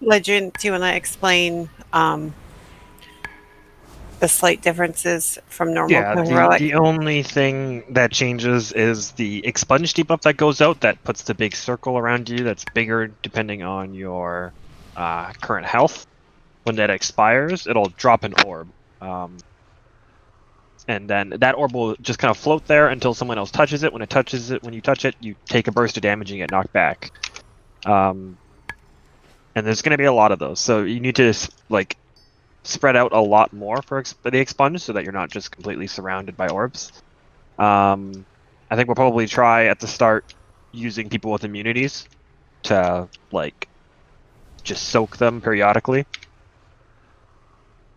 Legend, do you want to explain the slight differences from normal Yeah, to the heroic? the only thing that changes is the expunge debuff that goes out that puts the big circle around you that's bigger depending on your current health. When that expires, it'll drop an orb. And then that orb will just kind of float there until someone else touches it. When you touch it, you take a burst of damage and you get knocked back. And there's going to be a lot of those, so you need to like spread out a lot more for the expunge so that you're not just completely surrounded by orbs. I think we'll probably try at the start using people with immunities to like just soak them periodically,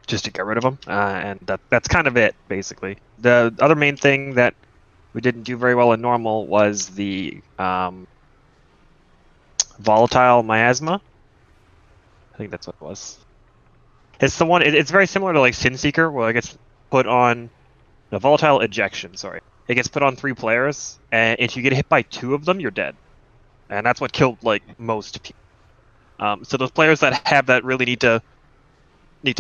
just to get rid of them, and that's kind of it basically. The other main thing that we didn't do very well in normal was the volatile miasma. I think that's what it was. It's the one. It's very similar to like Sin Seeker, where it gets put on the volatile ejection. Sorry, it gets put on 3 players, and if you get hit by 2 of them, you're dead, and that's what killed like most people. So those players that have that really need to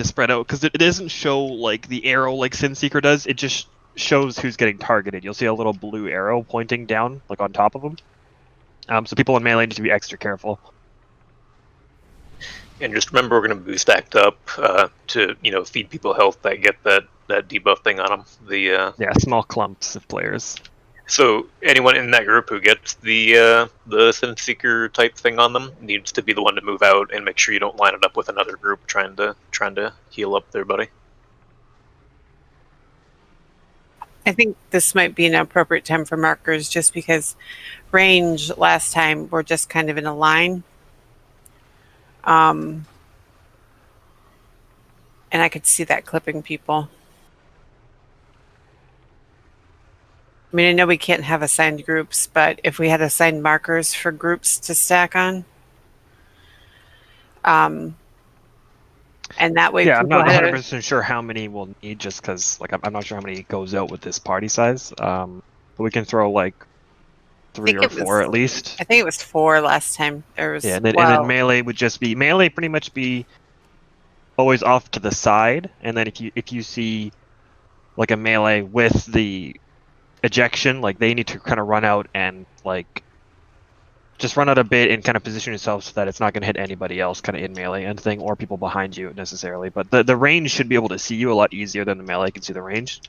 spread out because it doesn't show like the arrow like Sin Seeker does. It just shows who's getting targeted. You'll see a little blue arrow pointing down like on top of them. So people in melee need to be extra careful. And just remember, we're going to be stacked up to feed people health that get that debuff thing on them. Yeah, small clumps of players. So anyone in that group who gets the Sin Seeker type thing on them needs to be the one to move out and make sure you don't line it up with another group trying to heal up their buddy. I think this might be an appropriate time for markers just because range last time we're just kind of in a line. And I could see that clipping people. I mean, I know we can't have assigned groups, but if we had assigned markers for groups to stack on, and that way Yeah, I'm people not had 100% sure how many we'll need just because like I'm not sure how many goes out with this party size. But we can throw like 3 or 4 at least. I think it was 4 last time. There was Yeah, and then melee would just be melee pretty much be always off to the side, and then if you see like a melee with the ejection, like they need to kind of run out and like just run out a bit and kind of position yourself so that it's not going to hit anybody else kind of in melee and thing or people behind you necessarily. But the range should be able to see you a lot easier than the melee can see the range.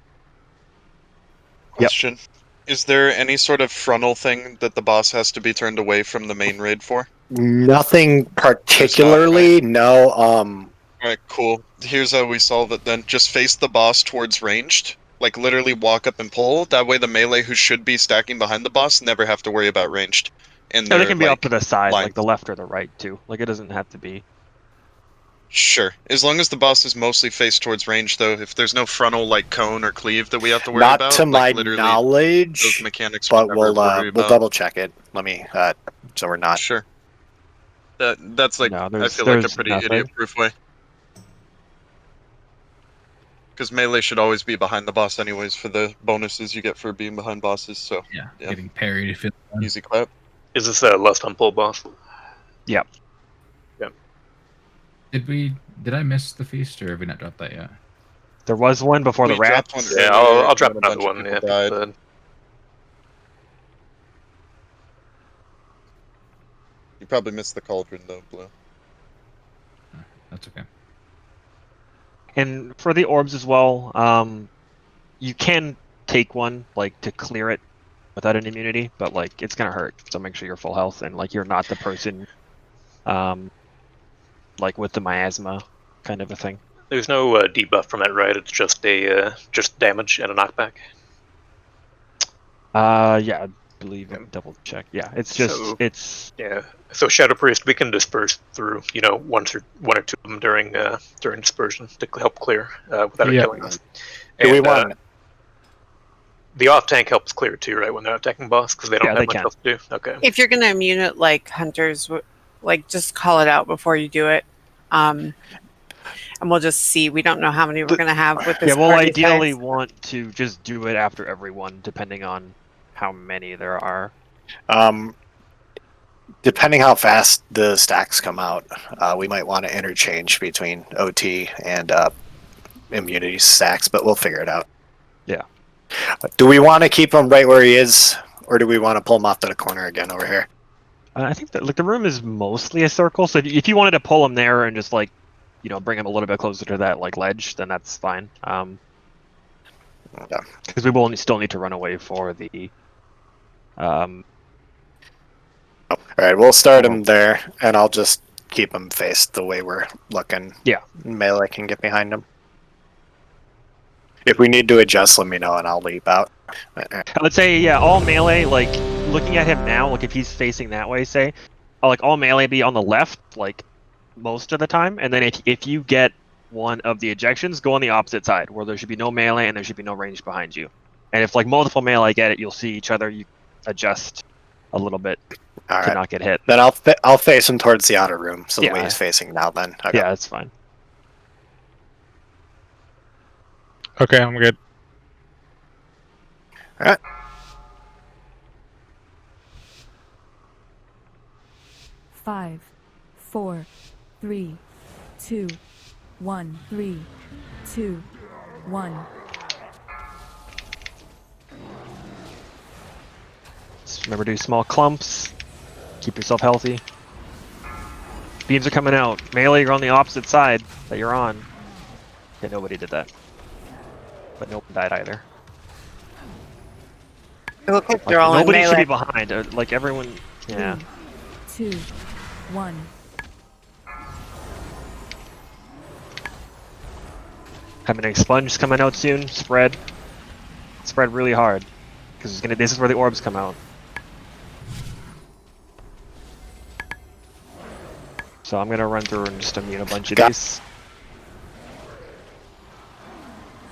Question. Yep. Is there any sort of frontal thing that the boss has to be turned away from the main raid for? Nothing particularly, no. Alright, cool. Here's how we solve it then. Just face the boss towards ranged. Like, literally walk up and pull. That way the melee who should be stacking behind the boss never have to worry about ranged. And they can be like, off to the side, line. like the left or the right, too. Like, it doesn't have to be. Sure. As long as the boss is mostly faced towards range, though, if there's no frontal, like, cone or cleave that we have to worry about... Not to my knowledge, those mechanics but we'll double check it. Let me, so we're not... Sure. That's like, no, I feel like a pretty idiot-proof way. Because melee should always be behind the boss anyways for the bonuses you get for being behind bosses, so... Yeah. Getting parried if it's... Easy clap. Is this a last on pull boss? Yep. Yep. Did I miss the feast, or have we not dropped that yet? There was one before the rat. Yeah, I'll drop another one. Yeah, you probably missed the cauldron though, Blue. That's okay. And for the orbs as well, you can take one like to clear it without an immunity, but like it's gonna hurt. So make sure you're full health and like you're not the person, like with the miasma kind of a thing. There's no debuff from that, right? It's just a just damage and a knockback. Yeah, I believe it. Double check. Yeah, it's just yeah. So Shadow Priest, we can disperse through one or two of them during dispersion to help clear without it killing us. Do we want? The off tank helps clear too, right? When they're attacking boss, because they don't have much else to do. Okay. If you're gonna immune it like hunters, like just call it out before you do it. And we'll just see. We don't know how many we're going to have with this. Yeah, we'll ideally want to just do it after everyone, depending on how many there are. Depending how fast the stacks come out, we might want to interchange between OT and immunity stacks, but we'll figure it out. Yeah. Do we want to keep him right where he is, or do we want to pull him off to the corner again over here? I think that like the room is mostly a circle, so if you wanted to pull him there and just like, you know, bring him a little bit closer to that like ledge, then that's fine. Because we will still need to run away for the. All right, we'll start him there, and I'll just keep him faced the way we're looking. Yeah. Melee can get behind him. If we need to adjust, let me know, and I'll leap out. I would say, yeah, all melee, like, looking at him now, like, if he's facing that way, say, like, all melee be on the left, like, most of the time, and then if you get one of the ejections, go on the opposite side, where there should be no melee and there should be no range behind you. And if, like, multiple melee get it, you'll see each other, you adjust a little bit to not get hit. Then I'll face him towards the outer room, so the way he's facing now, then. Okay. Yeah, that's fine. Okay, I'm good. Alright. Five, 4, 3, 2, 1, 3, 2, 1. Just remember to do small clumps. Keep yourself healthy. Beams are coming out. Melee, you're on the opposite side that you're on. Yeah, nobody did that. But no one died either. It looks like they're all in Nobody should melee. be behind. Like everyone, yeah. 2, 1. Having an expunge coming out soon. Spread really hard because this is where the orbs come out. So I'm gonna run through and just immune a bunch of these.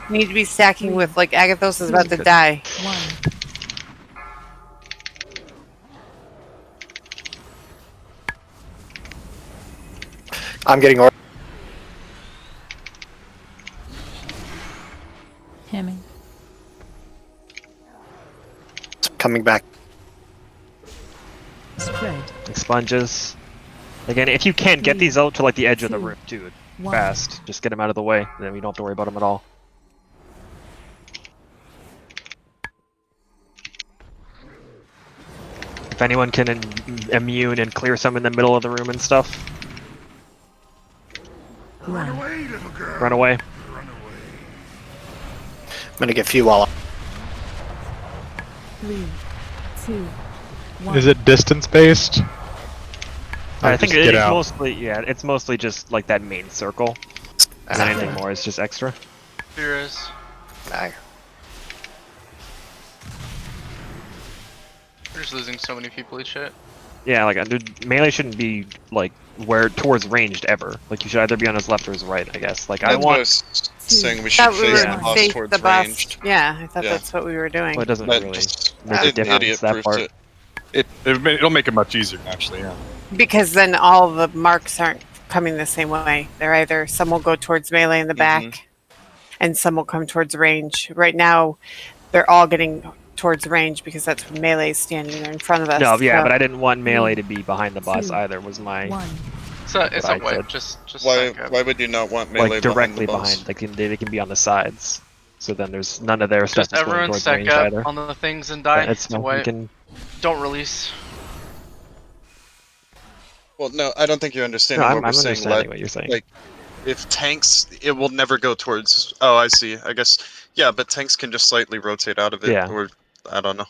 Need to be stacking with, like, Agathos is about to Good. die. 1. I'm getting Hamming. coming back. Spread. Expunges. Again, if you can, get these out to like the edge of the 2, room too. 1. Fast. Just get them out of the way, and then we don't have to worry about them at all. If anyone can immune and clear some in the middle of the room and stuff, Run. run away. I'm gonna get few while 3, 2, 1. Is it distance based? I think just get it's out. mostly, yeah, it's mostly just like that main circle. And then anything more is just extra. There is. Bang. We're just losing so many people each hit. Yeah, like melee shouldn't be like towards ranged ever. Like you should either be on his left or his right, I guess. Like I That's what want. I was saying we Thought should we face were the boss face towards the boss. ranged. Yeah, I thought Yeah. that's what we were doing. Well, it doesn't That really just make a an difference. idiot That proves part. it. It'll make it much easier, actually. Yeah. Because then all the marks aren't coming the same way. They're either some will go towards melee in the back, and some will come towards range. Right now, they're all getting towards range because that's when melee is standing there in front of us. No, yeah, so- but I didn't want melee to be behind the boss 2, either. Was my 1. It's What a I wipe. said. Just Why? stack up. Why would you not want melee like directly behind the boss? behind. They can be on the sides. So then there's none of their stuff Just that's going everyone towards stack range up either. on the things and die. Yeah, it's It's a no, you wipe. can. Don't release. Well, no, I don't think you're understanding No, what I'm we're saying. understanding Led. what you're saying. Like, if tanks, it will never go towards. Oh, I see. I guess. Yeah, but tanks can just slightly rotate out of it, Yeah. or I don't know.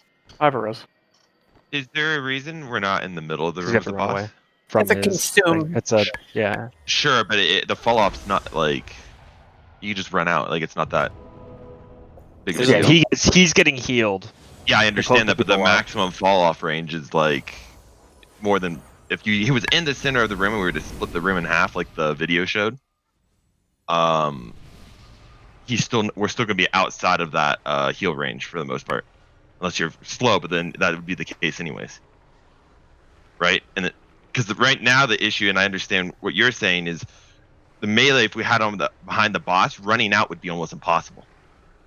Is there a reason we're not in the middle of the You room have with to the run boss? away from It's a his consume. thing. It's a yeah. Sure, but the fall off's not like you just run out. Like it's not that big of a Yeah, deal. he's getting healed. Yeah, I understand that, but the people are. maximum fall off range is like more than if he was in the center of the room and we were to split the room in half, like the video showed. We're still gonna be outside of that heal range for the most part, unless you're slow. But then that would be the case anyways, right? And because right now the issue, and I understand what you're saying, is the melee. If we had him behind the boss, running out would be almost impossible.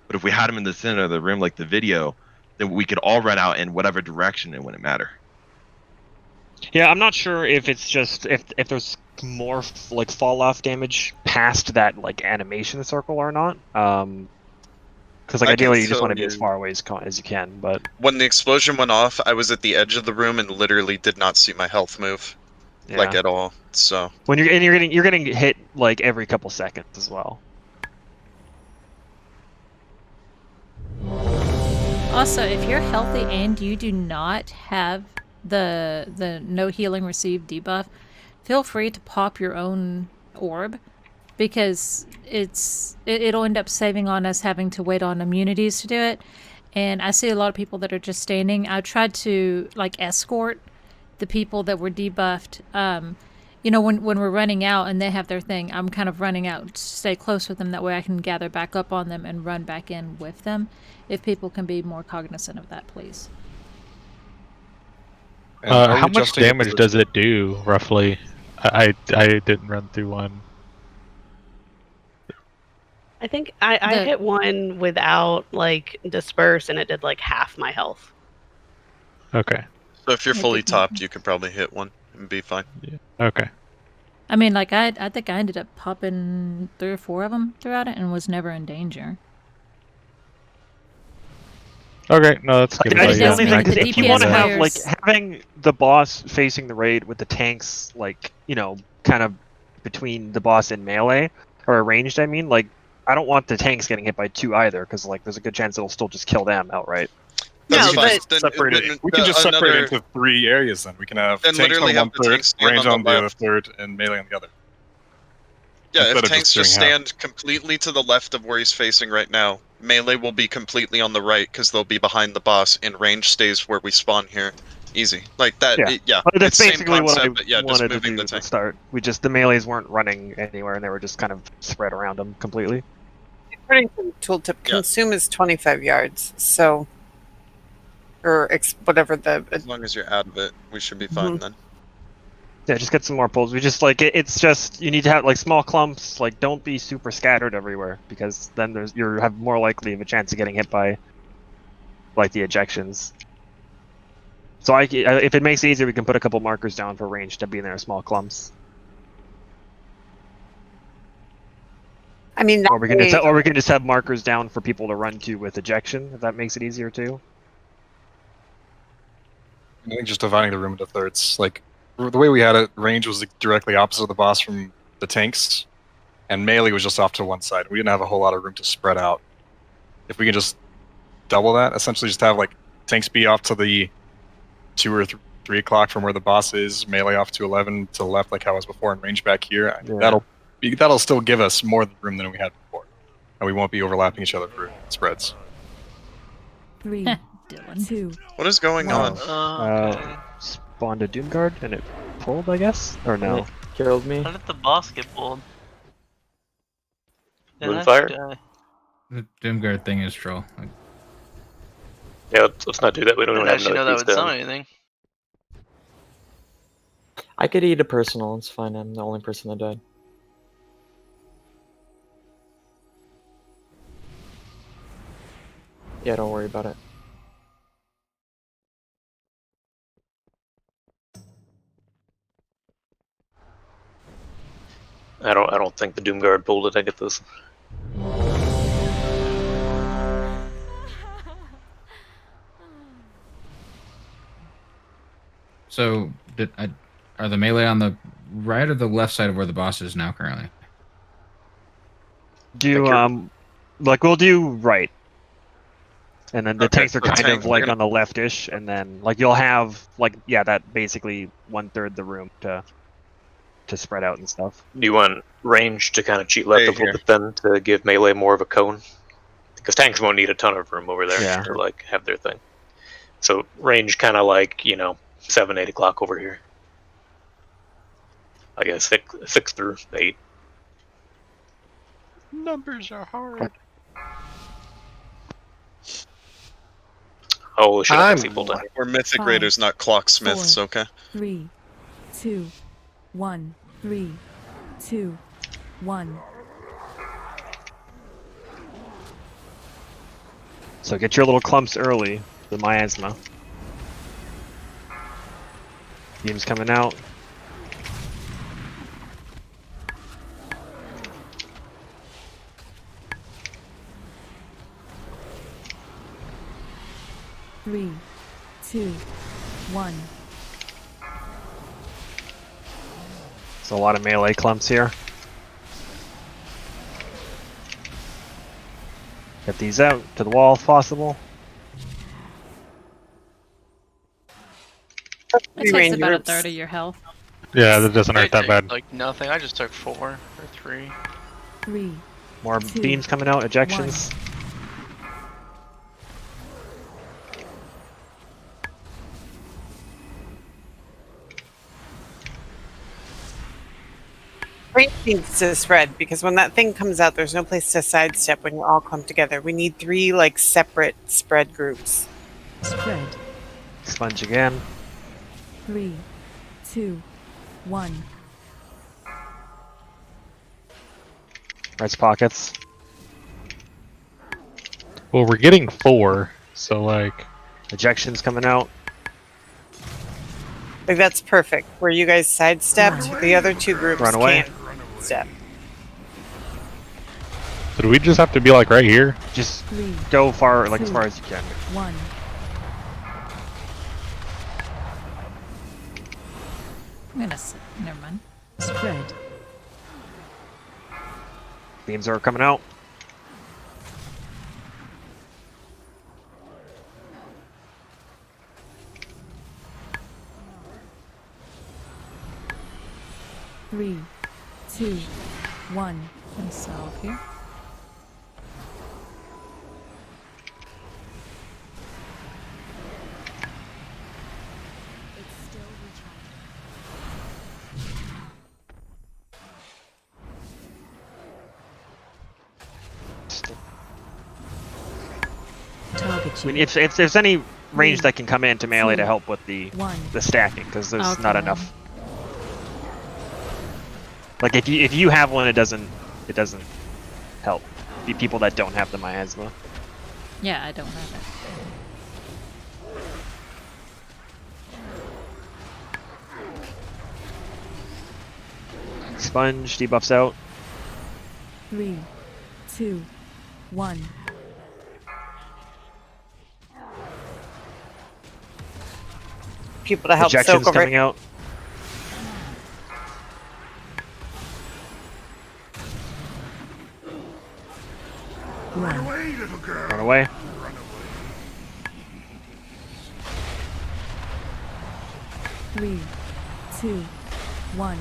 But if we had him in the center of the room, like the video, then we could all run out in whatever direction it wouldn't matter. Yeah, I'm not sure if it's just if there's more like fall off damage past that like animation circle or not. Because like I can ideally you just tell want to be as you- far away as you can, but When the explosion went off, I was at the edge of the room and literally did not see my health move, yeah. like at all. So When you're getting hit like every couple seconds as well. Also, if you're healthy and you do not have the no healing received debuff, feel free to pop your own orb, because it'll end up saving on us having to wait on immunities to do it. And I see a lot of people that are just standing. I tried to like escort the people that were debuffed. You know, when we're running out and they have their thing, I'm kind of running out to stay close with them. That way I can gather back up on them and run back in with them. If people can be more cognizant of that, please. And are we How much adjusting the damage does position? it do, roughly? I didn't run through one. I think I hit one without like disperse, and it did like half my health. Okay. So if you're It fully did- topped, you could probably hit one and be fine. Yeah. Okay. I mean, like I think I ended up popping 3 or 4 of them throughout it and was never in danger. Okay. No, that's good. That's it the does only mean thing, that the because if you DPS want to have like players- having the boss facing the raid with the tanks, like kind of between the boss and melee or ranged, I mean, like I don't want the tanks getting hit by 2 either, because like there's a good chance it'll still just kill them outright. That's No, fine. but We can just separate it into 3 areas then. We can have Then tanks literally on have one the third, tanks stand range on on the the other left. third, and melee on the other. Yeah, Instead if of tanks just just doing half. stand completely to the left of where he's facing right now, melee will be completely on the right because they'll be behind the boss, and range stays where we spawn here. Easy. Like that, Yeah, it's that's same basically what I concept, but yeah, just wanted to moving do the at the tank. start. The melees weren't running anywhere, and they were just kind of spread around them completely. According to the tooltip, consume is 25 yards. So, or whatever the. As long as you're out of it, we should be fine then. Yeah, just get some more pulls. We just like it's just you need to have like small clumps. Like don't be super scattered everywhere, because then you have more likely of a chance of getting hit by like the ejections. So if it makes it easier, we can put a couple markers down for range to be in there, small clumps. I mean, Or we can just have markers down for people to run to with ejection, if that makes it easier too. I think just dividing the room into thirds. Like the way we had it, range was directly opposite of the boss from the tanks, and melee was just off to one side. We didn't have a whole lot of room to spread out. If we can just double that, essentially just have like tanks be off to the 2 or 3 o'clock from where the boss is, melee off to 11 to the left, like how it was before, and range back here. I mean, that'll still give us more room than we had before, and we won't be overlapping each other for spreads. 3, Dylan. 2. What is going on? Spawned a Doomguard and it pulled, I guess, or no? It killed me. How did the boss get pulled? Moonfire? The Doomguard thing is troll. Yeah, let's not do that. We don't Didn't have actually know another that piece would summon down. anything. I could eat a personal. It's fine. I'm the only person that died. Yeah, don't worry about it. I don't think the Doomguard pulled it. I get this. So, are the melee on the right or the left side of where the boss is now currently? Like we'll do right, and then the tanks are the kind tank, of like we're on the leftish, and then like you'll have like that basically 1/3 the room to spread out and stuff. Do you want range to kind of cheat left Hey, a little bit then to give melee more of a cone? Because tanks won't need a ton of room over there to like have their thing. So range kind of like 7, 8 o'clock over here. I guess 6 through 8. Numbers are hard. Oh shit! I see pulled down. We're mythic 5, raiders, not clocksmiths. 4, Okay. 3, 2, 1. 3, 2, 1. So get your little clumps early, the miasma. Beams coming out. Three, two, one. There's a lot of melee clumps here. Get these out to the wall if possible. It takes about a third of your health. Yeah, that doesn't hurt that Take, bad. Like nothing. I just took 4 or 3. Three. More Two, beams coming out, ejections. Range needs to spread because when that thing comes out, there's no place to sidestep when you all come together. We need 3 like separate spread groups. Spread. Sponge again. 3, 2, 1. Rights pockets. Well, we're getting 4, so like ejections coming out. Like that's perfect. Where you guys sidestepped, the other 2 groups Run away. can't step. So do we just have to be like right here? Just 3, go far, like as 2, far as you can. 1. I'm gonna. Never mind. Spread. Beams are coming out. Three, 2, 1. Myself here. Target I mean, if there's any range that can come into melee to help with the 1. stacking, because there's Okay. not enough. Like if you have one, it doesn't help. The people that don't have the miasma. Yeah, I don't have it. Sponge debuffs out. 3, 2, 1. People to help Ejections soak over coming it. out. Run. Run away. Three, 2, 1.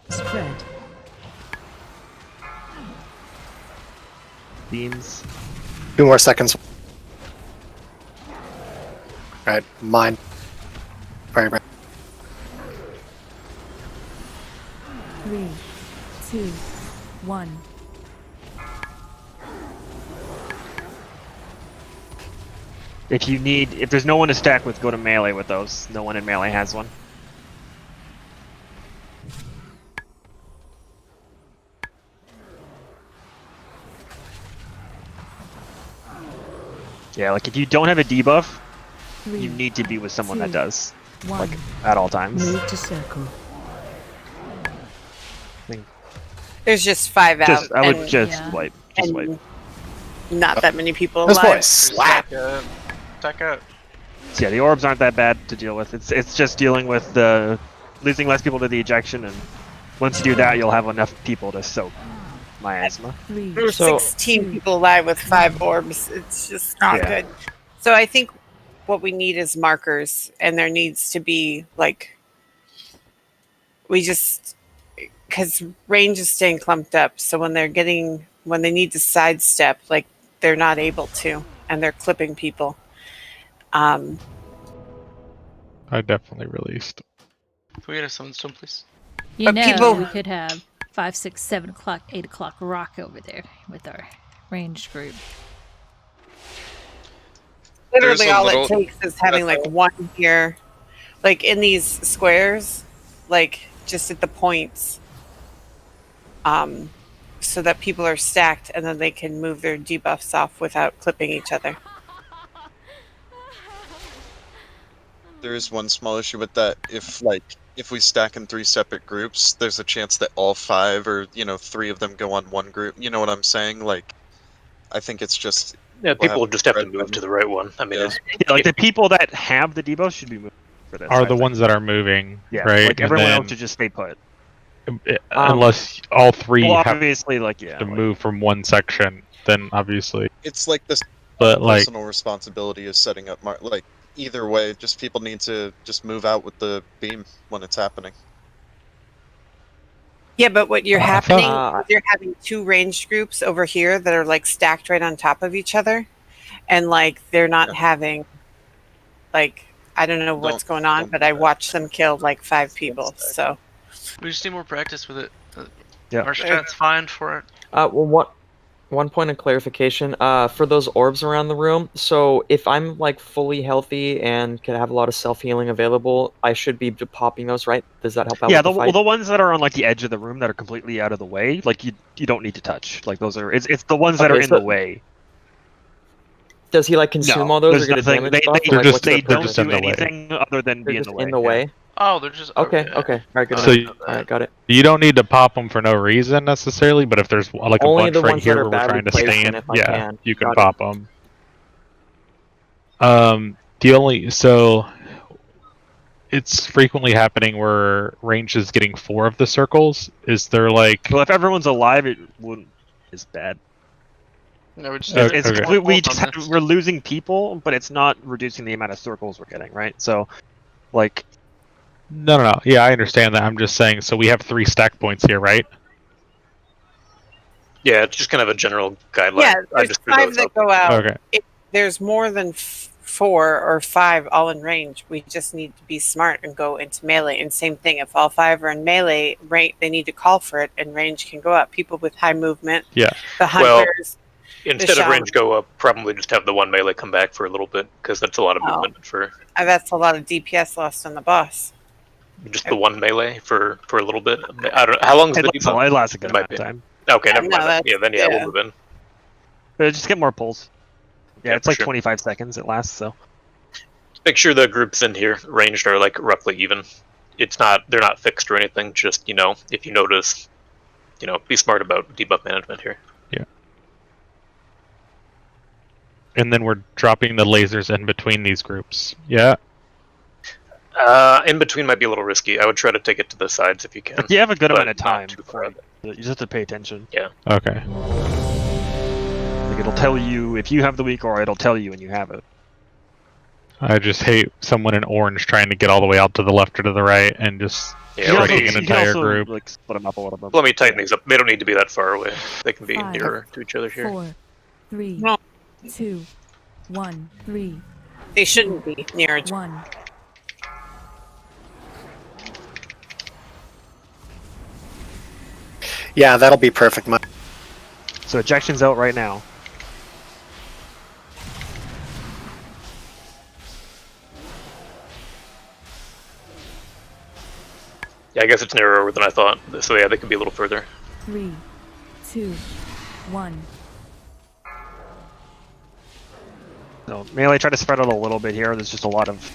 Spread. Beams. 2 more seconds. Alright, mine. Right. 3, 2, 1. If there's no one to stack with, go to melee with those. No one in melee has one. Yeah, like if you don't have a debuff, 3, you need to be with someone that 2, does. 1. Like at all times. Move to circle. There's just 5 out. I would and- just wipe. Just wipe. and not that many people This boy alive. slap. Attack out. So yeah, the orbs aren't that bad to deal with. It's just dealing with the losing less people to the ejection, and once you do that, you'll have enough people to soak miasma. 3, There's So- 16 people alive with 5 orbs. It's just not Yeah. good. So I think what we need is markers, and there needs to be like because range is staying clumped up. So when they need to sidestep, like they're not able to, and they're clipping people. I definitely released. Can we get a summon stone, please? You But know, people- we could have 5, 6, 7 o'clock, 8 o'clock rock over there with our ranged group. Literally, There's a all little- it takes is having like one here, like in these squares, like just at the points. so that people are stacked and then they can move their debuffs off without clipping each other. There is one small issue with that. If we stack in 3 separate groups, there's a chance that all 5 or 3 of them go on one group. You know what I'm saying? Like, I think it's just Yeah, people have just have to spread move them. to the right one. I mean, Yeah. it's, Yeah, like the people that have the debuff should be moving for this. Are I the think. ones that are moving, Yeah, right? like And everyone then, else should just stay put. unless all 3 Well, have obviously, like to move from one section, then obviously. It's like this But like, personal responsibility is setting up like either way, just people need to just move out with the beam when it's happening. Yeah, but what you're I happening thought- is you're having 2 ranged groups over here that are like stacked right on top of each other, and like they're not having, like, I don't know what's going on, but I watched them kill like 5 people. So We just need more practice with it. Yeah. Our strat's fine for it. Well, one point of clarification. For those orbs around the room. So if I'm like fully healthy and can have a lot of self healing available, I should be popping those, right? Does that help out? Yeah, with the fight? the ones that are on like the edge of the room that are completely out of the way, like you don't need to touch. Like those are it's the ones that Okay, are in so- the way. Does he like consume all those or there's get a nothing. damage They, buff? they, Or, like, just, what's they the don't purpose? do anything other than They're be in just the way. in the yeah. way. Oh, they're just Okay. Very good. So All right, got it. you don't need to pop them for no reason necessarily, but if there's like a Only bunch the right ones that here are where we're badly trying to placed in, stand, if I yeah, can. you can Got it. pop them. It's frequently happening where range is getting 4 of the circles. Is there like? Well, if everyone's alive, it wouldn't is bad. No, we just We're losing people, but it's not reducing the amount of circles we're getting, right? So, like, No. Yeah, I understand that. I'm just saying. So we have 3 stack points here, right? yeah, it's just kind of a general guideline. yeah, I there's just threw 5 those that up. go out. Okay. If there's more than 4 or 5 all in range, we just need to be smart and go into melee. And same thing, if all 5 are in melee, they need to call for it, and range can go up. People with high movement, Yeah. the hunters. Instead of range go up, probably just have the one melee come back for a little bit, because that's a lot of movement for That's a lot of DPS lost on the boss. just the one melee for a little bit. I don't know. How long is the debuff? It lasts a good It might amount be. of time. Okay, Yeah, never no, mind. that's- Yeah, then yeah. we'll move in. But just get more pulls. Yeah, it's for like sure. 25 seconds it lasts, so. Make sure the groups in here ranged are like roughly even. They're not fixed or anything. Just if you notice, be smart about debuff management here. Yeah. And then we're dropping the lasers in between these groups. Yeah. In between might be a little risky. I would try to take it to the sides if you can. You have a good but amount of not time too before far. you just have to pay attention. Yeah. Okay. Like it'll tell you if you have the weak aura, it'll tell you when you have it. I just hate someone in orange trying to get all the way out to the left or to the right and just breaking an entire group. Like split them up a little bit. Let me tighten these up. They don't need to be that far away. They can be 5, nearer to each other here. 4, 3, 2, 1, 3, They shouldn't be near each 1. Yeah, that'll be perfect. So ejection's out right now. Yeah, I guess it's narrower than I thought. So yeah, they can be a little further. 3, 2, 1. So melee try to spread out a little bit here. There's just a lot of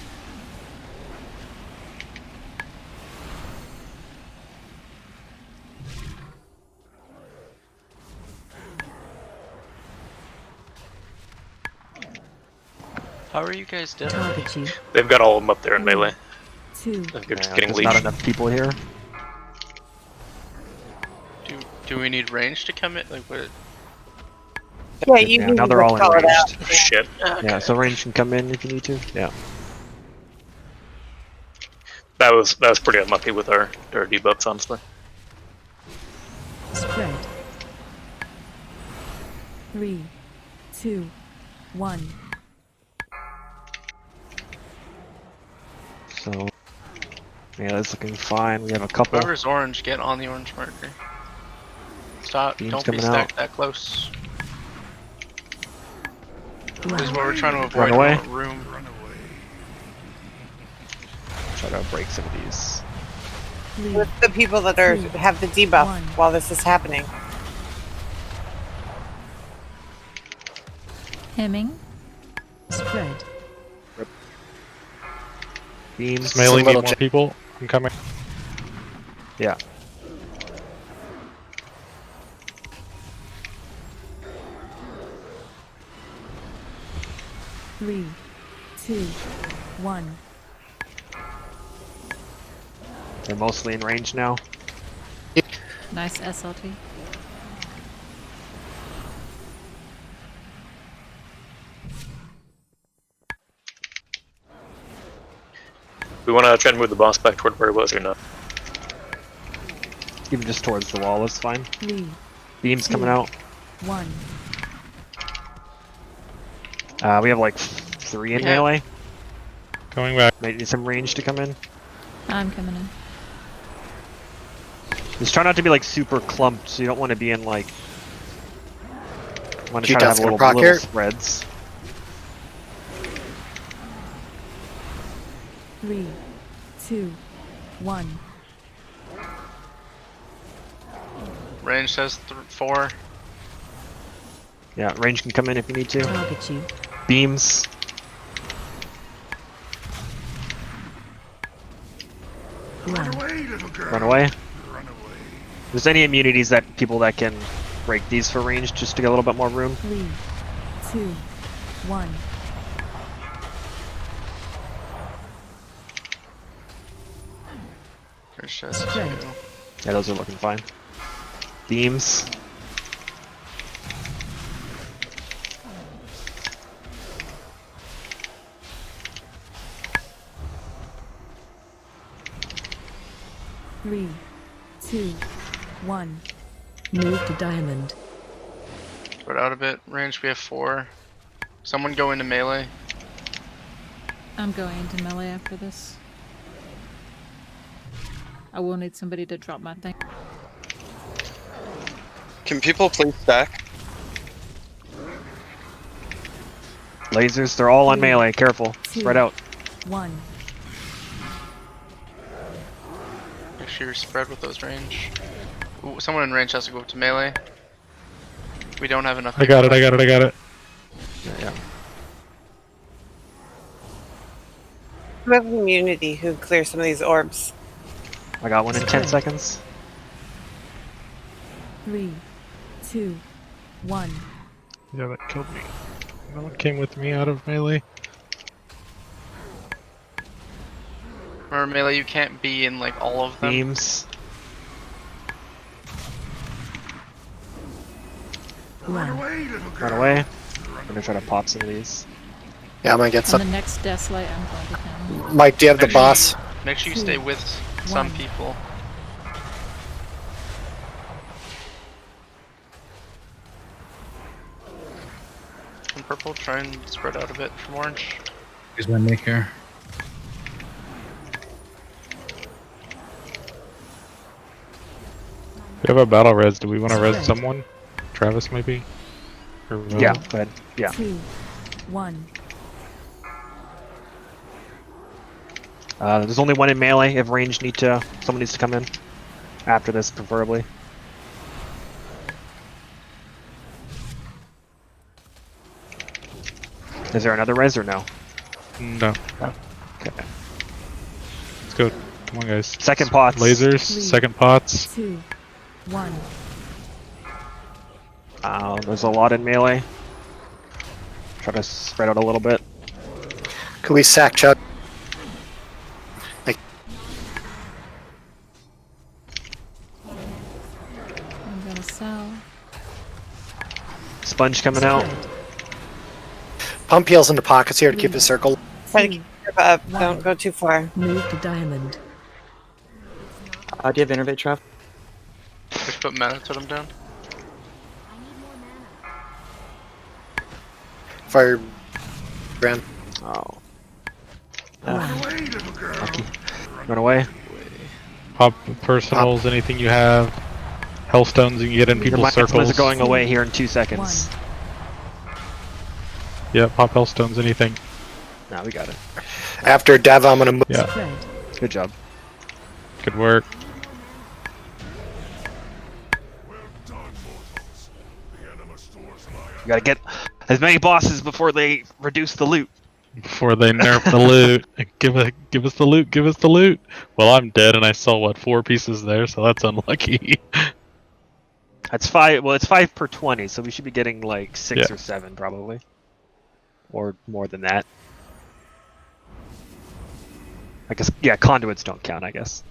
How are you guys doing? Target you. They've got all of them up there in melee. 2. They're just Yeah, getting there's leashed. not enough people here. Do we need range to come in? Like what? Yeah, you Yeah, can now they're all call it out. enraged. Shit. Yeah, so range can come in if you need to. Yeah. That was pretty unlucky with our debuffs, honestly. Spread. 3, 2, 1. So yeah, that's looking fine. We have a couple. Whoever's orange, get on the orange marker. Stop! Beam's Don't be coming stacked out. that close. This is what we're trying to avoid. Run away. Room. Run away. Try to break some of these. With the people that have the debuff while this is happening. Hemming. Spread. Beams. Melee need little more people. I'm coming. Yeah. Three, two, one. They're mostly in range now. Nice SLT. We want to try and move the boss back toward where he was or not? Even just towards the wall is fine. 3, Beams 2, coming out. 1. We have like 3 in Yeah. melee. Coming back. Might need some range to come in. I'm coming in. Just try not to be like super clumped, so you don't want to be in like. You want to try to G-Dot's have gonna proc little here. spreads. 3, 2, 1. Range says 4. Yeah, range can come in if you need to. Target you. Beams. Run. Run away. If there's any immunities that people that can break these for range just to get a little bit more room. 3, 2, 1. Range says 2. Spread. Yeah, those are looking fine. Beams. Three, 2, 1. Move to diamond. Spread out a bit. Range we have 4. Someone go into melee. I'm going into melee after this. I will need somebody to drop my thing. Can people please stack? Lasers, they're all on melee. Careful. 2, Spread out. 1. Make sure you're spread with those range. Ooh, someone in range has to go up to melee. We don't have enough. I got it. I got it. I got it. Yeah. Who have immunity who clear some of these orbs? I got one in 10 seconds. 3, 2, 1. Yeah, that killed me. No one came with me out of melee. Remember melee, you can't be in like all of them. Beams. Run. Run away. I'm gonna try to pop some of these. Yeah, I'm gonna get On the some. next Deathlight, I'm going to come. Mike, do you have the Make sure boss? Make sure you stay with some people. From purple, try and spread out a bit from orange. Here's my Nick here. We have a battle res. Do we want to res someone? Travis, maybe? Or Yeah, go ahead. Yeah. 2, 1. There's only one in melee. If range need to, someone needs to come in. After this, preferably. Is there another res or no? No. Okay. Let's go. Come on, guys. Second pots. Lasers. 3, Second pots. 2, 1. There's a lot in melee. Try to spread out a little bit. Could we sack Chuck? I'm gonna sell. Sponge coming out. Pump heals into pockets here to keep the circle. Try to keep your up. Don't go too far. Move to diamond. Do you have innervate, Trav? Just put mana totem down. Fire brand. Oh. Run. Lucky. Run away. Pop personals, anything you have. Hellstones you can get in Your people's Mindstones circles. are going away here in 2 seconds. Yeah, pop Hellstones, anything. Nah, we got it. After Dev, I'm gonna move. Yeah. Spread. Good job. Good work. You gotta get As many bosses before they reduce the loot. Before they nerf the loot. Give us the loot, give us the loot. Well, I'm dead and I saw, what, 4 pieces there, so that's unlucky. That's 5. Well, it's 5 per 20, so we should be getting like 6 Yeah. or 7 probably, or more than that. I guess conduits don't count. I guess.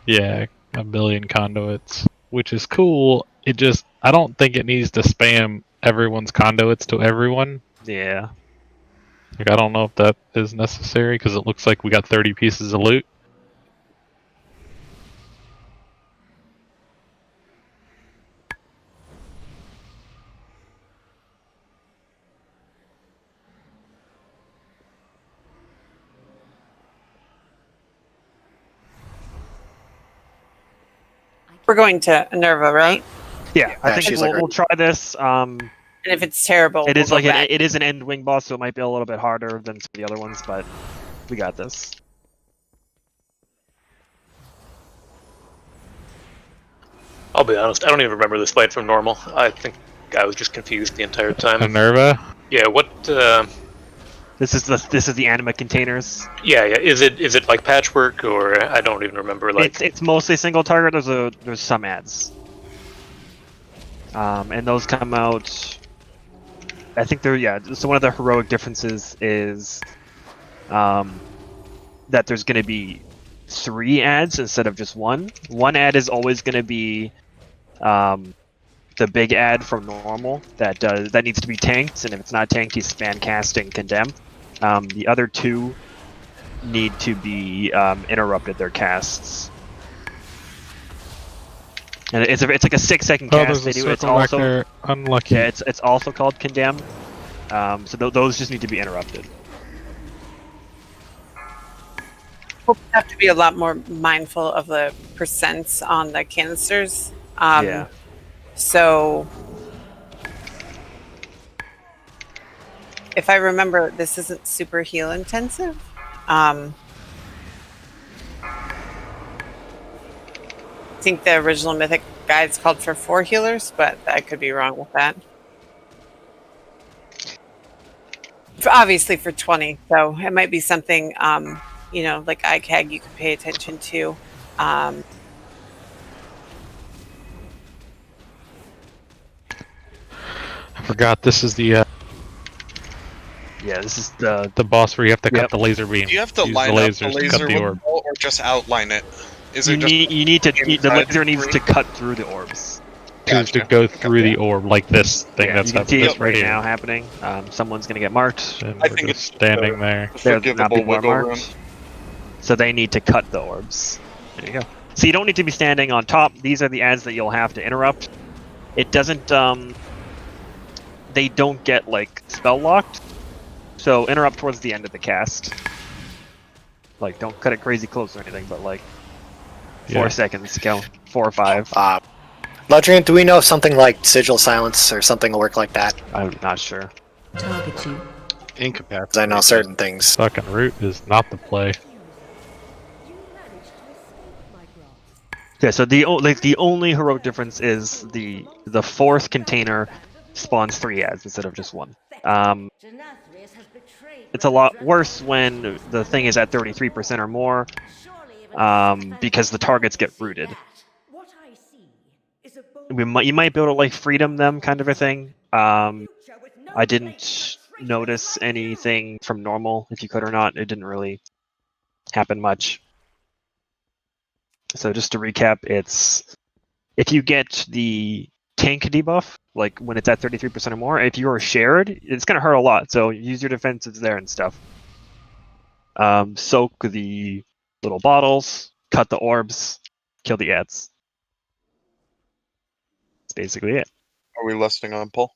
Yeah, a billion conduits, which is cool. I don't think it needs to spam everyone's conduits to everyone. Yeah. Like, I don't know if that is necessary because it looks like we got 30 pieces of loot. We're going to Nerva, right? Yeah, I think she's we'll try this. And if it's terrible, it is we'll like go back. it is an end wing boss, so it might be a little bit harder than some of the other ones, but we got this. I'll be honest, I don't even remember this fight from normal. I think I was just confused the entire time. Minerva? Yeah, what This is the anima containers. Yeah, is it like patchwork, or I don't even remember, like It's mostly single target. There's some ads. And those come out, I think so one of the heroic differences is that there's going to be 3 ads instead of just 1. One ad is always going to be the big ad from normal that needs to be tanked, and if it's not tanked, he's fan casting condemn. The other 2 need to be interrupted their casts. And it's like a 6-second cast they do. It's also unlucky. Yeah, it's also called condemn. So those just need to be interrupted. We'll have to be a lot more mindful of the percents on the canisters. Yeah. So if I remember, this isn't super heal intensive. I think the original Mythic guides called for 4 healers, but I could be wrong with that. Obviously for 20, so it might be something, like ICAG you could pay attention to. I forgot this is the this is the boss where you have to cut the laser beam. Do you have to Use line the up lasers the to laser cut the with orb. the ball, or just outline it? Is it the laser needs 3? to cut through the orbs. To go through the orb, like this thing that's you can see happening it right here. now happening. Someone's gonna get marked. And I we're think just it's standing there. There's not forgivable people are wiggle room. marked. So they need to cut the orbs. There you go. So you don't need to be standing on top. These are the ads that you'll have to interrupt. It doesn't. They don't get like spell locked. So interrupt towards the end of the cast. Like, don't cut it crazy close or anything, but like 4 seconds, count 4 or 5. Ledrian, do we know if something like Sigil Silence or something will work like that? I'm not sure. Target you. Because I know certain things. Fucking root is not the play. Yeah, so the only heroic difference is the 4th container spawns 3 ads instead of just 1. It's a lot worse when the thing is at 33% or more, because the targets get rooted. You might be able to like freedom them, kind of a thing. I didn't notice anything from normal, if you could or not. It didn't really happen much. So just to recap, it's if you get the tank debuff, like when it's at 33% or more, if you are shared, it's going to hurt a lot. So use your defenses there and stuff. Soak the little bottles, cut the orbs, kill the ads. That's basically it. Are we lusting on Paul?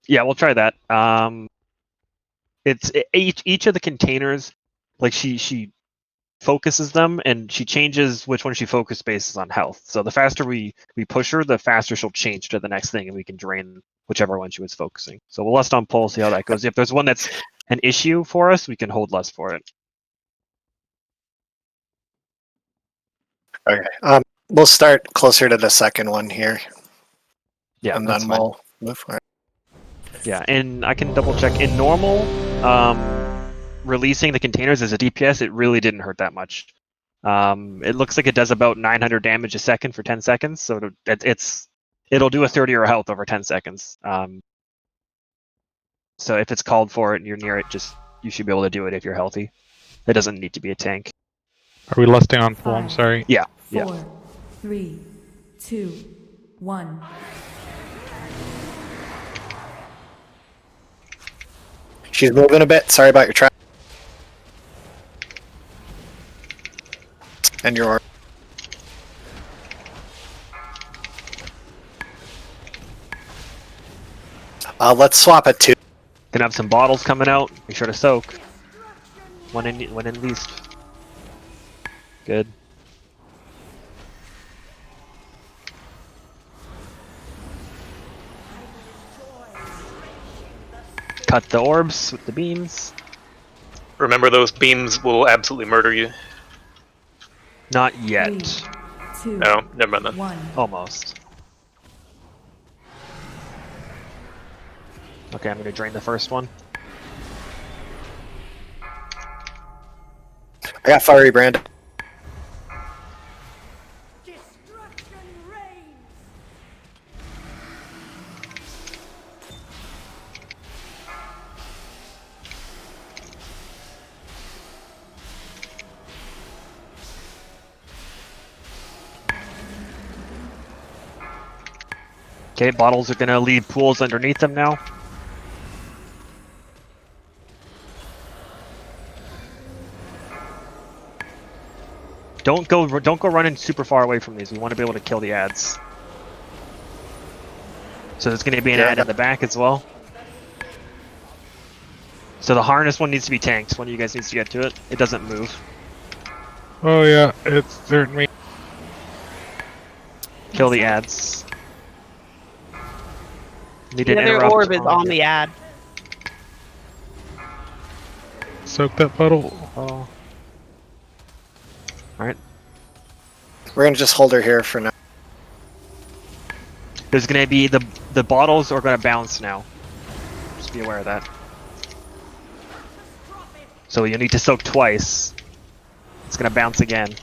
Yeah, we'll try that. It's each of the containers, like she focuses them, and she changes which one she focuses bases on health. So the faster we push her, the faster she'll change to the next thing, and we can drain whichever one she was focusing. So we'll lust on Pole, see how that goes. If there's one that's an issue for us, we can hold lust for it. Okay. We'll start closer to the second one here. Yeah, and that's then fine. we'll move for it. Yeah, and I can double check. In normal, releasing the containers as a DPS, it really didn't hurt that much. It looks like it does about 900 damage a second for 10 seconds, so it'll do a 30 or a health over 10 seconds. So if it's called for it and you're near it, you should be able to do it if you're healthy. It doesn't need to be a tank. Are we lusting on full? I'm sorry. Yeah. 4, 3, 2, 1. She's moving a bit. Sorry about your trap. And your orb. Let's swap it to. Gonna have some bottles coming out. Be sure to soak. One in least. Good. Cut the orbs with the beams. Remember, those beams will absolutely murder you. Not yet. 3, 2, No, never mind then. 1. Almost. Okay, I'm gonna drain the first one. I got fiery brand. Okay, bottles are gonna leave pools underneath them now. Don't go running super far away from these. We want to be able to kill the ads. So there's gonna be an ad in the back as well. So the harness one needs to be tanked. One of you guys needs to get to it. It doesn't move. Oh yeah, it's hurting me. Kill the ads. Need The an other interrupt orb is on the ad. Soak that puddle. Oh. Alright. We're gonna just hold her here for now. There's gonna be the bottles are gonna bounce now. Just be aware of that. So you need to soak twice. It's gonna bounce again.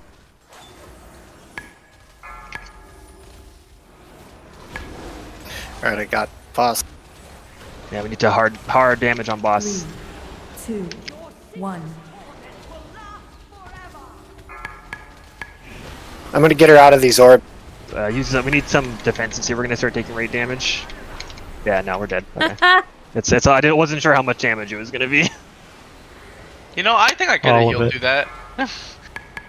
Alright, I got boss. Yeah, we need to hard damage on boss. 3, 2, 1. I'm gonna get her out of these orbs. We need some defenses here. We're gonna start taking rate damage. Yeah, no, we're dead. Okay. I wasn't sure how much damage it was gonna be. You know, I think I could have healed through that.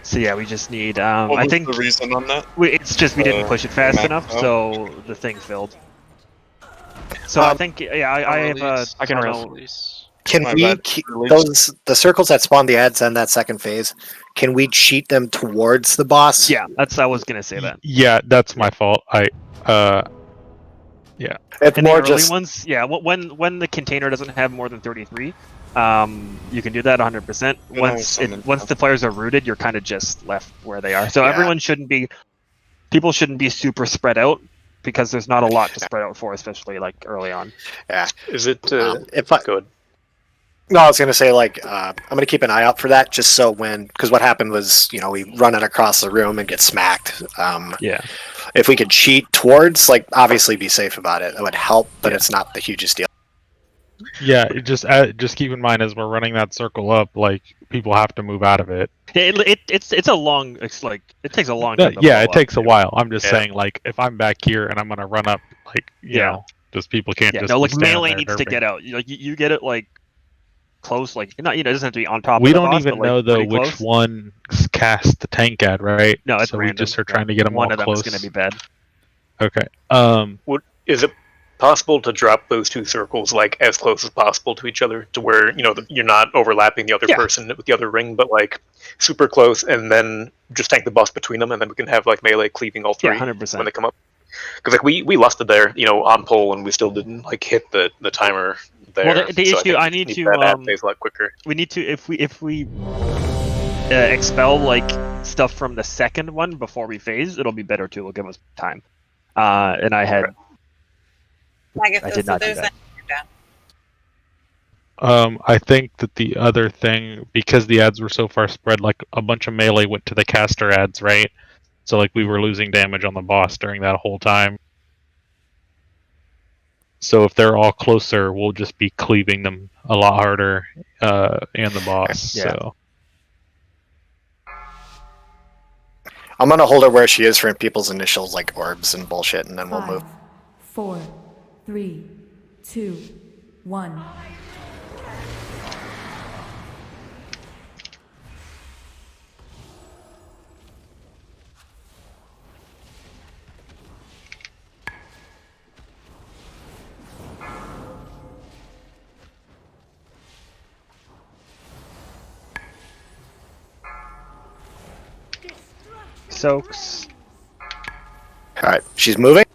So yeah, we just need. What I was think the reason on that? it's just we didn't push it fast max enough, out? so the thing filled. So I think I have I can know. release. Can My we bad. keep Release. the circles that spawn the ads in that second phase? Can we cheat them towards the boss? Yeah, I was gonna say that. Yeah, that's my fault. Yeah. It's And more the early just ones, yeah. When the container doesn't have more than 33, you can do that 100%. Once the players are rooted, you're kind of just left where they are. So everyone shouldn't be. People shouldn't be super spread out because there's not a lot to spread out for, especially like early on. yeah. Is it If I good? No, I was gonna say I'm gonna keep an eye out for that just so because what happened was we run it across the room and get smacked. Yeah. If we could cheat towards, obviously be safe about it. That would help, but it's not the hugest deal. Yeah, just keep in mind as we're running that circle up, people have to move out of it. It's a long. It takes a long time. Yeah, it takes a while. I'm just saying, if I'm back here and I'm gonna run up, you know, just people can't just. No, be standing melee there needs to derping. get out. You get it close, not it doesn't have to be on top. We of the don't boss, even but, know though pretty which close. one cast the tank ad, right? No, it's so random. we just are trying to get them One all of them close. is going to be bad. Okay. Is it possible to drop those two circles as close as possible to each other, to where you're not overlapping the other person with the other ring, but super close, and then just tank the boss between them, and then we can have melee cleaving all three 100%. when they come up. Because we lusted there, on pole, and we still didn't hit the timer there. Well, the so issue I think need we to that ad phase a lot quicker. we need to if we expel stuff from the second one before we phase, it'll be better too. It'll give us time. And I had. I did not do that. I think that the other thing, because the ads were so far spread, like a bunch of melee went to the caster ads, right? So like we were losing damage on the boss during that whole time. So if they're all closer, we'll just be cleaving them a lot harder, and the boss. Yeah. So I'm gonna hold her where she is for people's initials like orbs and bullshit, and then we'll move. 5, 4, 3, 2, 1. Soaks. All right, she's moving.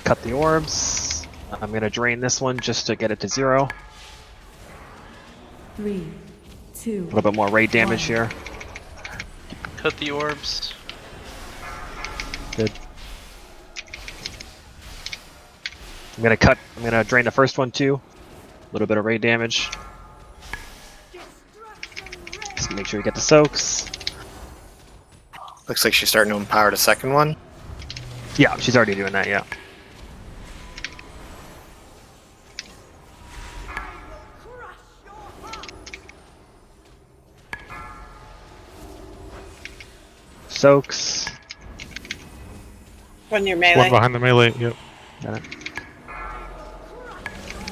Cut the orbs. I'm gonna drain this one just to get it to 0. 3, 2. A little bit more raid damage here. Cut the orbs. Good. I'm gonna drain the first one too. A little bit of raid damage. Just make sure you get the soaks. Looks like she's starting to empower the second one. Yeah, she's already doing that, yeah. Soaks. When you're one melee. behind the melee. Yep. Got it.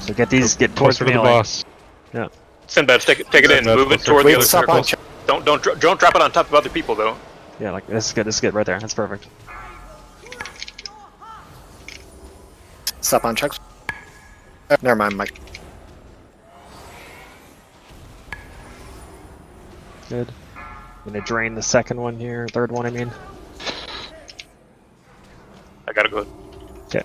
So get towards Closer to the melee. boss. Yeah. Sinbad, take it in, Sinbad, move it closer. toward the Wait, other stop on circles. Don't drop it on top of other people though. Yeah, like this is good. This is good right there. That's perfect. Stop on checks. Never mind, Mike. Good. I'm gonna drain the second one here, third one I mean. I gotta go. Okay.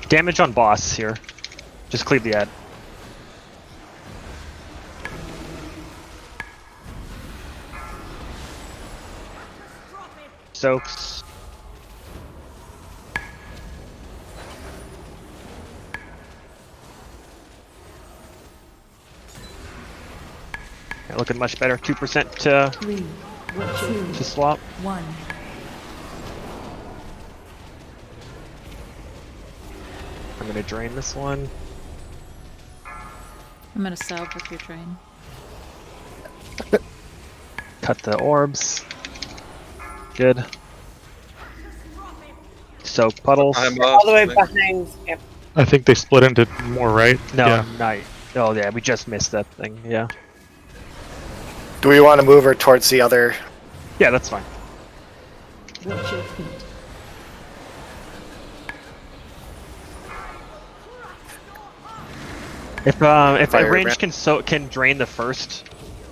Damage on boss here. Just cleave the ad. Soaks. Yeah, looking much better. 2% 3, 2, to swap. 1. I'm gonna drain this one. I'm gonna salve with your drain. Cut the orbs. Good. Soak puddles. All the way behind. Yep. I think they split into more, right? No, Yeah. night. Oh yeah, we just missed that thing. Yeah. Do we want to move her towards the other? Yeah, that's fine. Watch your feet. If Fire a range brand. can drain the first,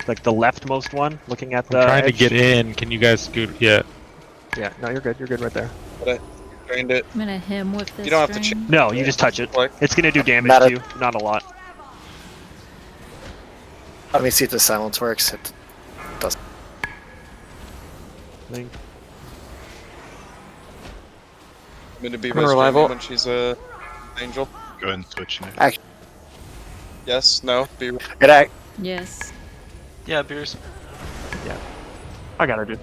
like the leftmost one, looking at I'm the trying to edge. get in. Can you guys scoot? Yeah. Yeah, no, you're good. You're good right there. But I drained it. I'm gonna him with this. You don't have to drain. No, you just touch it. Like- It's gonna do damage Not to a- you, not a lot. Let me see if the silence works. It does. Link. I'm gonna be I'm gonna res revival. when she's a angel. Go ahead and switch now. Act- Yes, no, be It act. Yes. Yeah, beers. I got her, dude.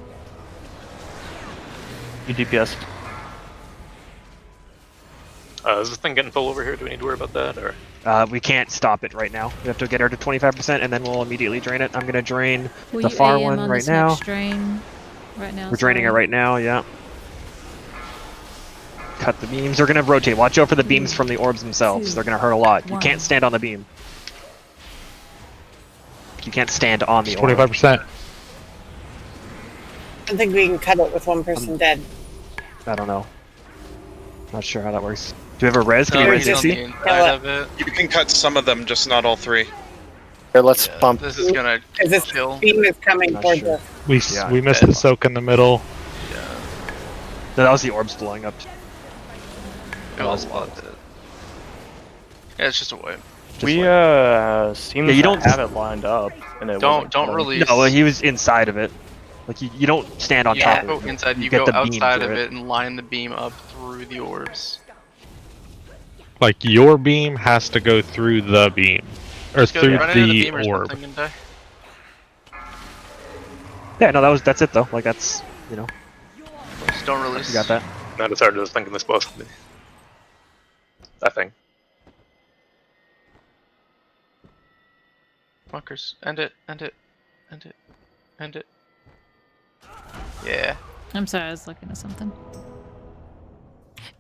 You DPS. Is this thing getting full over here? Do we need to worry about that? Or We can't stop it right now. We have to get her to 25%, and then we'll immediately drain it. I'm gonna drain Will the you far AM one on right this now. next drain? Right now. We're draining it sorry. right now. Yeah. Cut the beams. They're gonna rotate. Watch out for the beams from the orbs themselves. They're gonna hurt a lot. You can't stand on the beam. You can't stand on the orb. 25%. I think we can cut it with one person dead. I don't know. Not sure how that works. Do we have a res? Can No, we Or res just- on the 60? inside of it. You can cut some of them, just not all three. Here, let's Yeah, bump. this is gonna Because this kill. beam is coming Not towards sure. us. Yeah, We missed yeah. the soak in the middle. Yeah. No, that was the orbs blowing up. It was a lot. Yeah, it's just a wipe. We seem you to don't have it lined up, and it Don't wasn't release. No, he was inside of it. Like you don't stand on You top don't of go it. inside. You get go the beam outside through of it and line the beam up through the orbs. Like your beam has to go through the beam, or Just go through run into the the beam or orb. something and die. Yeah, no, that's it though. Like that's Just don't release. You got that. Not as hard as I was thinking this was. I think. Fuckers. End it. End it. End it. End it. Yeah. I'm sorry, I was looking at something.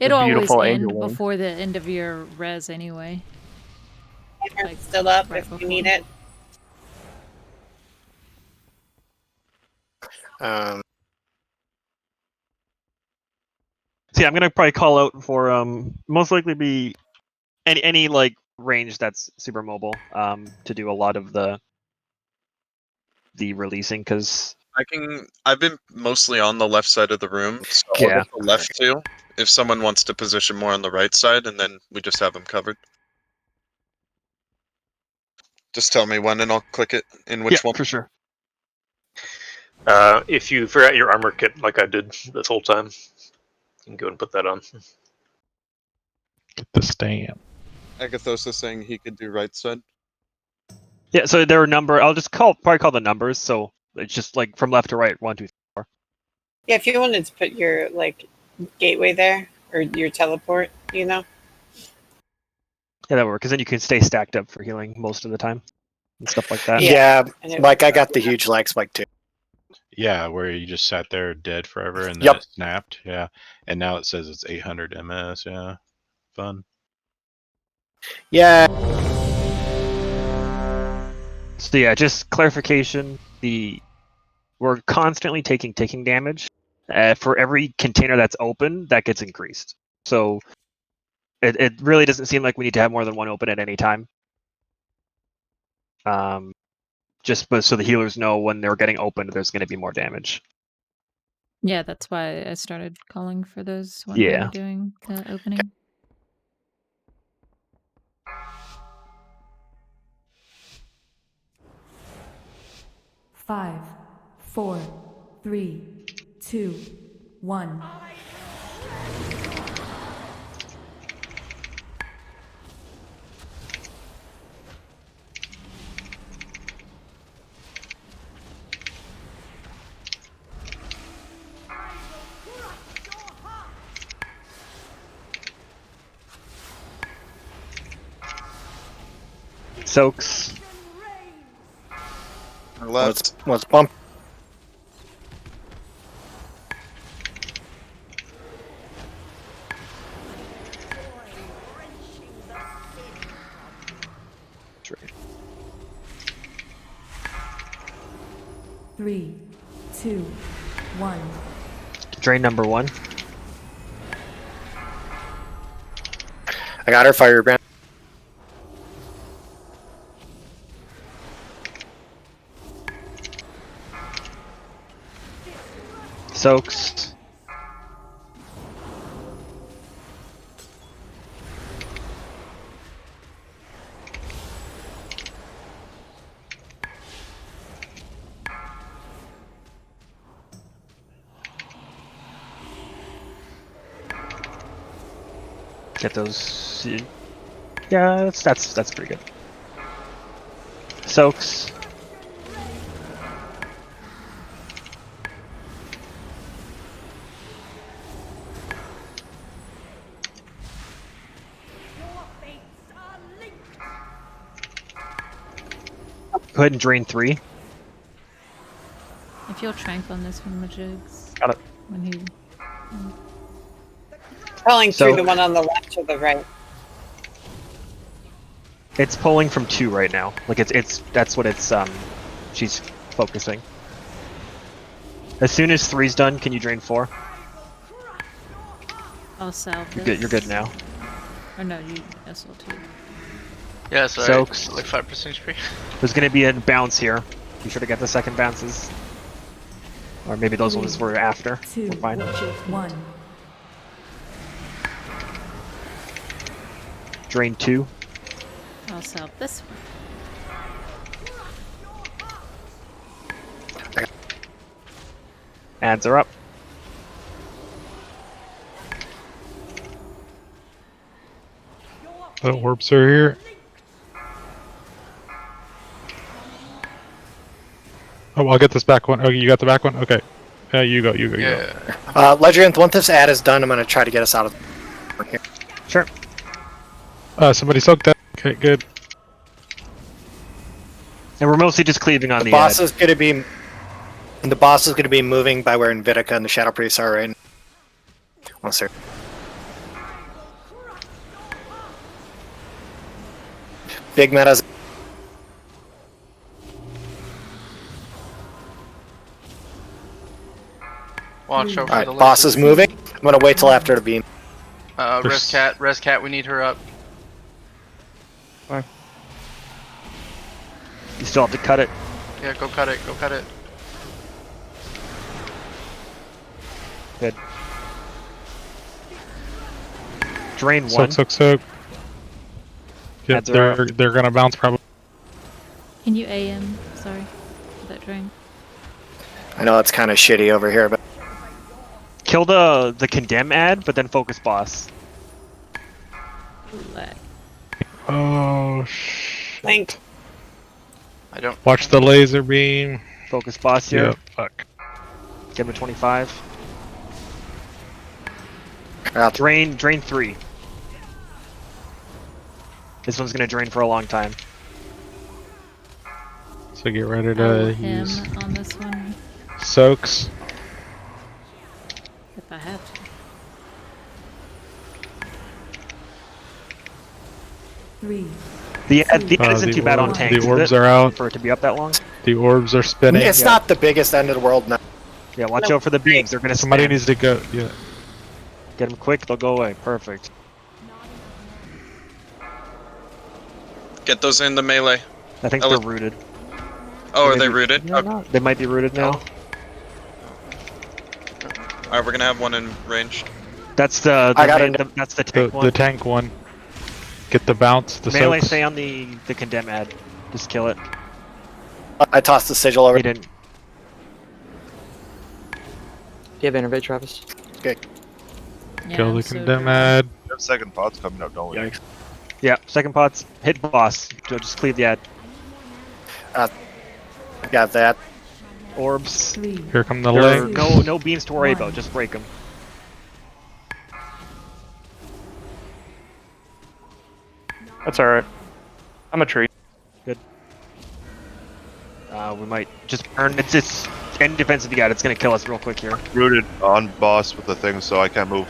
It'll always beautiful angel end wing. before the end of your res anyway. Like, still up right if before. you need it. See, I'm gonna probably call out for most likely be any like range that's super mobile to do a lot of the releasing because I've been mostly on the left side of the room, so I'll Yeah. get the left too. If someone wants to position more on the right side, and then we just have them covered. Just tell me when, and I'll click it in which one. for sure. If you forgot your armor kit, like I did this whole time, you can go and put that on. Get the stamp. Agathos is saying he could do right side. Yeah, so there are number. I'll just probably call the numbers. So it's just like from left to right, 1, 2, 3, 4. Yeah, if you wanted to put your like gateway there or your teleport, you know. Yeah, that would work because then you can stay stacked up for healing most of the time and stuff like that. Yeah, And it- Mike, I got the huge lag spike too. Yeah, where you just sat there dead forever and then Yep. it snapped. Yeah, and now it says it's 800 ms. Yeah, fun. Yeah. So yeah, just clarification. We're constantly taking ticking damage. For every container that's open, that gets increased. So it really doesn't seem like we need to have more than one open at any time. Just so the healers know when they're getting opened, there's going to be more damage. Yeah, that's why I started calling for those when we Yeah. were doing the opening. Five, 4, 3, 2, 1. Soaks. Let's bump. Three, 2, 1. Drain number 1. I got her firebrand. Soaks. Get those. Yeah, that's pretty good. Soaks. Go ahead and drain 3. I feel trank on this one, Majigs. Got it. When he. Pulling So- through the one on the left or the right. It's pulling from 2 right now. Like it's that's what it's she's focusing. As soon as 3's done, can you drain 4? I'll salve You're this. good. You're good now. Or no, you SL2. Yeah, sorry. Soaks. Like 5% HP. There's gonna be a bounce here. Be sure to get the second bounces. Or maybe those ones were after. 2, We're fine. 1. Drain 2. I'll I'll sell this one. Ads are up. The orbs are here. Oh, I'll get this back one. Oh, you got the back one? Okay. You go. You go. Ledgerant, once this ad is done, I'm going to try to get us out of here. Sure. Somebody soaked that. Okay, good. And we're mostly just cleaving on the boss ad. is going to be. The boss is going to be moving by where Invitica and the Shadow Priests are right. One sec. Big metas. Watch out for Alright, the boss is moving. I'm gonna wait till after the beam. Res cat, we need her up. You still have to cut it. Yeah, go cut it, go cut it. Good. Drain one. Soak. Yep, Ads are up. they're gonna bounce probably. Can you AM? Sorry, for that drain. I know it's kind of shitty over here, but Kill the condemn ad, but then focus boss. Oh shit. Link. I don't. Watch the laser beam. Focus boss here. Yep. Fuck. Give him a 25. Out. Drain 3. This one's gonna drain for a long time. So get ready I'll to him use on this one soaks. if I have to. 3. The ad isn't too bad on orb- tanks. The orbs is it? are out. For it to be up that long. The orbs are spinning. it's not the biggest end of the world now. Yeah, watch out for the beams. They're gonna Somebody spam. needs to go. Yeah. Get them quick. They'll go away. Perfect. Get those in the melee. I think Oh, they're rooted. Oh, are they Maybe- rooted? No, Okay. no, they might be rooted now. Alright, we're gonna have one in range. That's the I got that's the tank one. The tank one. Get the bounce. The Melee, soaks. stay on the condemn ad. Just kill it. I tossed the sigil over. He didn't. Do you have innervate, Travis? Okay. Kill the condemn ad. We have second pods coming up, don't we? Yikes. Yeah, second pots. Hit boss. Just cleave the ad. Got that. Orbs. 3. Here come the There are legs. no beams to worry about. Just break them. That's alright. I'm a tree. Good. We might just burn. It's end defense of the ad. It's gonna kill us real quick here. Rooted on boss with the thing, so I can't move.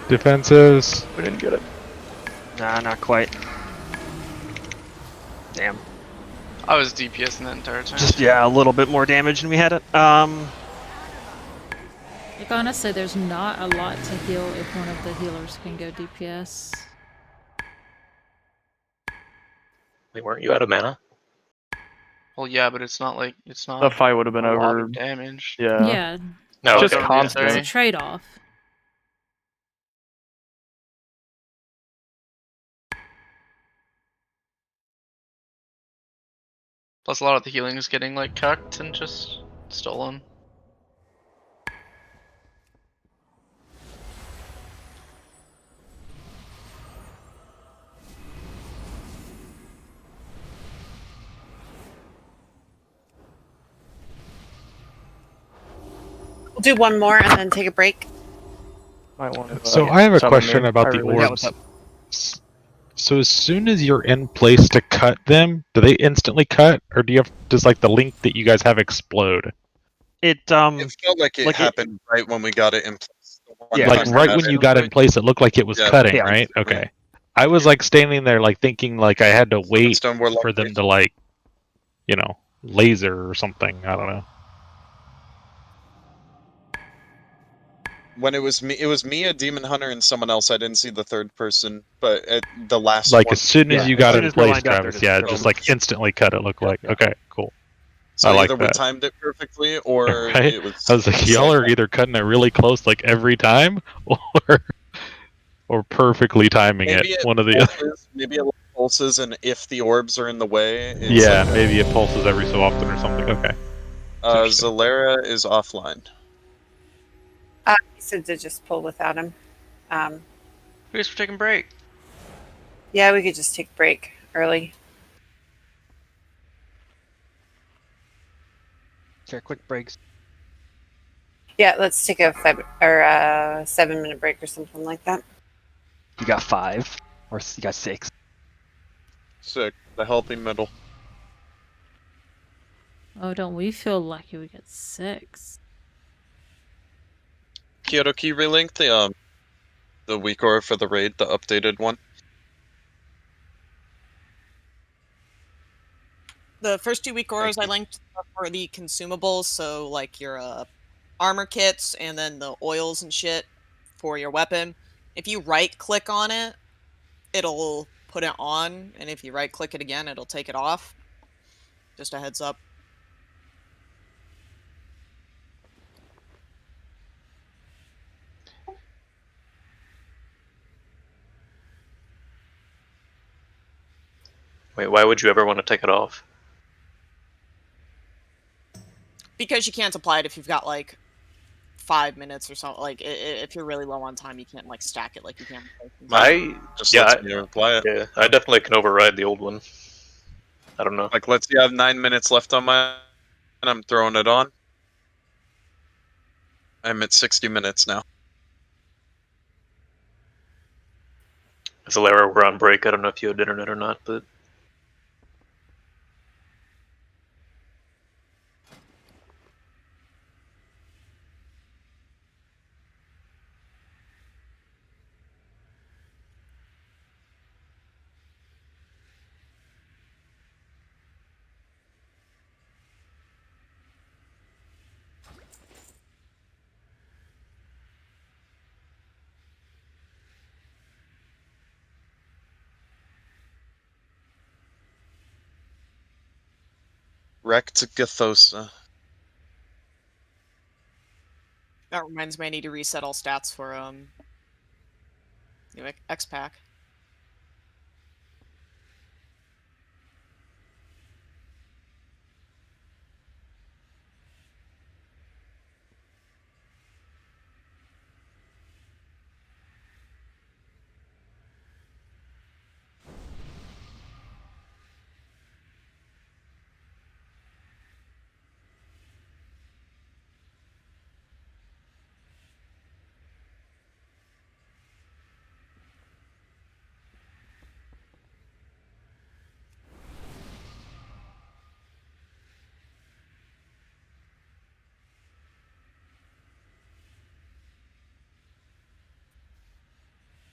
Defenses. We didn't get it. Nah, not quite. Damn. I was DPS in that entire time. Just yeah, a little bit more damage than we had it. Like honestly, there's not a lot to heal if one of the healers can go DPS. Wait, weren't you out of mana? Well, yeah, but it's not like it's not. The fight would have been a lot over. of damage. Yeah. Yeah, No, Just okay. constant. it's a trade-off. Plus, a lot of the healing is getting like cucked and just stolen. We'll do one more and then take a break. Might want to, So I have a summon question me. about I the really- Yeah, what's orbs. up? So as soon as you're in place to cut them, do they instantly cut, or do you have does like the link that you guys have explode? It It felt like it like it- happened right when we got it in place. The one Yeah, Like time right we when got you got in place, it looked like it was Yeah. cutting, Yeah. right? Okay. I was like standing there, like thinking like I had to wait Stone Warlock for them to like, you know, laser or something. I don't know. When it was me, a demon hunter, and someone else. I didn't see the third person, but at the last Like one, as soon as Yeah, you as got soon in as we're place, lined up, they're Travis, just yeah, killed. just like instantly cut. It looked like okay, cool. so I like either we that. timed it perfectly or Right? it was. I was like, y'all are either cutting it really close, like every time, or perfectly timing Maybe it. it One of the both other. is, maybe it pulses, and if the orbs are in the way, it's Yeah, like maybe it pulses every so often or something. Okay. Zalera is offline. He said to just pull without him. We guys were taking a break. Yeah, we could just take a break early. Sure, quick breaks. Yeah, let's take a 7-minute break or something like that. You got 5, or you got 6. Sick. The healthy middle. Oh, don't we feel lucky we get 6? Kyoto, can you relink the weak aura for the raid, the updated one? The first 2 weak auras I linked are for the consumables, so like your armor kits and then the oils and shit for your weapon. If you right click on it, it'll put it on, and if you right click it again, it'll take it off. Just a heads up. Wait, why would you ever want to take it off? Because you can't apply it if you've got like 5 minutes or something. Like if you're really low on time, you can't like stack it like you can. I Just yeah, lets me apply it. yeah, I definitely can override the old one. I don't know. Like, let's see, I have 9 minutes left on my, and I'm throwing it on. I'm at 60 minutes now. Zalera, we're on break. I don't know if you had internet or not, but Wrecked Gathosa. That reminds me, I need to reset all stats for new X pack.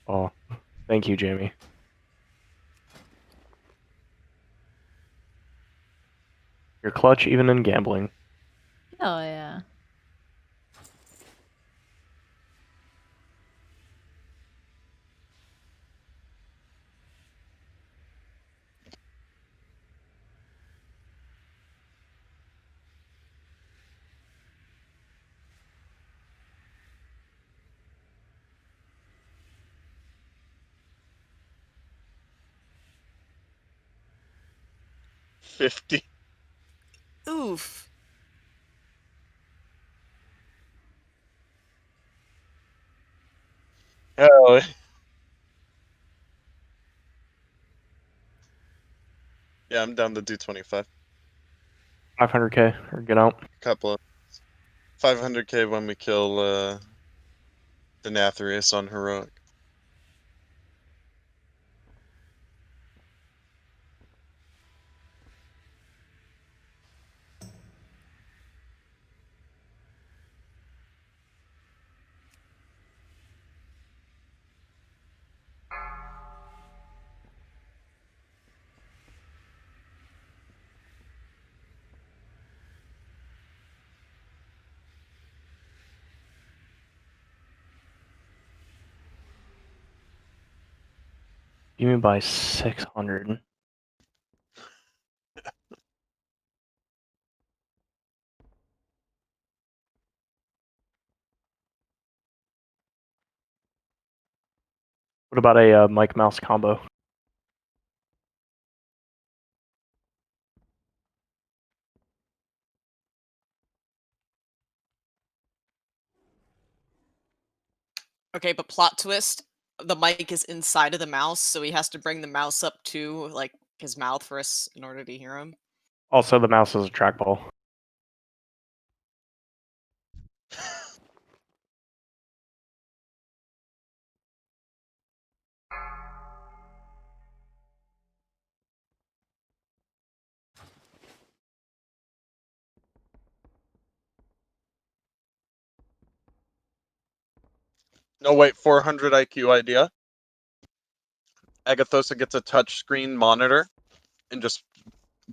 Oh, thank you, Jamie. You're clutch even in gambling. Oh, yeah. $50. Oof. Hell. Yeah, I'm down to do 25. 500k or get out. Couple of 500k when we kill the Nathrius on heroic. You mean by 600? What about a Mike Mouse combo? Okay, but plot twist: the mic is inside of the mouse, so he has to bring the mouse up to like his mouth for us in order to hear him. Also, the mouse is a trackball. No, wait, 400 IQ idea. Agathosa gets a touchscreen monitor and just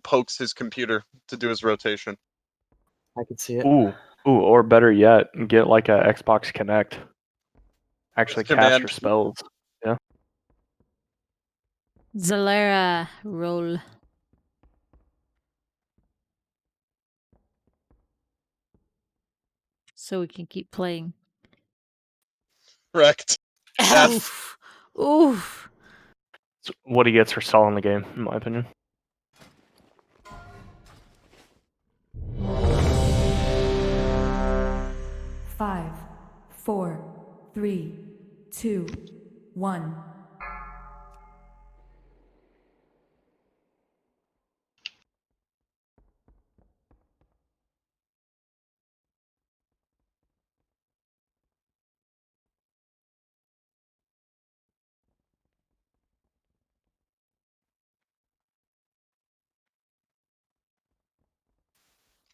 pokes his computer to do his rotation. I could see it. Ooh, or better yet, get like a Xbox Connect. Actually, cast command. your spells. Yeah. Zalera roll. So we can keep playing. Correct. Oof. Oof. It's what he gets for stalling the game, in my opinion. Five, four, three, two, one.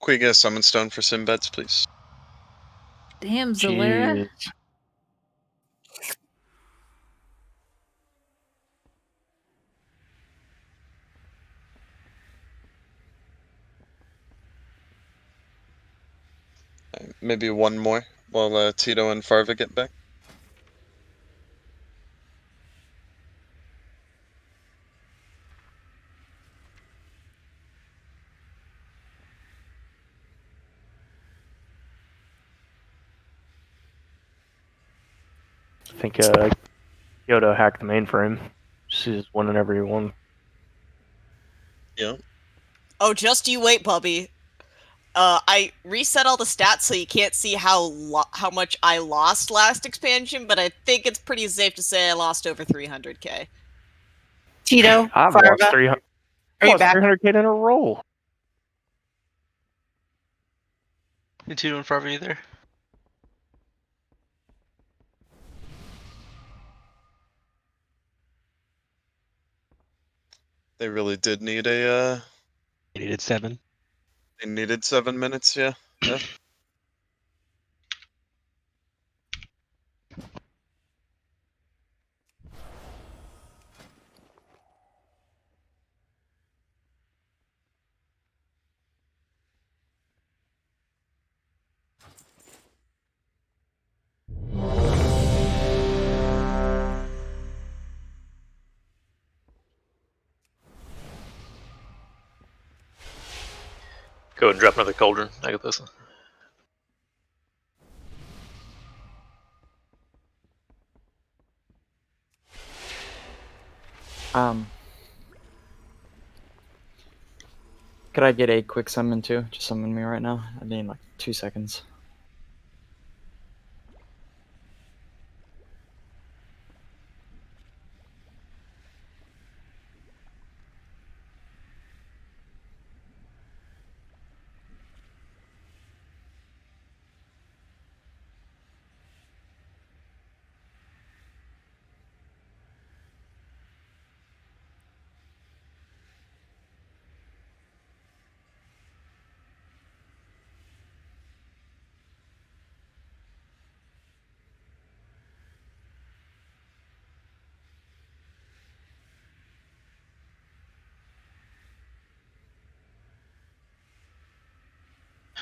Can we get a summon stone for Simbeds, please? Damn, Zalera. Jeez. Maybe one more while Tito and Farva get back. I think Yoda hacked the mainframe. She's winning whenever he won. Yeah. Oh, just you wait, puppy. I reset all the stats so you can't see how much I lost last expansion, but I think it's pretty safe to say I lost over 300k. Tito, I've Farva, lost 300. are you Lost back? 300k in a row. You two and Farva either? They really did need a. They needed 7. They needed 7 minutes. Yeah. Yeah. Go and drop another cauldron. I got this. Could I get a quick summon too? Just summon me right now. I need like 2 seconds.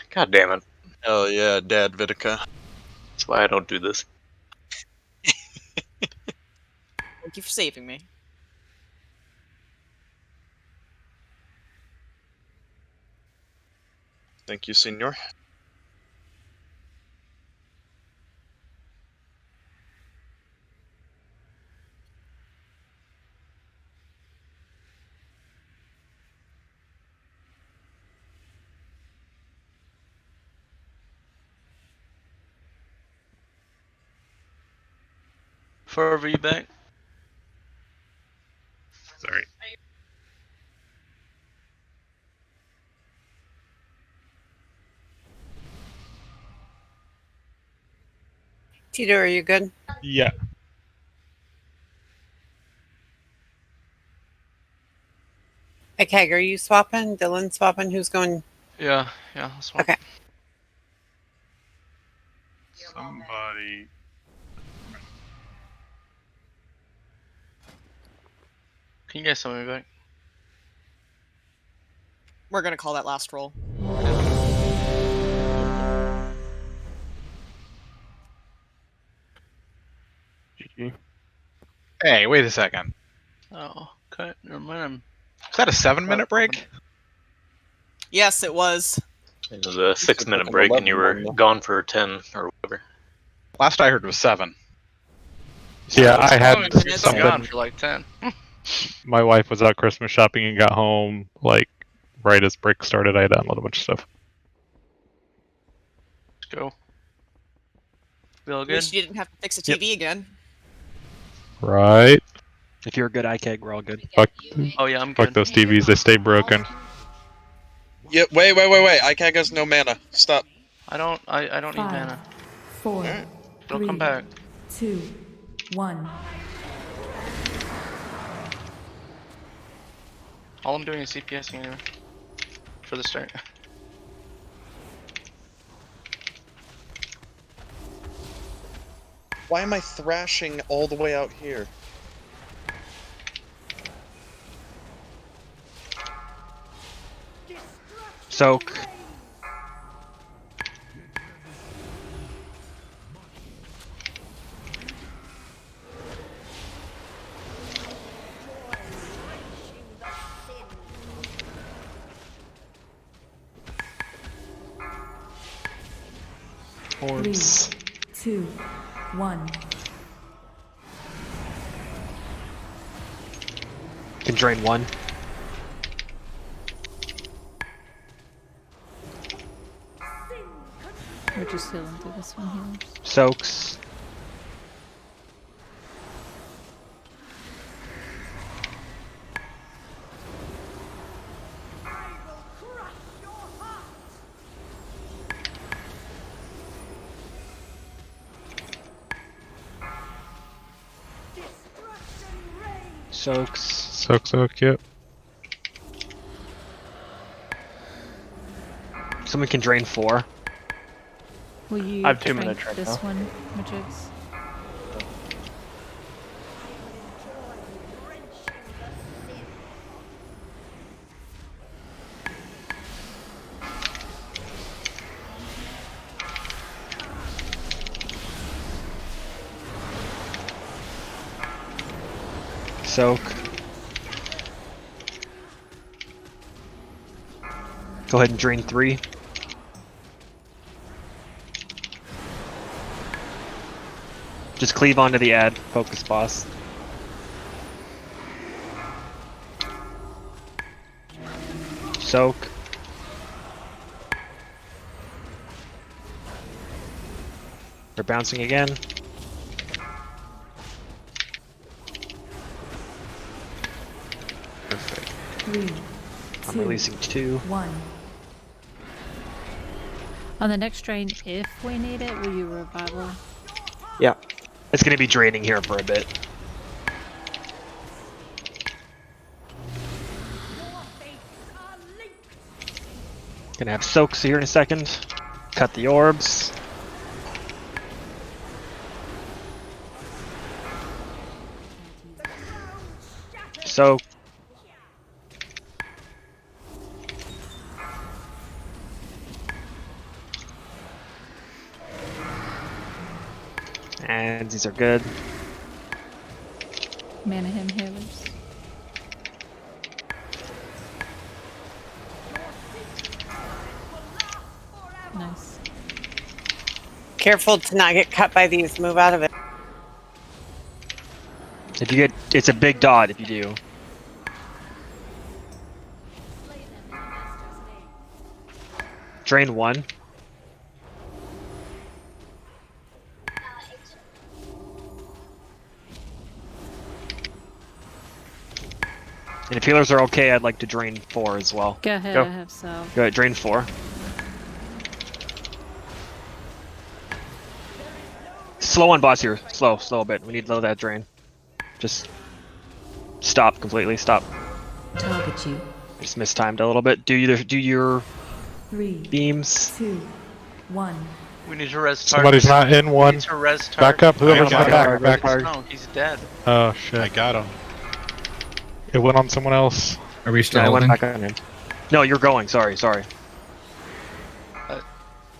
God damn it. Oh yeah, Dad Vitica. That's why I don't do this. Thank you for saving me. Thank you, Senor. 4V back. Sorry. Tito, are you good? Yeah. Okay, are you swapping? Dylan swapping? Who's going? Yeah, that's one. Okay. Somebody. Can you guys send me back? We're gonna call that last roll. GG. Hey, wait a second. Oh, okay. Never mind. Is that a 7-minute break? Yes, it was. It was a 6-minute like an break, and 11 you were one, though. gone for 10 or whatever. Last I heard was 7. Yeah, I had I'm gone something. for like 10. My wife was out Christmas shopping and got home like right as break started. I had to download a bunch of stuff. Let's go. Feel At good? least you didn't have to fix a TV again. Right. If you're a good IKEG, we're all good. Fuck. Oh yeah, I'm Fuck good. those TVs. They stay broken. Yeah, wait. ICAG has no mana. Stop. I don't need 5, mana. 4, Don't 3, come back. 2, 1. All I'm doing is CPSing anyway. For the start. Why am I thrashing all the way out here? Soak. Orbs. 3, 2, 1. Can drain 1. We're just healing through this one here. Soaks. Soaks. Soak, yep. Someone can drain 4. I Will you have 2 drink minutes right this now. one, Matrix? Soak. Go ahead and drain 3. Just cleave onto the ad. Focus boss. Soak. They're bouncing again. Perfect. 3, I'm 2, releasing 2. 1. On the next drain, if we need it, will you revival? Yeah. It's gonna be draining here for a bit. Gonna have soaks here in a second. Cut the orbs. Soak. And these are good. Mana him healers. Nice. Careful to not get cut by these. Move out of it. If you get, it's a big dot if you do. Drain 1. And if healers are okay, I'd like to drain 4 as well. Go ahead, Go. I have so. Go ahead, drain 4. Slow on boss here. Slow a bit. We need to low that drain. Just stop completely. Stop. Target you. Just mistimed a little bit. Do your 3, beams. 2, 1. We need to res target. Somebody's not in We one. need to res Back target. up, whoever's in the Back. back. No, he's dead. Oh shit. I got him. It went on someone else. Are we still Yeah, I went holding? back on him. No, you're going. Sorry.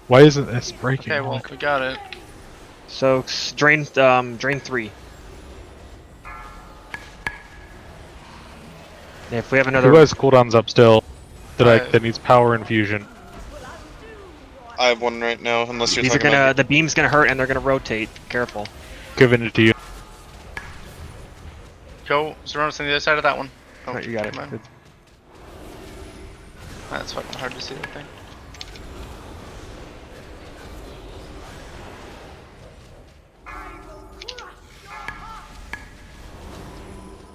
Why isn't this breaking? Okay, well, we got it. So drain 3. If we have another, Who has cooldowns up still? Five. That needs power infusion. I have one right now, unless you're these are talking gonna about. the beam's gonna hurt and they're gonna rotate. Careful. Giving it to you. Go, Zeronis on the other side of that one. Oh, Alright, you got it. come on. Good. That's fucking hard to see that thing.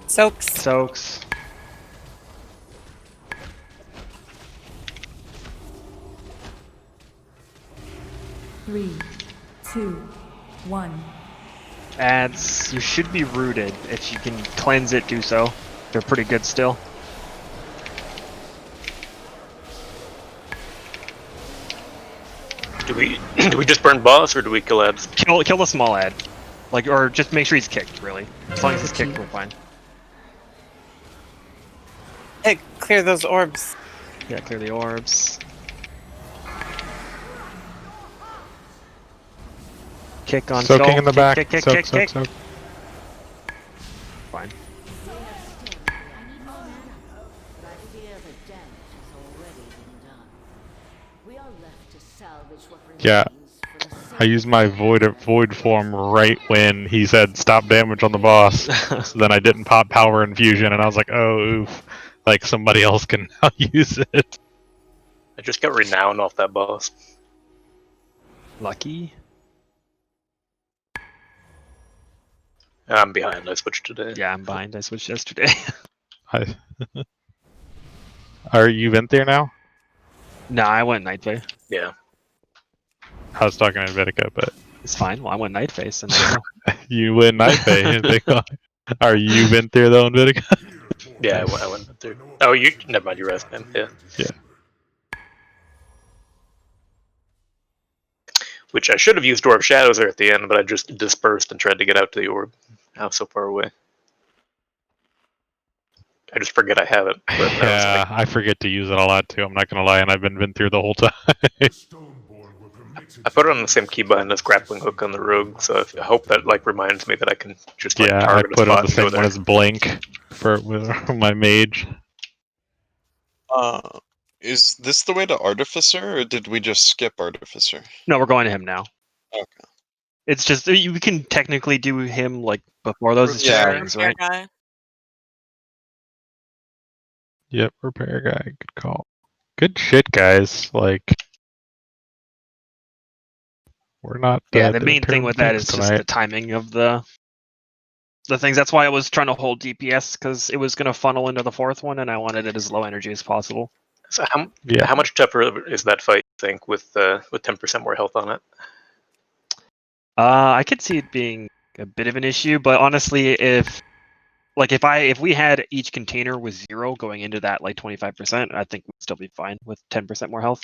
Soaks. 3, 2, 1. Ads, you should be rooted. If you can cleanse it, do so. They're pretty good still. Do we just burn boss or do we kill ads? Kill the small ad. Like, or just make sure he's kicked, really. As long as he's kicked, we're fine. Hey, clear those orbs. Yeah, clear the orbs. Kick on Soaking skull. in the back. Kick. Soak. Fine. Yeah. I used my void form right when he said stop damage on the boss. So then I didn't pop power infusion, and I was like, oh, oof. Like somebody else can now use it. I just got renown off that boss. Lucky. I'm behind. I switched today. Yeah, I'm behind. I switched yesterday. Are you in there now? Nah, I went night phase. Yeah. I was talking to Vitica, but It's fine. Well, I went night phase, and you win night phase. Are you in there though, in Vitica? Yeah, I went through. Oh, you never mind. You rest him. Yeah. Yeah. Which I should have used Dwarf Shadows there at the end, but I just dispersed and tried to get out to the orb. I was so far away. I just forget I have it. But Yeah, I forget to use it a lot too. I'm not gonna lie, and I've been through the whole time. I put it on the same keybind as grappling hook on the rogue, so I hope that like reminds me that I can just like Yeah, I target put a on spot the and go same one there. as Blink with my mage. Is this the way to Artificer, or did we just skip Artificer? no, we're going to him now. Okay. It's just you can technically do him like before those it's just rings, right? Guy. Yep, repair guy. Good call. Good shit, guys. Like, we're not. Yeah, the main repair thing with that things is just the timing of the things. That's why I was trying to hold DPS, because it was going to funnel into the fourth one, and I wanted it as low energy as possible. So how much tougher is that fight? I think with 10% more health on it. I could see it being a bit of an issue, but honestly, if we had each container with 0 going into that like 25%, I think we'd still be fine with 10% more health.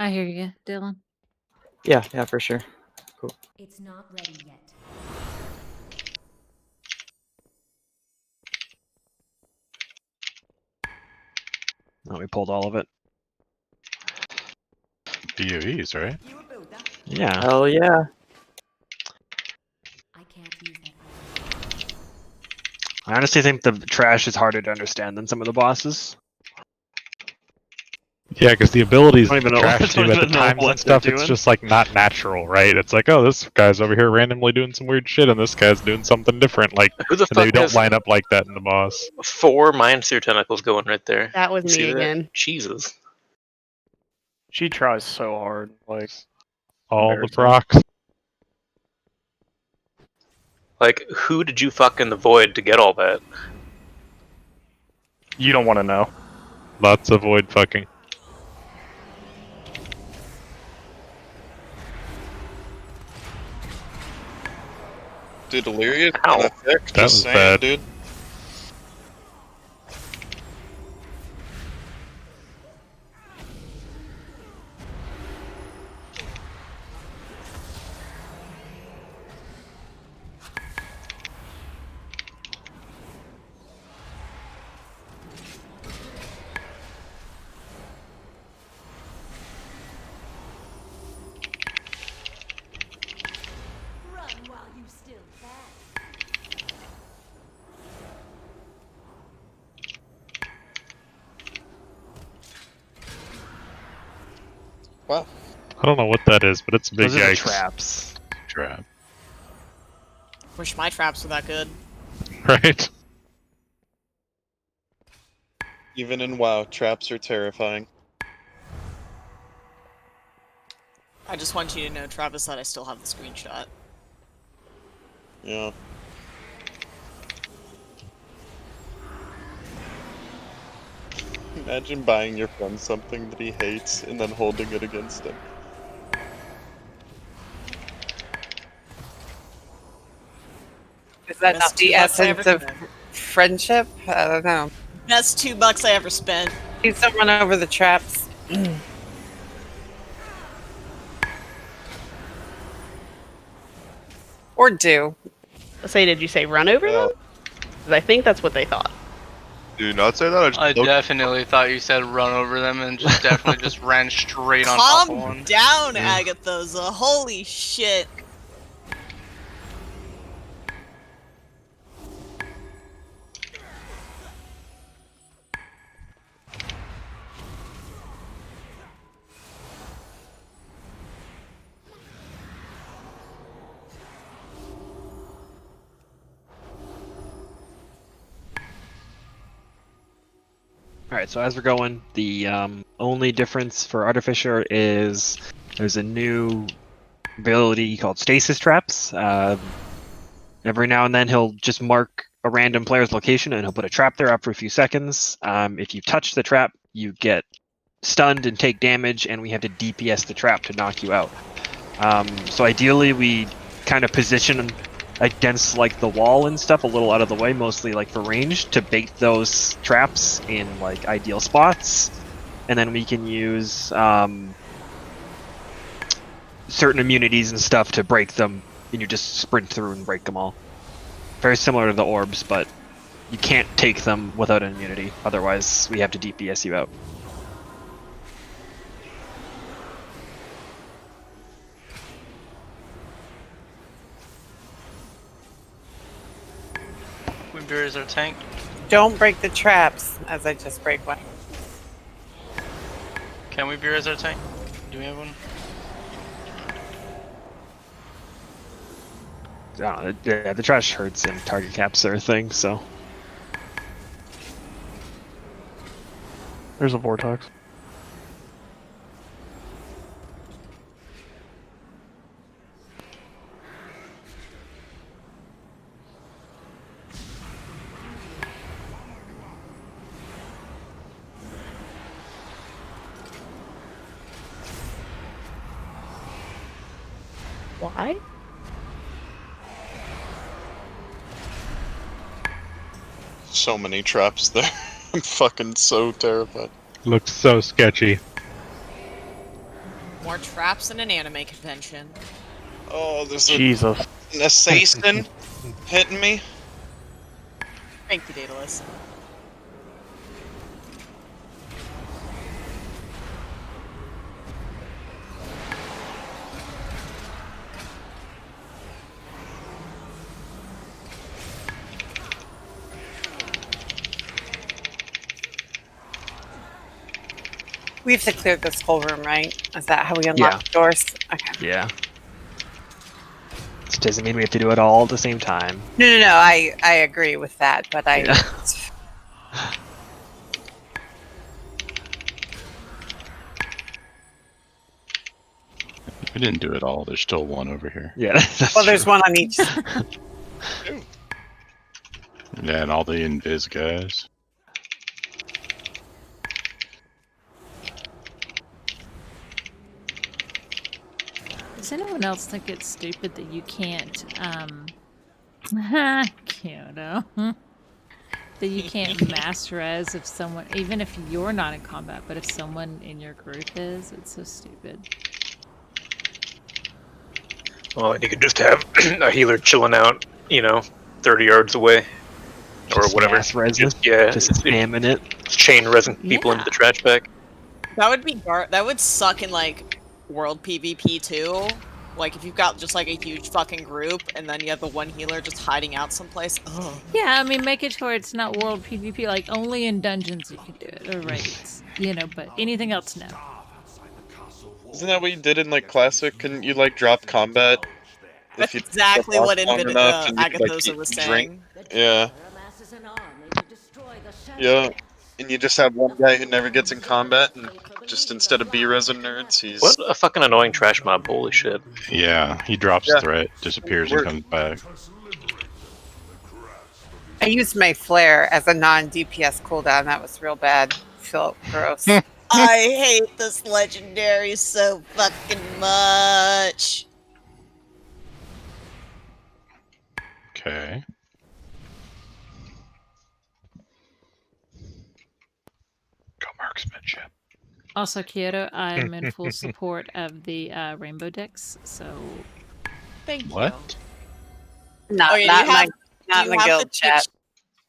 I hear you, Dylan. Yeah, for sure. Cool. It's not ready yet. Oh, we pulled all of it. PoVs, right? Yeah. Hell yeah. I honestly think the trash is harder to understand than some of the bosses. Yeah, because the abilities Don't that the even know- trash do don't at the even know times what and stuff, they're it's doing. just like not natural, right? It's like, oh, this guy's over here randomly doing some weird shit, and this guy's doing something different. Like Who the they fuck don't has line up like that in the boss. 4 Mind Sphere tentacles going right there? That was You see me that? again. Jesus. She tries so hard. Like All the embarrassing. procs. Like, who did you fuck in the void to get all that? You don't want to know. Lots of void fucking. Dude, Illyria's kinda thick, That just was saying, bad. dude. Wow. I don't know what that is, but it's a big Those are the yikes. traps. Trap. Wish my traps were that good. Right? Even in WoW, traps are terrifying. I just want you to know, Travis, that I still have the screenshot. Yeah. Imagine buying your friend something that he hates and then holding it against him. Is that Best not the $2 I ever essence of spent. friendship? I don't know. Best $2 I ever spent. Please don't run over the traps. Or do. Say, did you say run over them? 'Cause I think that's what they thought. Do you not say that? I definitely thought you said run over them and just definitely just ran straight on top of Calm one. down, Agathosa. Holy shit. Alright, so as we're going, the only difference for Artificer is there's a new ability called Stasis Traps. Every now and then he'll just mark a random player's location and he'll put a trap there up for a few seconds. If you touch the trap, you get stunned and take damage, and we have to DPS the trap to knock you out. So ideally we kind of position against like the wall and stuff a little out of the way, mostly like for range, to bait those traps in like ideal spots, and then we can use certain immunities and stuff to break them, and you just sprint through and break them all. Very similar to the orbs, but you can't take them without an immunity, otherwise we have to DPS you out. Queenbeer is our tank. Don't break the traps, as I just break one. Can we beer as our tank? Do we have one? Yeah, the trash hurts and target caps are a thing, so. There's a vortex. Why? So many traps there. I'm fucking so terrified. Looks so sketchy. More traps than an anime convention. Oh, there's Jesus. an assassin hitting me. Thank you, Daedalus. We have to clear this whole room, right? Is that how we unlock the doors? Okay. Yeah. This doesn't mean we have to do it all at the same time. No. I agree with that, but Yeah. We didn't do it all. There's still one over here. Yeah. Well, there's one on each. Yeah, and all the invis guys. Does anyone else think it's stupid that you can't, Kyoto, that you can't mass res if someone, even if you're not in combat, but if someone in your group is? It's so stupid. Well, you could just have a healer chilling out, 30 yards away. Or Just whatever. mass res Just spamming it. Chain resing people into the trash bag. That would be that would suck in like world PvP too. Like if you've got just like a huge fucking group and then you have the one healer just hiding out someplace. Ugh. Yeah, I mean, make it sure it's not world PvP, like only in dungeons you can do it, or raids, but anything else, no. Isn't that what you did in like Classic? Couldn't you like drop combat? That's if you exactly what Agathosa was saying. Yeah. Yeah. And you just have one guy who never gets in combat, and just instead of B-resin nerds, he's... What a fucking annoying trash mob, holy shit. Yeah, he drops threat, disappears, and comes back. I used my flare as a non-DPS cooldown. That was real bad. Felt gross. I hate this legendary so fucking much. Okay. Go marksmanship. Also, Kyoto, I'm in full support of the rainbow decks, so... Thank you. What? Not in the guild chat.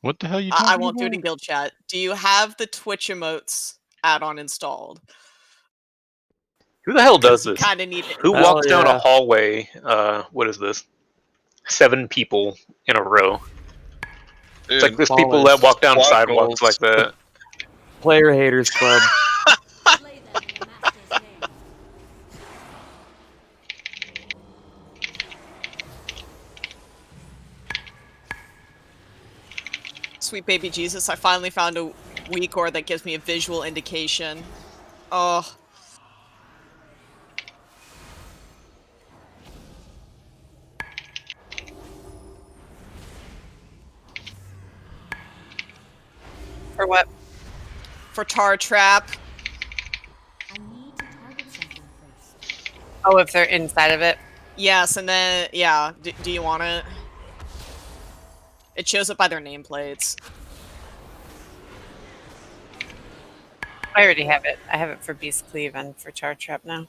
What the hell are you talking about? I won't do it in guild chat. Do you have the Twitch emotes add-on installed? Who the hell does this? Kinda need it. Who walks down a hallway, what is this? 7 people in a row. Dude, it's like there's people that walk down sidewalks like that. Player haters club. Sweet baby Jesus, I finally found a weak ore that gives me a visual indication. Oh. For what? For tar trap. Oh, if they're inside of it? Yes, and then, yeah, do you want it? It shows up by their nameplates. I already have it. I have it for Beast Cleave and for Char Trap now.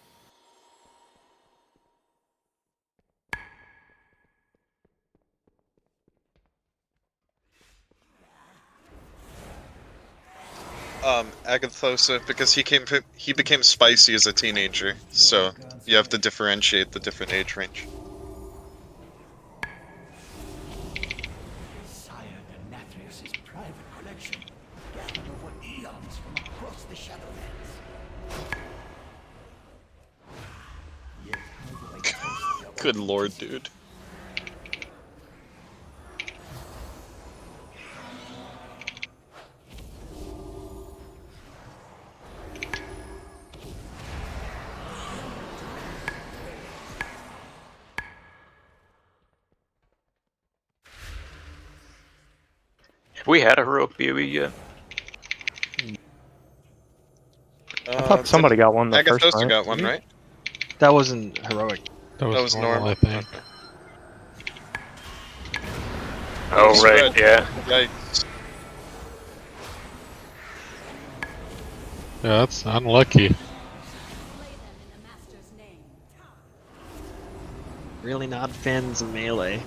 Agathosa, because he became spicy as a teenager, so you have to differentiate the different age range. Good lord, dude. Have we had a heroic PoE yet? I thought somebody got one the first Agathosa night. got one, right? That wasn't heroic. That was normal, I think. Oh, right, yeah. Yikes. Yeah, that's unlucky. Really not fans of melee.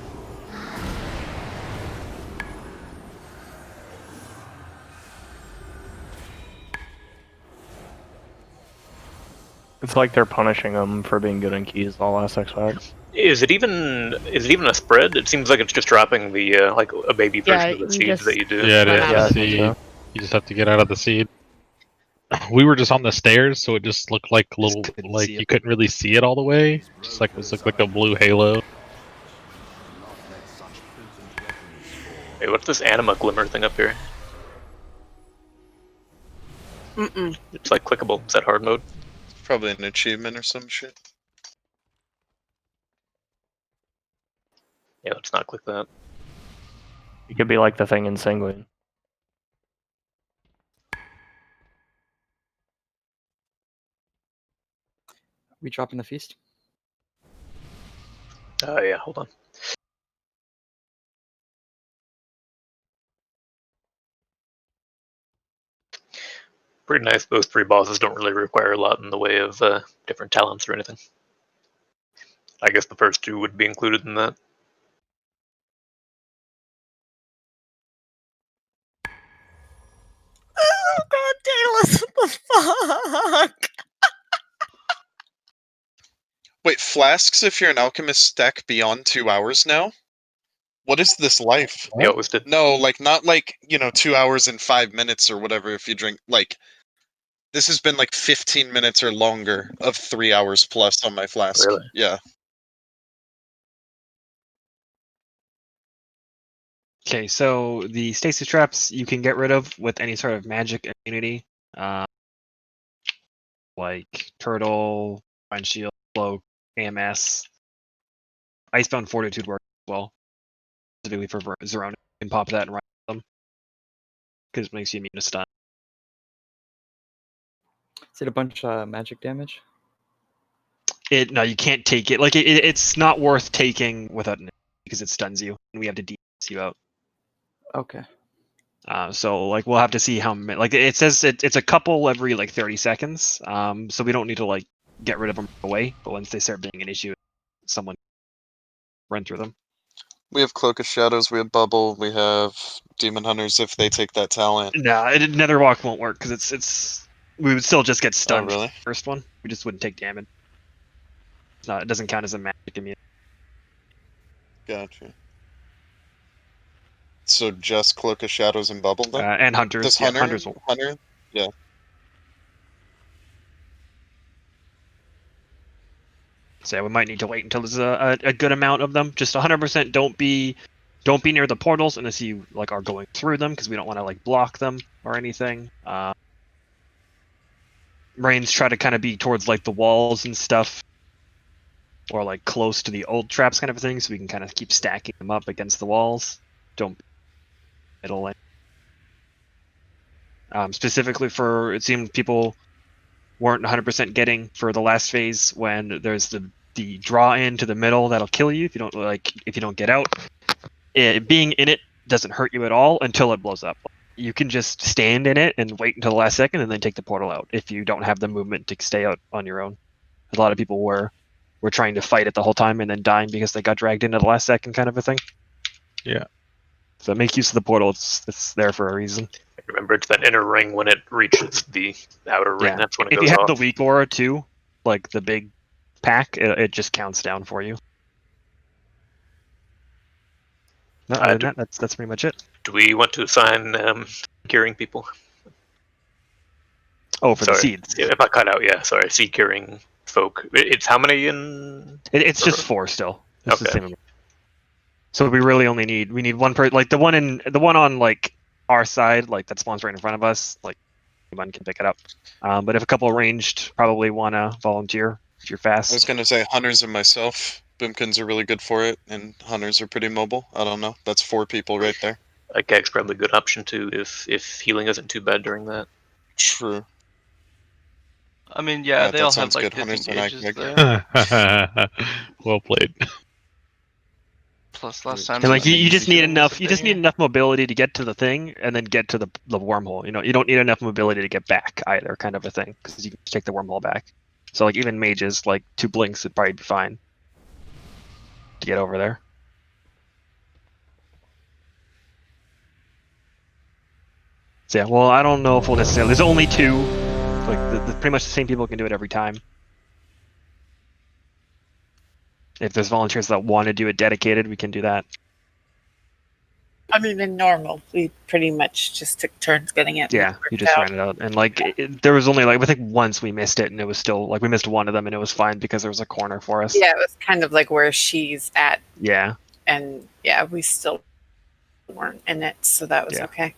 It's like they're punishing them for being good in keys all last X-Facts. Is it even a spread? It seems like it's just dropping the like a baby version of the seeds that you do. Yeah, it is. The seed. You just have to get out of the seed. we were just on the stairs, so it just looked like little, couldn't like see you it. couldn't really see it all the way. Just like it looked like a blue halo. Hey, what's this anima glimmer thing up here? Mm-mm. It's like clickable. Is that hard mode? Probably an achievement or some shit. Yeah, let's not click that. It could be like the thing in Sanguine. We dropping the feast? Yeah, hold on. Pretty nice. Those 3 bosses don't really require a lot in the way of different talents or anything. I guess the first 2 would be included in that. Oh god, Taylor, what the fuck? Wait, flasks if you're an alchemist stack beyond 2 hours now? What is this life? Yeah, it was the No, like not like, 2 hours and 5 minutes or whatever if you drink like this has been like 15 minutes or longer of 3 hours plus on my flask. Really? Yeah. Okay, so the stasis traps you can get rid of with any sort of magic immunity, like turtle, Fine Shield, cloak, AMS. Icebound Fortitude works as well, specifically for Zerona. You can pop that and run them because it makes you immune to stun. Is it a bunch of magic damage? No, you can't take it. Like it's not worth taking without an because it stuns you, and we have to DPS you out. Okay. So like we'll have to see how many. Like it says it's a couple every like 30 seconds. So we don't need to like get rid of them right away. But once they start being an issue, someone run through them. We have Cloak of Shadows, we have Bubble, we have Demon Hunters if they take that talent. No, Netherwalk won't work because it's we would still just get stunned. really? First one, we just wouldn't take damage. It's not. It doesn't count as a magic immune. Gotcha. So just Cloak of Shadows and Bubble then? And Hunters. Does Yeah, Hunter? Hunters will. Hunter? Yeah. So yeah, we might need to wait until there's a good amount of them. Just 100% don't be near the portals unless you like are going through them because we don't want to like block them or anything. Rains try to kind of be towards like the walls and stuff, or like close to the old traps kind of thing, so we can kind of keep stacking them up against the walls. Don't middle lane. Specifically for it seemed people weren't 100% getting for the last phase when there's the draw in to the middle that'll kill you if you don't get out. Being in it doesn't hurt you at all until it blows up. You can just stand in it and wait until the last second and then take the portal out if you don't have the movement to stay out on your own. A lot of people were trying to fight it the whole time and then dying because they got dragged in at the last second kind of a thing. Yeah. So make use of the portal. It's there for a reason. Remember, it's that inner ring when it reaches the outer ring. Yeah. That's when it If goes you have off. the weak aura too, like the big pack, it just counts down for you. No, other than that, that's pretty much it. Do we want to assign curing people? Oh, for sorry. the seeds. Yeah, if I cut out, yeah, sorry. Seed curing folk. It's how many in? It's just 4 still. It's the Okay. same amount. So we really only need one per like the one on like our side, like that spawns right in front of us, like anyone can pick it up. But if a couple ranged probably wanna volunteer if you're fast. I was gonna say Hunters and myself. Boomkins are really good for it, and Hunters are pretty mobile. I don't know. That's 4 people right there. A gag's probably a good option too if healing isn't too bad during that. True. I mean, yeah, they that all sounds have like good. Hunters different and gauges Ag- there. Well played. Plus, last time And like it was you just need healing was enough a you just need thing. enough mobility to get to the thing and then get to the wormhole. You don't need enough mobility to get back either, kind of a thing, because you can just take the wormhole back. So like even mages, like 2 blinks would probably be fine to get over there. So yeah, well I don't know if we'll necessarily. There's only 2. Like the pretty much the same people can do it every time. If there's volunteers that want to do it dedicated, we can do that. I mean, in normal, we pretty much just took turns getting it. Yeah, you just ran it out, and like there was only like I think once we missed it, and it was still like we missed one of them, and it was fine because there was a corner for us. Yeah, it was kind of like where she's at, Yeah. and yeah, we still weren't in it, so that was okay.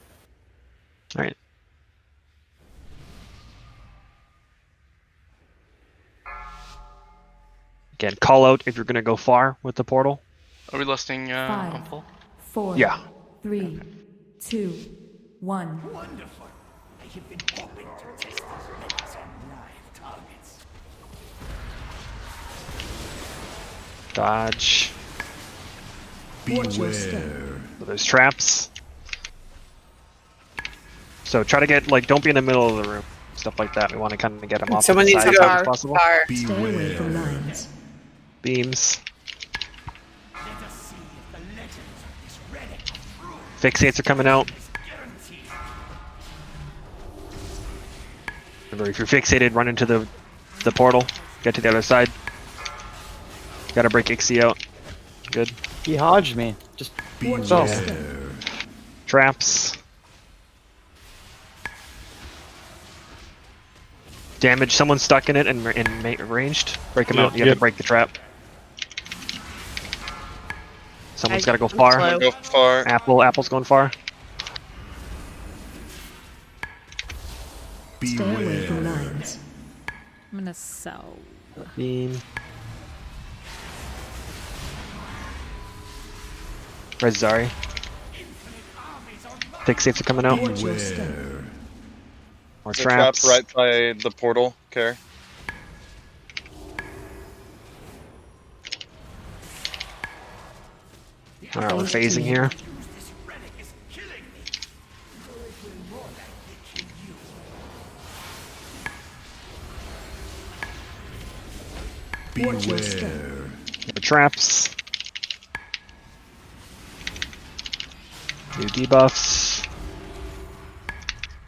All right. Again, call out if you're gonna go far with the portal. Are we listing 5, Umpel? 4, Yeah. 3, 2, 1. Wonderful. I have been hoping to test these methods on live targets. Dodge. Watch your step. So there's traps. So try to get like don't be in the middle of the room, stuff like that. We want to kind of get them off Someone the needs side to as go much as possible. far. Stay away from lines. Beams. Let us see if the legends of this relic are true. Fixates are coming out. Guaranteed. Remember, if you're fixated, run into the portal. Get to the other side. Gotta break Ixie out. Good. He hodged me. Just so. Traps. Damage. Someone's stuck in it and ranged. Break them out. You have to break the trap. Someone's got to go far. Someone go far. Apple's going far. Stay away from lines. I'm gonna sell. Beam. Res Zari. Fixates are coming out. More There's a traps. trap right by the portal, Care. Alright, we're phasing here. Watch your step. The traps. New debuffs.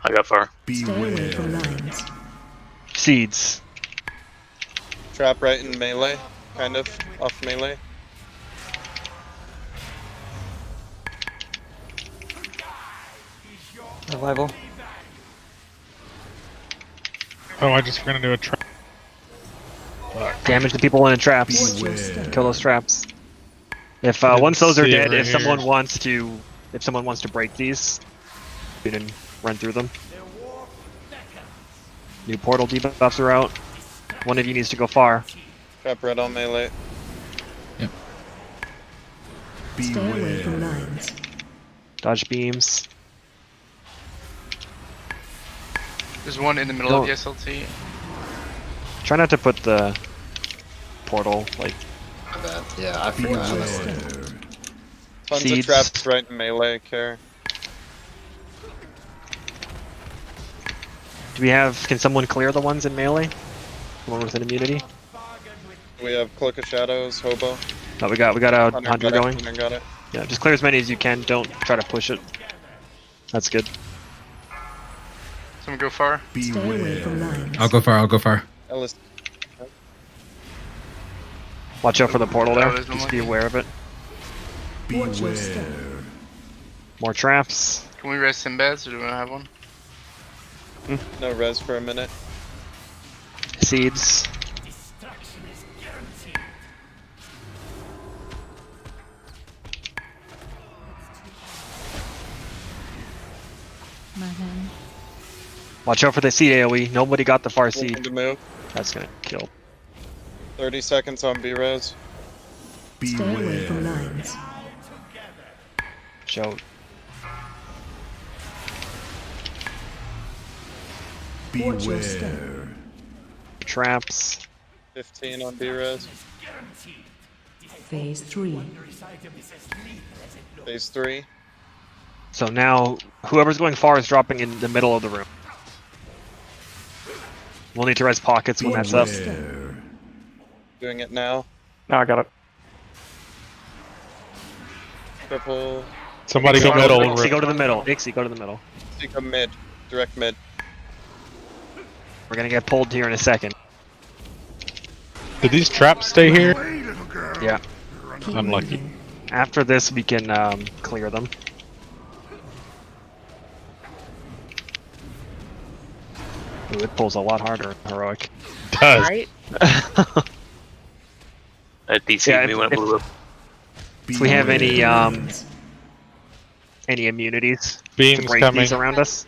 I got far. Stay away from lines. Seeds. Trap right in melee, kind of, off melee. Revival. Oh, I just ran into a trap. Damage the people in the traps. Kill those traps. If once those are see it dead, right if here. someone wants to break these, you can run through them. New portal debuffs are out. One of you needs to go far. Trap right on melee. Stay away from lines. Dodge beams. There's one in the middle of the SLT. Try not to put the portal like. Yeah, I forgot. Tons Seeds. of traps right in melee, Care. Do we have? Can someone clear the ones in melee? The one with an immunity? We have Cloak of Shadows, Hobo. No, we got a Hunter hunter got it, going. Hunter got it. Yeah, just clear as many as you can. Don't try to push it. That's good. Someone go far. Stay away from lines. I'll go far. I'll go far. Ellis. Watch out for the portal there. there's no Just one. be aware of it. Watch your step. More traps. Can we res Sinbads or do we not have one? No res for a minute. Seeds. Destruction is guaranteed. My hand. Watch out for the seed AoE. Nobody got the far Looking seed. to move. That's gonna kill. 30 seconds on B-Res. Stay away from lines. Show. Watch your step. Traps. 15 on B-Res. Phase 3. Phase 3. So now, whoever's going far is dropping in the middle of the room. We'll need to res pockets when that's up. Doing it now. No, I got it. Triple. Somebody go middle. Ixie, go to the middle. Ixie, go to the middle. Take a mid. Direct mid. We're gonna get pulled here in a second. Did these traps stay here? Yeah. Unlucky. After this, we can clear them. Ooh, it pulls a lot harder in heroic. Does. Right? At DC, Yeah, we went blue up. If we have any immunities to Beam's break coming. these around us.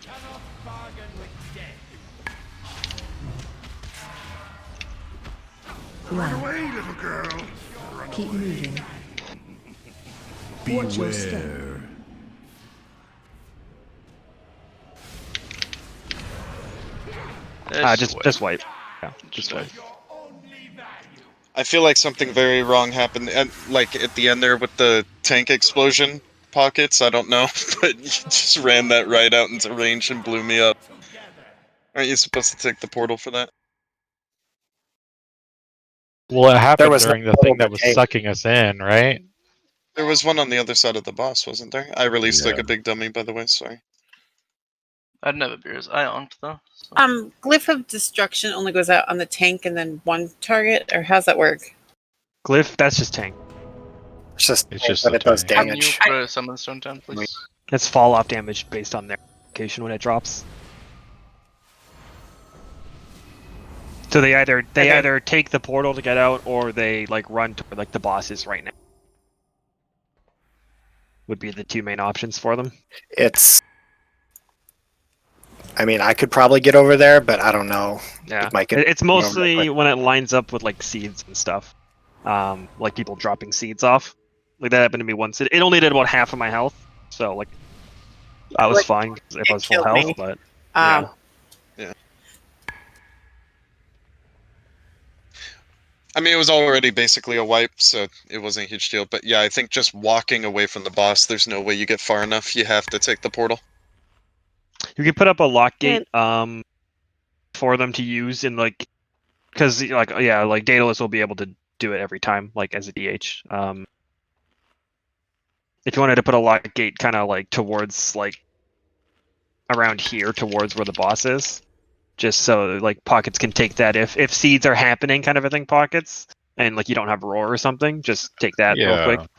Run away, little girl. Keep moving. Watch your step. Just white. Yeah, just white. I feel like something very wrong happened, and like at the end there with the tank explosion pockets. I don't know, but you just ran that right out into range and blew me up. Aren't you supposed to take the portal for that? Well, it happened was during no the thing portal that to was take. sucking us in, right? There was one on the other side of the boss, wasn't there? I released like Yeah. a big dummy, by the way. Sorry. I'd never beers. I owned though. So. Glyph of Destruction only goes out on the tank and then one target, or how's that work? Glyph, that's just tank. It's just, It's but the it does tank. Can you damage. put a summon stone down, please? It's fall off damage based on their location when it drops. So they either take the portal to get out, or they like run to like the bosses right now. Would be the two main options for them. It's. I mean, I could probably get over there, but I don't know. Yeah, If Mike it's can get over that mostly quick. when it lines up with like seeds and stuff, like people dropping seeds off. Like that happened to me once. It only did about half of my health, so like I was Like, fine if I was full killed health, me. but Um, Yeah. I mean, it was already basically a wipe, so it wasn't a huge deal. But yeah, I think just walking away from the boss, there's no way you get far enough. You have to take the portal. you can put up a lock And- gate for them to use in like, because like like Daedalus will be able to do it every time like as a DH. If you wanted to put a lock gate kind of like towards like around here towards where the boss is, just so like pockets can take that if seeds are happening kind of a thing, pockets, and like you don't have roar or something, just take that real quick.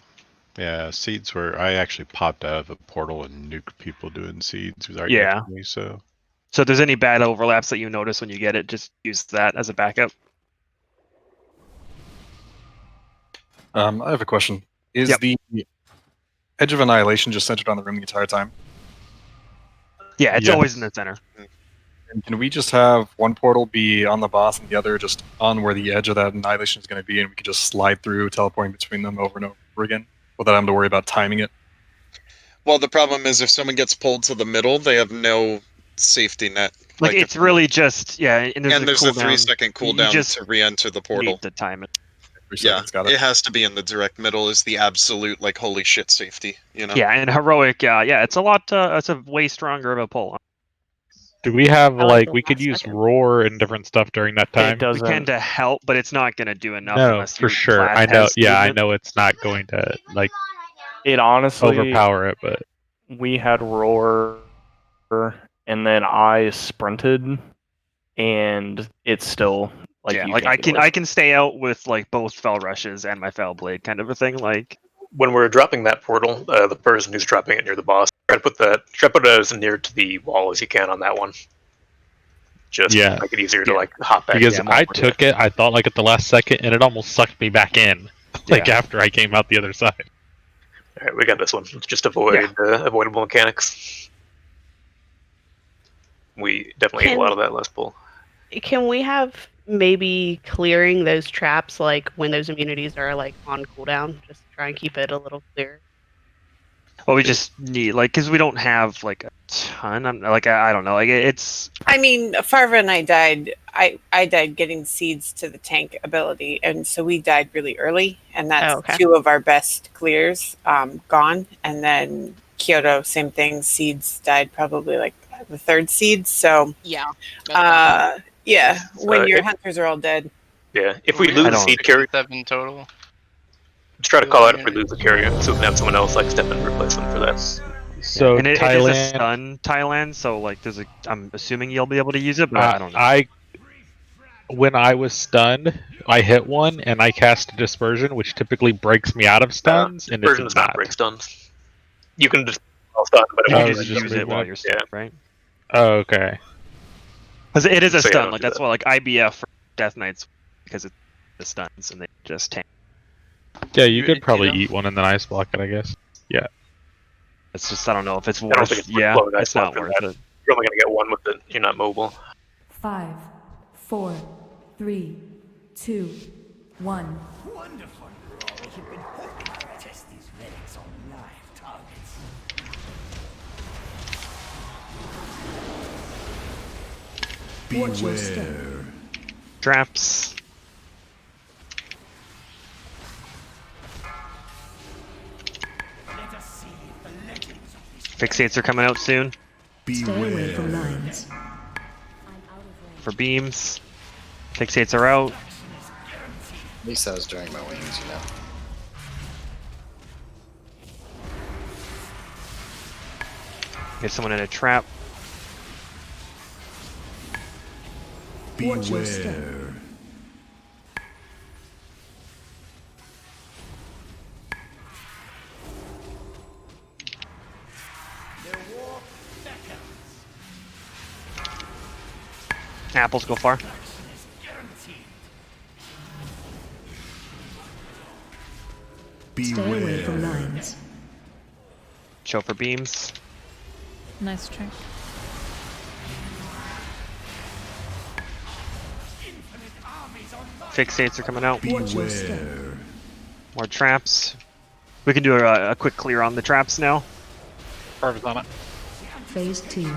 Yeah, seeds were. I actually popped out of a portal and nuked people doing seeds right Yeah. next to me. So So if there's any bad overlaps that you notice when you get it, just use that as a backup. I have a question. Is the Edge of Annihilation just centered on the room the entire time? Yeah, it's always in the center. And can we just have one portal be on the boss and the other just on where the edge of that annihilation is going to be, and we could just slide through, teleporting between them over and over again, without having to worry about timing it? Well, the problem is if someone gets pulled to the middle, they have no safety net. Like it's really just and there's, a a 3-second You cooldown just to re-enter the portal. need to time it. 3 Yeah, seconds, got it. it has to be in the direct middle. Is the absolute like holy shit safety. You know. Yeah, and heroic, it's a lot. It's a way stronger of a pull. Do we have I like the we could last use second. roar and different stuff during that time? We can to help, but it's not going to do enough No, unless for your sure. class I know. has Yeah, I movement. know it's not going to like It honestly overpower it, but we had roar, and then I sprinted, and it's still like Yeah, you like can't I get can away I can stay out with like both fell rushes and my fell blade kind of a thing. Like When we're dropping that portal, the person who's dropping it near the boss, try to put it as near to the wall as you can on that one. Just yeah, make it easier to like hop back. because I took it. I thought like at the last second, and it almost sucked me back in. Like after I came out the other side. All right, we got this one. Let's just avoid avoidable mechanics. We definitely ate a lot of that last pull. Can we have maybe clearing those traps like when those immunities are like on cooldown? Just try and keep it a little clearer. Well, we just need because we don't have like a ton. I don't know. Like it's. I mean, Farva and I died. I died getting seeds to the tank ability, and so we died really early, and that's two of our best clears gone. And then Kyoto, same thing. Seeds died probably like the third seed. So when your hunters are all dead. Yeah, if we lose a seed carrier, 7 total. let's try to call out if we lose a carrier, so we can have someone else like step in and replace them for that. So and it is a Thailand, stun Thailand, so like I'm assuming you'll be able to use it, but I don't know. When I was stunned, I hit one and I cast dispersion, which typically breaks me out of stuns, and it Dispersion did does not not. break stuns. You can just stun, but You it can won't just break use them. it while you're stunned, right? Oh, okay. Because it is a So, yeah, stun. don't Like do that's that. why like IBF for Death Knights because it's the stuns and they just tank. Yeah, you could probably eat one and then ice block it, I guess. Yeah. It's just I don't know if it's I don't worth. think it's worth Yeah, blowing ice it's not block for worth that. it. You're only gonna get one with it. You're not mobile. 5, 4, 3, 2, 1. Wonderful. I have been hoping to test these relics on live targets. Watch your step. Traps. Let us see if the legends of this Fixates are coming out soon Stay away from lines. for beams. Fixates are out. At least that was during my wings, you know. Get someone in a trap. Watch your step. Apples go far. Stay away from lines. Show for beams. Nice trick. Fixates are coming out. Watch your step. More traps. We can do a quick clear on the traps now. Perfect on it. Phase 2.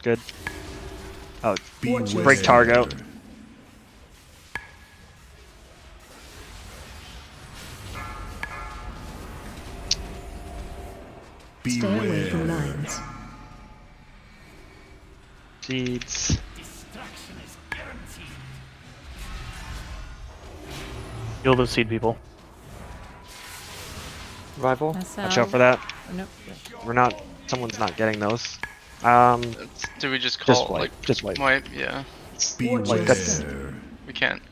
Good. Oh, Watch your break step. target out. Stay away from lines. Seeds. Heal the seed people. Rival. Watch out for that. Nope. We're not. Someone's not getting those. Do we just call wipe, like just wipe. Yeah. Like that's. We can't.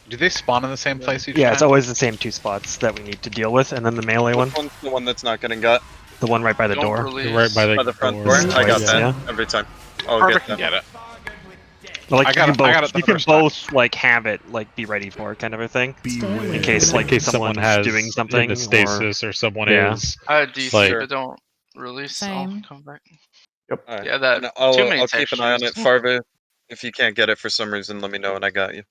Do they spawn in the same place each Yeah, time? it's always the same two spots that we need to deal with, and then the melee one, Which one's the one that's not getting got? the one right by the Don't door. release. Right by By the the front door. door? I got Yeah. that Yeah. every time. I'll Perfect. get that. Get it. Like I got you it- can I both, got it the you can first time. both like have it, like be ready for it, kind of a thing. Stay away In case from like lines. someone's has doing something in the stasis or someone Yeah. is. DC, Like- but don't release. Same. I'll come back. Alright. Yeah, that And I'll, too many I'll keep an eye on it. textures. Farva, if you can't get it for some reason, let me know and I got you.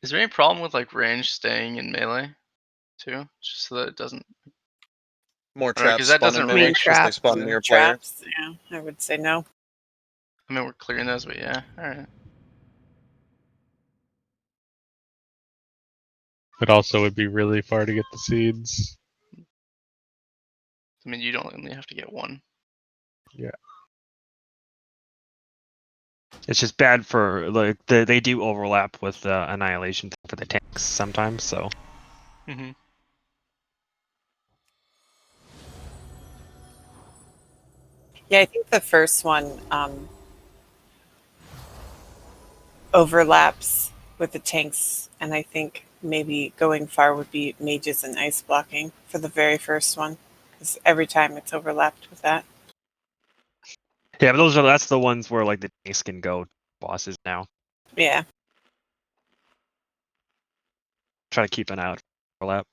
Is there any problem with like range staying in melee too, just so that it doesn't? More I don't know, traps 'cause that spawn doesn't in really- melee because they spawn near player. Traps, yeah, I would say no. I mean, we're clearing those, but yeah, all right. It also would be really far to get the seeds. I mean, you don't only have to get one. Yeah. It's just bad for like they do overlap with annihilation for the tanks sometimes. So Mm-hmm. Yeah, I think the first one overlaps with the tanks, and I think maybe going far would be mages and ice blocking for the very first one, because every time it's overlapped with that. yeah, but that's the ones where like the tanks can go bosses now. Yeah. Try to keep an eye out for overlap.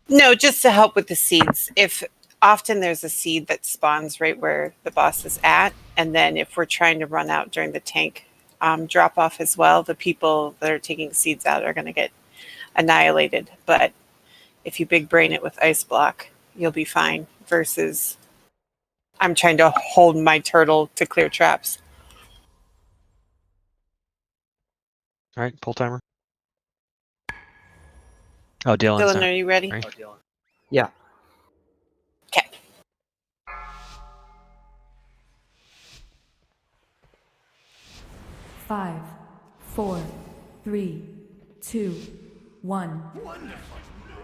No, just to help with the seeds. If often there's a seed that spawns right where the boss is at, and then if we're trying to run out during the tank drop off as well, the people that are taking seeds out are going to get annihilated. But if you big brain it with ice block, you'll be fine. Versus, I'm trying to hold my turtle to clear traps. All right, pull timer. Oh, Dylan's Dylan, not. are you ready? Right. Yeah. Okay. Five, 4, 3, 2, 1. Wonderful.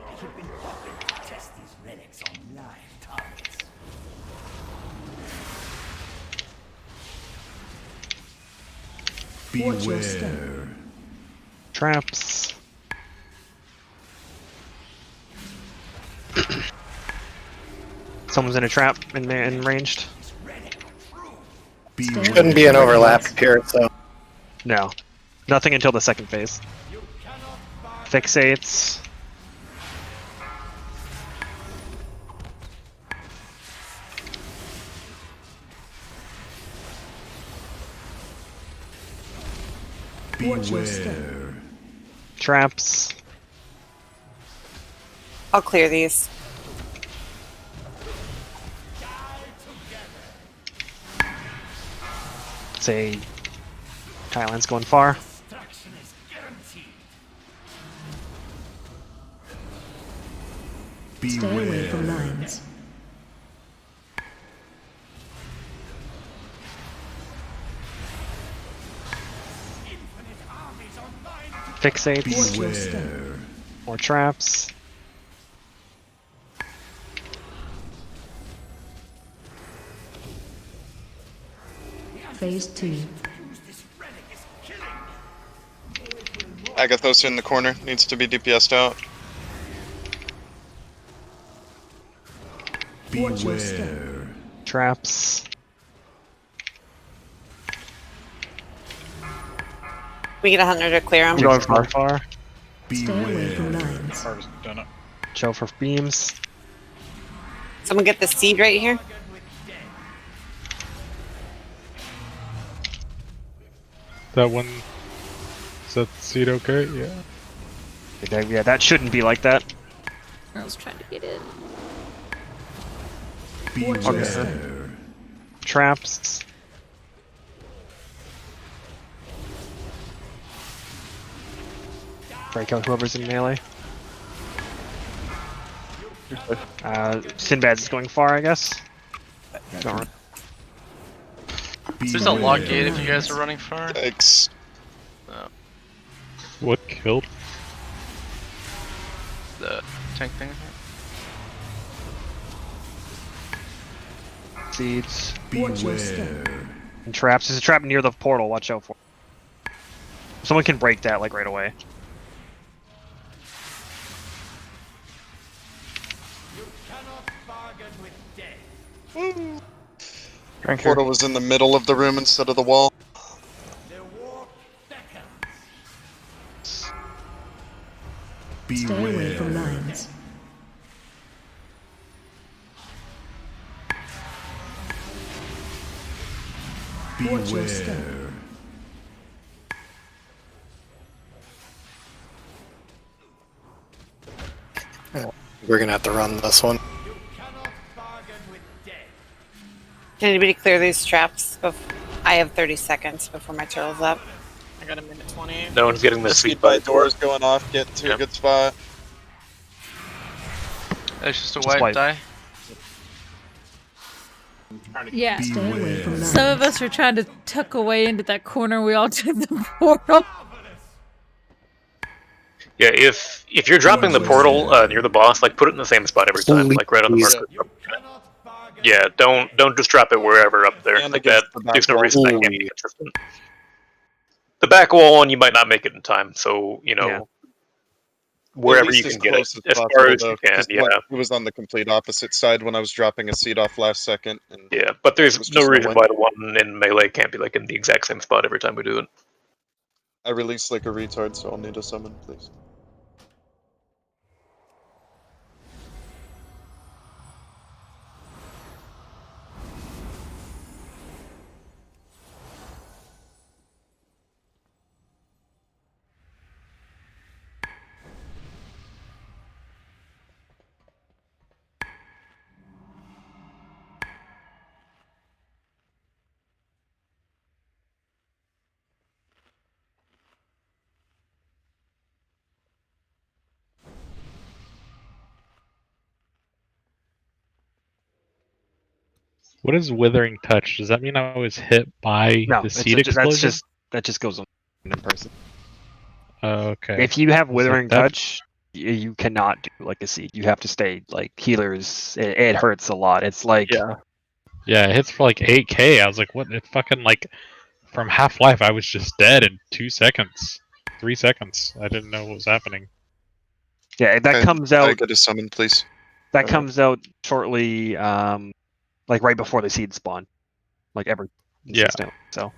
I have been hoping to test these relics on live targets. Watch your step. Traps. Someone's in a trap in ranged. Shouldn't be an overlap here, so. No. Nothing until the second phase. Fixates. Watch your step. Traps. I'll clear these. Say Thailand's going far. Stay away from lines. Fixates. Watch your step. More traps. Phase 2. Agathos in the corner, needs to be DPS'd out. Watch your step. Traps. We get 100 to clear them. Going far. Stay away from lines. Chill for beams. Someone get the seed right here. That one. Is that seed okay? Yeah. Yeah, that shouldn't be like that. I was trying to get in. Okay. Traps. Break out whoever's in melee. Sinbad's is going far, I guess. Darn. There's a lock gate if you guys are running far. Thanks. Oh, What killed? the tank thing. Seeds. Watch your step. And traps. There's a trap near the portal, watch out for it. Someone can break that like right away. Portal was in the middle of the room instead of the wall. Stay away from lines. Watch your step. We're gonna have to run this one. Can anybody clear these traps? I have 30 seconds before my turtle's up. I got a minute 20. No one's getting the Speed sweet by by doors going off, get to a good spot. It's just a white die. Yeah. Stay away from lines. Some of us were trying to tuck away into that corner. We all took the portal. Yeah, if you're dropping the portal near the boss, like put it in the same spot every time, like right on the marker. Yeah, don't just drop it wherever up there. And Like against that, the back there's no wall. reason that can't be consistent. The back wall one, you might not make it in time, so you know Yeah. wherever At least you as can get close it, as as possible, far as though, you can. 'cause, Yeah, like, it was on the complete opposite side when I was dropping a seed off last second. And yeah, but it there's was no just reason way. why the one in melee can't be like in the exact same spot every time we do it. I released like a retard, so I'll need a summon, please. What is withering touch? Does that mean I was hit by No, the it's seed explosion? that just goes on in person. Okay. If you have So withering that- touch, you cannot do like a seed. You have to stay like healers. It hurts a lot. It's like Yeah, it hits for like 8k. I was like, what? It fucking like from Half-Life, I was just dead in 2 seconds, 3 seconds. I didn't know what was happening. Yeah, that comes I out. get a summon, please. That comes out shortly, like right before the seeds spawn, like every consistently. So.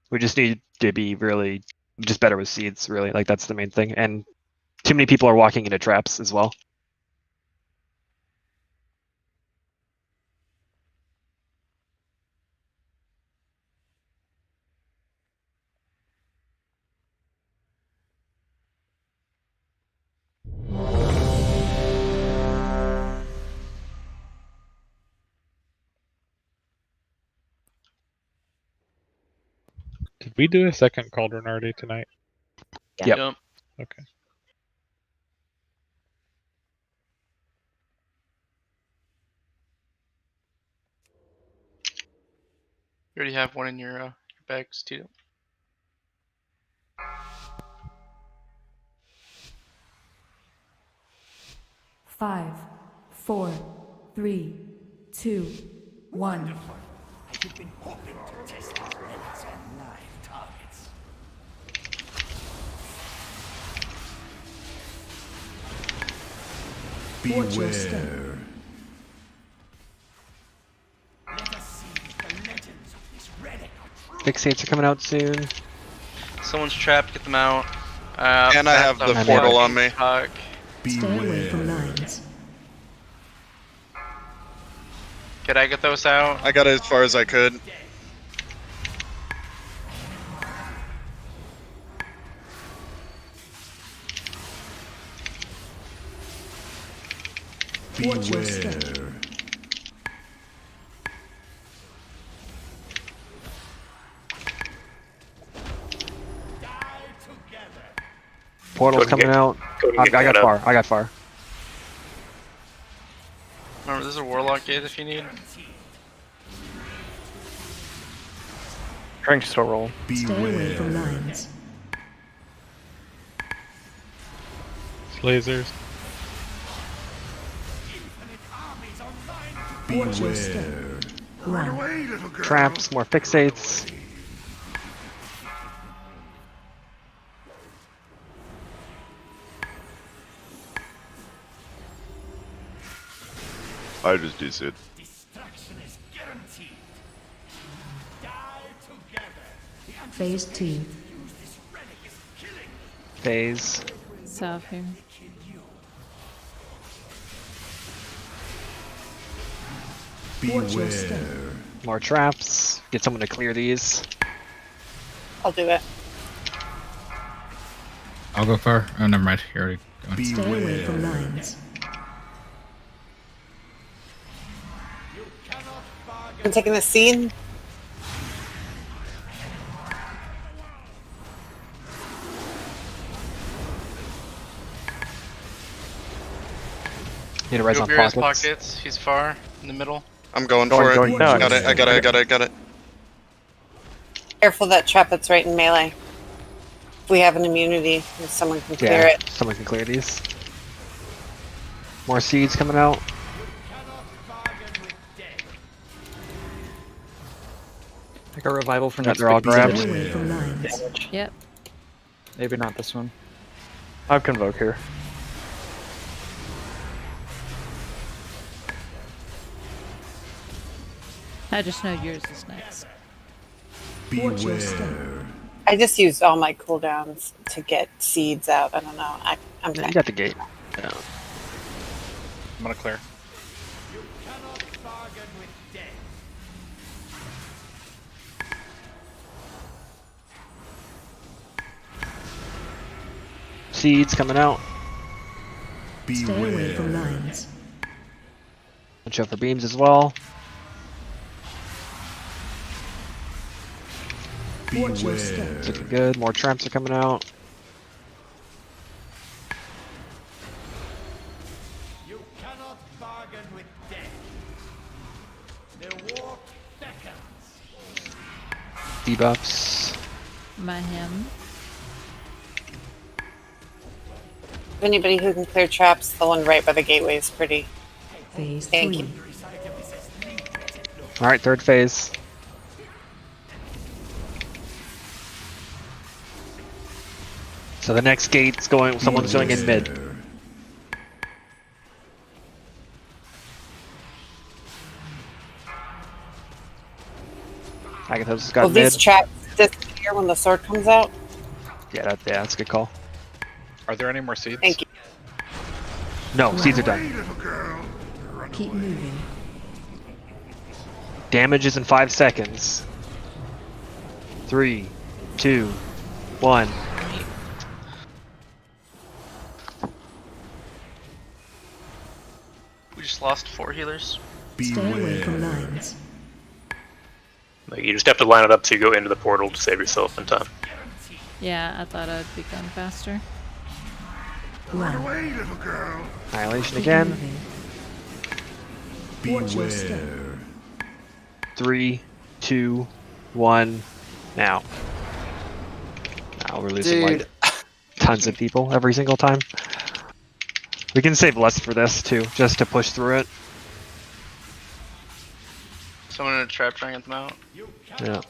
We just need to be really just better with seeds, really. Like that's the main thing. And too many people are walking into traps as well. Did we do a second cauldron already tonight? Yep. Okay. You already have one in your bags, too. Five, 4, 3, 2, 1. I've been hoping to test these relics on live targets. Watch your step. Let us see if the legends of this relic are true. Fixates are coming out soon. Someone's trapped, get them out. And I have the portal on me. Stay away from lines. Could I get those out? I got it as far as I could. Watch your step. Portal's coming out. I got far. I got far. Remember, there's a warlock gate if you need. Drink's still rolling. Stay away from lines. Lasers. Watch your step. Run. Traps, more fixates. I just do Sid. Destruction is guaranteed. Die together. Phase 2. Phase. South here. Watch your step. More traps. Get someone to clear these. I'll do it. I'll go far. Oh, never mind. You're already going. Stay away from lines. I'm taking the seed. Need to rise on His pockets. pockets. He's far in the middle. I'm going for it. going. Got it. I got it. Careful that trap that's right in melee. If we have an immunity, if someone can clear it. Someone can clear these. More seeds coming out. I got revival for Yeah, next they're all big grabbed. Stay away from lines. Yep. Maybe not this one. I have Convoke here. I just know yours is next. Watch your step. I just used all my cooldowns to get seeds out. I don't know. I'm You got the gate. Yeah. I'm gonna clear. Seeds coming out. Stay away from lines. Watch out for beams as well. Watch your step. It's looking good. More traps are coming out. You cannot bargain with death. The war beckons. Debuffs. My him. Anybody who can clear traps, the one right by the gateway is pretty Phase tanky. 3. All right, third phase. So the next gate's going. Someone's going in mid. Agathos has got Will mid. these traps disappear when the sword comes out? Yeah, that's a good call. Are there any more seeds? Thank you. No, seeds are done. Keep moving. Damage is in 5 seconds. 3, 2, 1. We just lost 4 healers. Stay away from lines. Like, you just have to line it up so you go into the portal to save yourself in time. Yeah, I thought I'd be going faster. Run. Annihilation again. Watch your step. 3, 2, 1. Now we're losing like tons of people every single time. We can save less for this too, just to push through it. Someone in a trap trying to get them out. Yeah.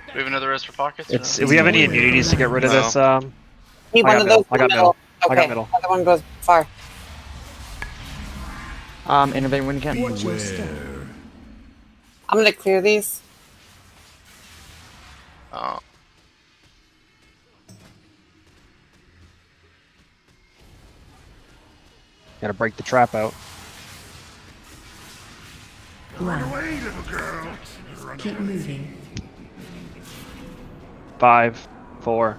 Do we have another rest for pockets? It's if we have any immunities to get rid of this. Need one of those in the middle. I got Okay, middle. other one goes far. Innovate when you can. Watch your step. I'm gonna clear these. Oh. Gotta break the trap out. Run. Keep moving. 5, 4,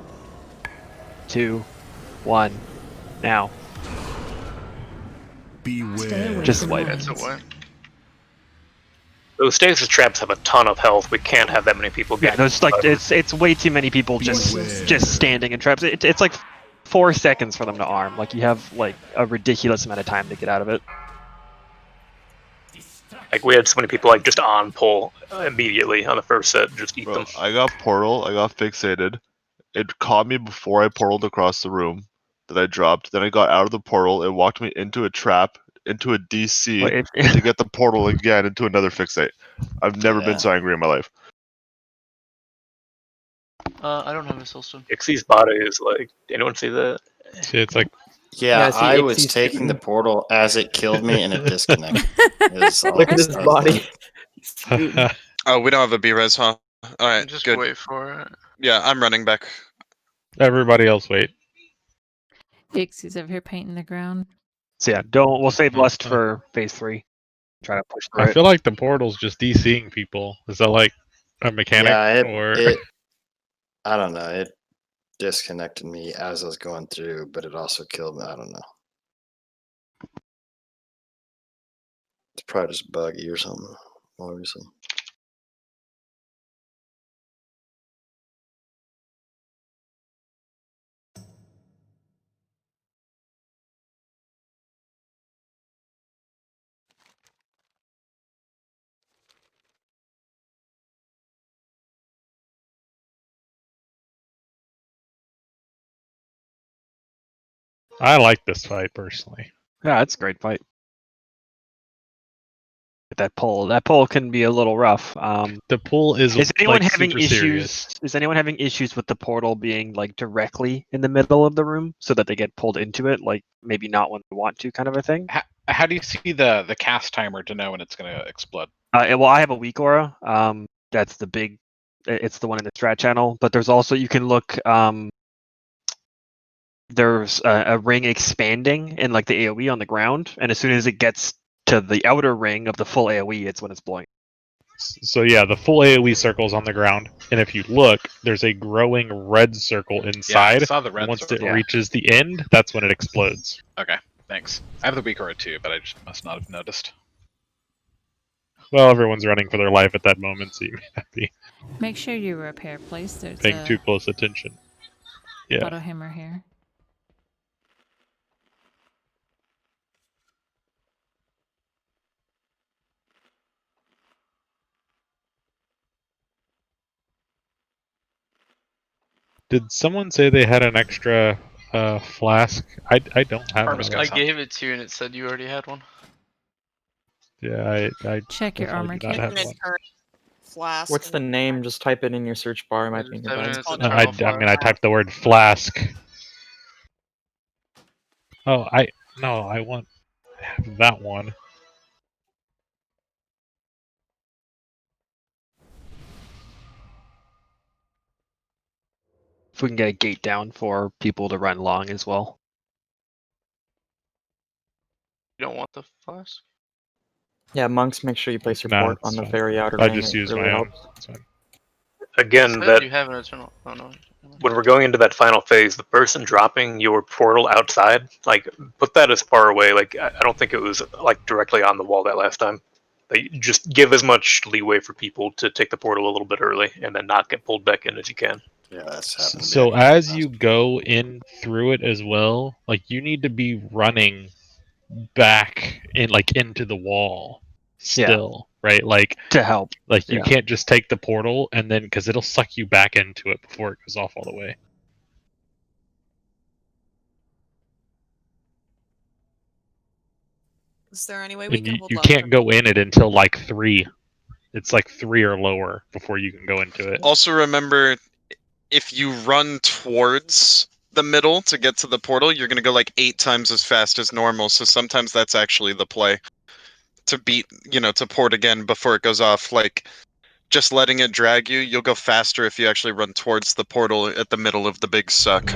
2, 1. Now. Stay away Just from wipe. lines. That's a what? Those stasis traps have a ton of health. We can't have that many people Yeah, get. there's like it's way too many people just standing in traps. It's like 4 seconds for them to arm. Like you have like a ridiculous amount of time to get out of it. Like, we had so many people like just on pull immediately on the first set, just eat Bro, them. I got portal, I got fixated. It caught me before I portaled across the room that I dropped. Then I got out of the portal, it walked me into a trap, into a DC, Wait, to get the portal again into another fixate. I've never been so angry in my life. I don't have a soul stone. Ixie's body is like, anyone see that? See, it's like Yeah, see, I was Ixie's taking the shooting. portal as it killed me and it disconnected. It was all- Look at his that was body. it. He's shooting. Oh, we don't have a B-res, huh? Alright, Just good. wait for it. Yeah, I'm running back. Everybody else wait. Ixie's over here painting the ground. So yeah, we'll save lust for phase 3. Try to push through I it. feel like the portal's just DCing people. Is that like a mechanic Yeah, or? I don't know. It disconnected me as I was going through, but it also killed me. I don't know. It's probably just buggy or something, obviously. I like this fight personally. Yeah, it's a great fight. That pull can be a little rough. The pull is anyone like having super issues? serious. Is anyone having issues with the portal being like directly in the middle of the room so that they get pulled into it? Like maybe not when they want to, kind of a thing. How do you see the cast timer to know when it's going to explode? Well, I have a weak aura. That's the big. It's the one in the strat channel. But there's also you can look. There's a ring expanding in like the AOE on the ground, and as soon as it gets to the outer ring of the full AOE, it's when it's blowing. So yeah, the full AOE circle's on the ground, and if you look, there's a growing red circle inside. Yeah, I saw the red Once circle. it reaches the end, that's when it explodes. Okay, thanks. I have the weak aura too, but I just must not have noticed. Well, everyone's running for their life at that moment, so you may not be Make sure you repair, please. There's paying a too close attention. Yeah. auto hammer here. Did someone say they had an extra flask? I don't have Artemis another. I got some. gave it to you and it said you already had one. Yeah, I Check your definitely armor do not kit. have one. Mid-turn flask. What's the name? Just type it in your search bar. It might Yeah, be just type it nearby. in, it's called Eternal I Fire. mean, I typed the word flask. Oh, I want that one. If we can get a gate down for people to run long as well. You don't want the flask? Yeah, monks, make sure you place your Nah, port it's on the fine. very outer I ring. just It used really my own. helps. It's fine. Again, It said that you have an eternal. Oh no. when we're going into that final phase, the person dropping your portal outside, like, put that as far away. Like, I don't think it was like directly on the wall that last time. Like, just give as much leeway for people to take the portal a little bit early and then not get pulled back in as you can. Yeah, that's happened. So as you go in through it as well, like you need to be running back in, like into the wall still, right? Like to help. Like you Yeah. can't just take the portal and then because it'll suck you back into it before it goes off all the way. Is there any way we And can you, hold you left? can't go in it until like 3. It's like 3 or lower before you can go into it. Also remember, if you run towards the middle to get to the portal, you're gonna go like 8 times as fast as normal. So sometimes that's actually the play to beat, to port again before it goes off. Like just letting it drag you, you'll go faster if you actually run towards the portal at the middle of the big suck.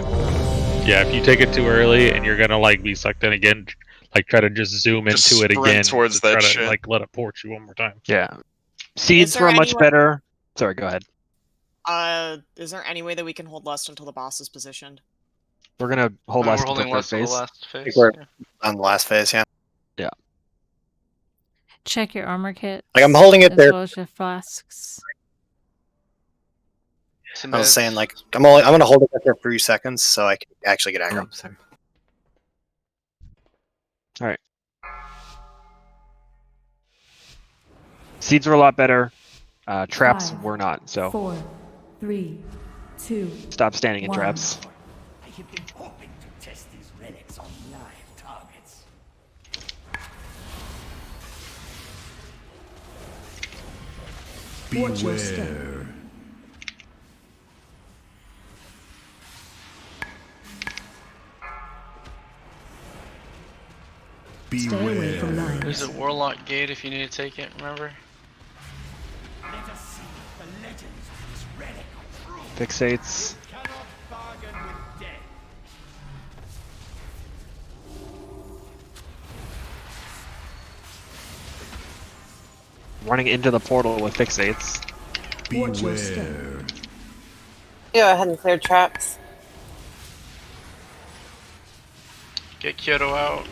Yeah, if you take it too early and you're gonna like be sucked in again, like try to just zoom Just into it sprint again towards to try that to shit. like let it port you one more time. Yeah. Seeds there were any much way- better. Sorry, go ahead. Is there any way that we can hold lust until the boss is positioned? We're gonna hold We're last until holding third lust till the phase. last I think phase. we're Yeah. on the last phase, yeah. Yeah. Check your armor kit. Like I'm holding it as there. well as your flasks. I was saying like I'm gonna hold it there for 3 seconds so I can actually get aggro. All right. Seeds were a lot better. Traps 5, were not. So 4, 3, 2. stop standing in 1. traps. I have been hoping to test these relics on live targets. Watch your step. Stay away from lines. There's a warlock gate if you need to take it, remember? Let us see the legends of this relic are true. Fixates. Cannot bargain with death. Running into the portal with fixates. Watch your step. Go ahead and clear traps. Get Kyoto out.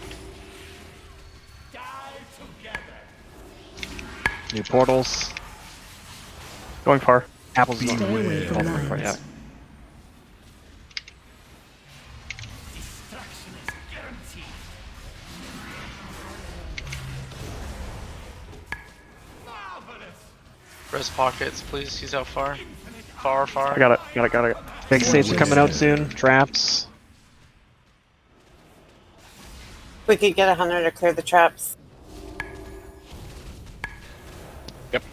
New portals. Going far. Apples Stay away from lines. yeah. Destruction is guaranteed. Marvelous. Res pockets, please. He's out far. Far. I got it. Got it. Fixates are coming out soon. Traps. We could get a hunter to clear the traps. Yep.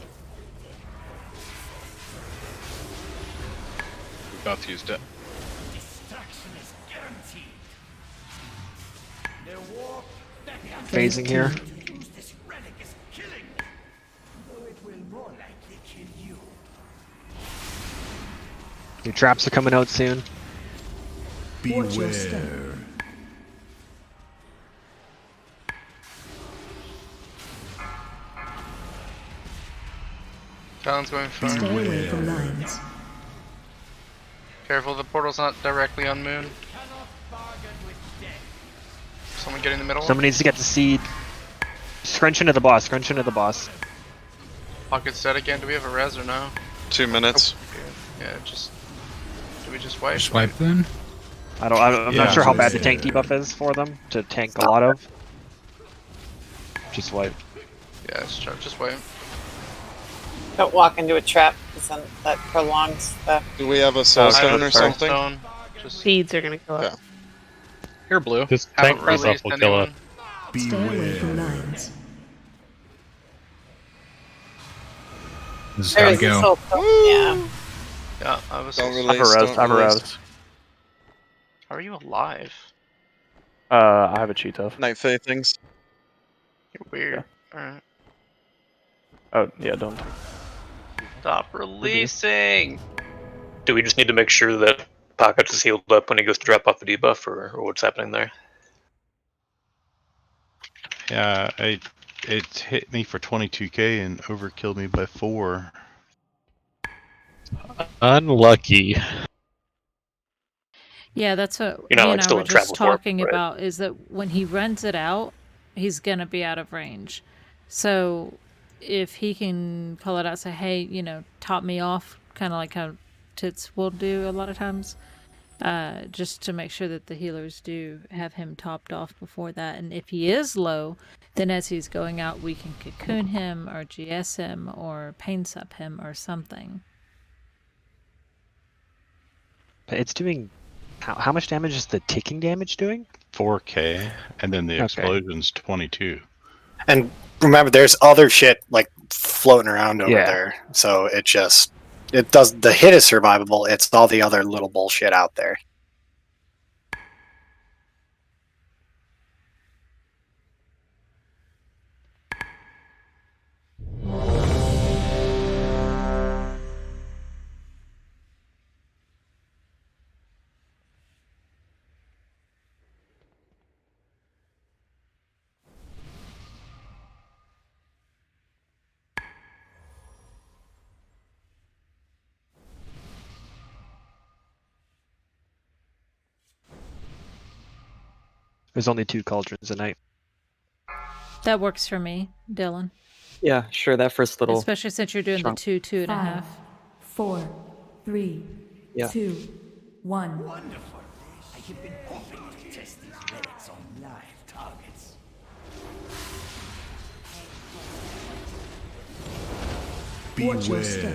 We both used it. Destruction is guaranteed. Their war Phasing here. to use this relic is killing me. Though it will more likely kill you. New traps are coming out soon. Watch your step. Talon's going far. Stay away from lines. Careful, the portal's not directly on moon. Someone get in the middle. Someone needs to get the seed. Scrunch into the boss. Scrunch into the boss. Pocket's dead again. Do we have a res or no? 2 minutes. Yeah, just. Do we just wipe? Swipe then. I'm Yeah, not sure how bad the yeah. tank debuff is for them to tank a lot of. Just wipe. Yeah, just wipe. Don't walk into a trap because then that prolongs the. Do we have a soul stone or something? Stone. Just Seeds are gonna kill it. Okay. Here, blue. Just haven't tank debuff released will kill it. anyone. Stay away from lines. This is how we go. Yeah. Yeah, I was. Don't I have a release. res. Don't I have a release. res. How are you alive? I have a cheat of. Night Fae things. You're weird. Alright. Oh yeah, don't. Stop releasing! Do we just need to make sure that Pockets is healed up when he goes to drop off the debuff, or what's happening there? Yeah, it hit me for 22k and overkilled me by 4. Unlucky. Yeah, that's what You're not, he like, and I still were in just travel form, talking right? about, is that when he runs it out, he's going to be out of range. So if he can call it out, say, hey, you know, top me off, kind of like how Tits will do a lot of times, just to make sure that the healers do have him topped off before that. And if he is low, then as he's going out, we can cocoon him or GS him or pain sup him or something. It's doing. How much damage is the ticking damage doing? 4k, and then the Okay. explosion's 22. And remember, there's other shit like floating around over Yeah. there. So it does. The hit is survivable. It's all the other little bullshit out there. There's only 2 cauldrons a night. That works for me, Dylan. Yeah, sure. That first little. Especially since you're doing chunk. the 2, 2.5. 5, 4, 3, Yeah. 2, 1. Wonderful. I have been hoping to test these relics on live targets. Watch your step.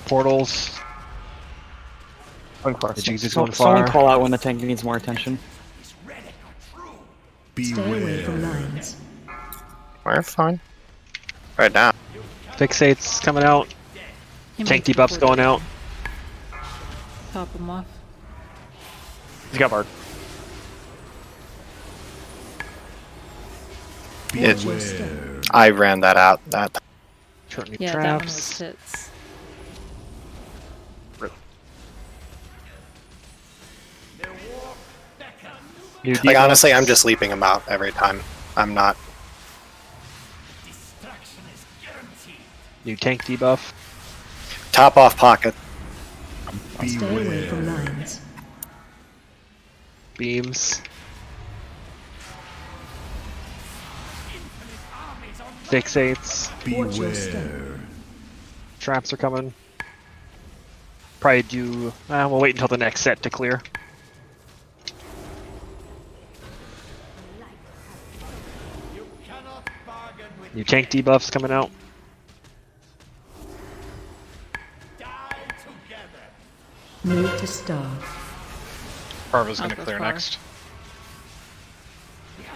Portals. Going far. The Jesus So- on someone fire. call out when the tank needs more attention. Stay away from lines. We're fine. Right now. Fixate's coming out. He Tank might debuff's going out. Top him off. He's got Bard. Watch your step. I ran that out. That Shortening Yeah, that one traps. was Tits. New like debuff. honestly, I'm just leaping them out every time. I'm not. New tank debuff. Top off pocket. Stay away from lines. Beams. Fixates. Watch your step. Traps are coming. Probably do. We'll wait until the next set to clear. New tank debuffs coming out. Move to star. Parva's gonna go clear far. next.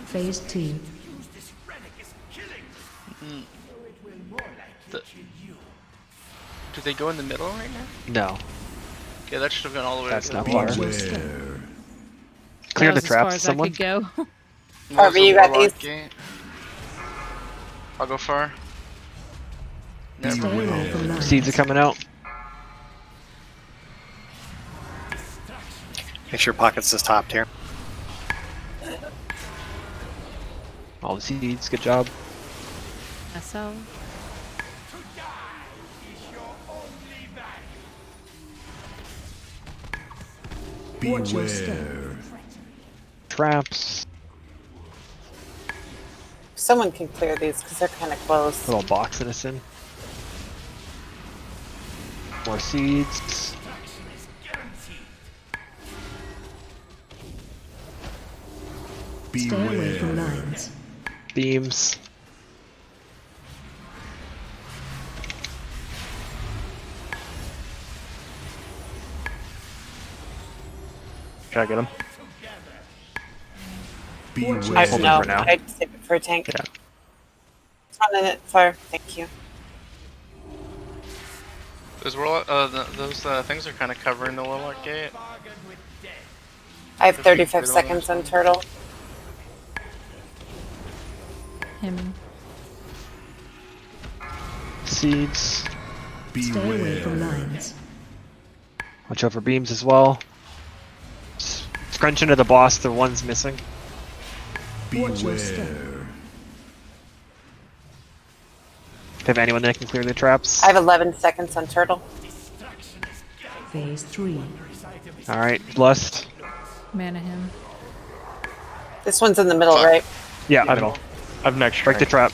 Phase 2. Do they go in the middle right now? No. Okay, that should have gone all the way. That's to not the far. Watch your step. Clear That the was as far traps, as someone. I could go. Harvey, you got these? Gate. I'll go far. Stay away from lines. Seeds are coming out. Make sure pockets is topped here. All the seeds, good job. SL. Watch your step. Traps. Someone can clear these because they're kind of close. Little boxing us in. More seeds. Stay away from lines. Beams. Should I get him? No, I'd save it for a tank. Yeah. It's on it, fire. Thank you. Those things are kind of covering the Warlock Gate. I have 35 seconds on turtle. Him. Seeds. Stay away from lines. Watch out for beams as well. Scrunch into the boss, the one's missing. Watch your step. Do you have anyone that can clear the traps? I have 11 seconds on turtle. Phase 3. Alright, Lust. Mana him. This one's in the middle, right? Yeah, middle. I've next Break the trap.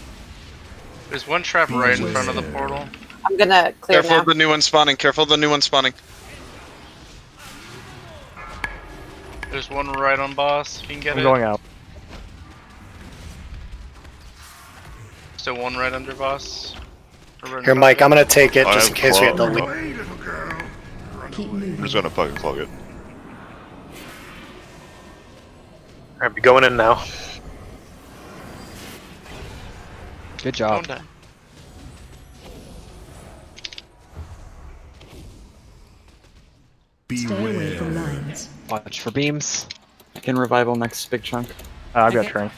There's one trap right in front of the portal. I'm gonna clear Careful now. of the new one spawning. Careful of the new one spawning. There's one right on boss. If you can get I'm it. going out. Still one right under boss. Here, Mike, I'm gonna take it just in case we have to clog. leave. Keep I'm moving. just gonna fucking clog it. Alright, we going in now. Good job. Don't die. Stay away from lines. Watch for beams. I can revival next big chunk. I've got Okay. train.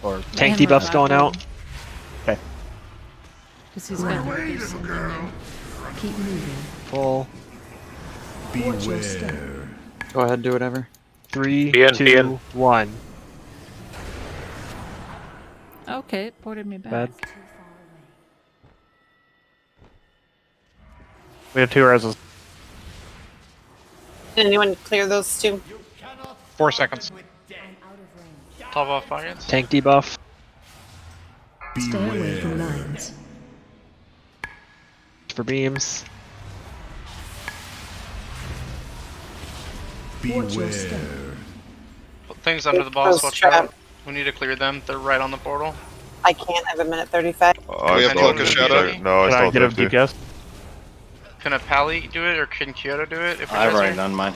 Or Tank And debuff's going revival. out. okay. Because he's got something there. Keep moving. Full. Watch your step. Go ahead, do whatever. 3, Be in, 2, be in. 1. Okay, it ported me back. Bad. We have 2 reses. Did anyone clear those two? 4 seconds. Top off pockets. Tank debuff. Stay away from lines. For beams. Watch your step. Things under the boss. Those Watch trap. out. We need to clear them. They're right on the portal. I can't. I have a minute 35. I we have still Polka have Shadow? 50. No, I Can I still get have a 50. DPS? Can a Pally do it or can Kyoto do it? If we I've guys already are- done mine.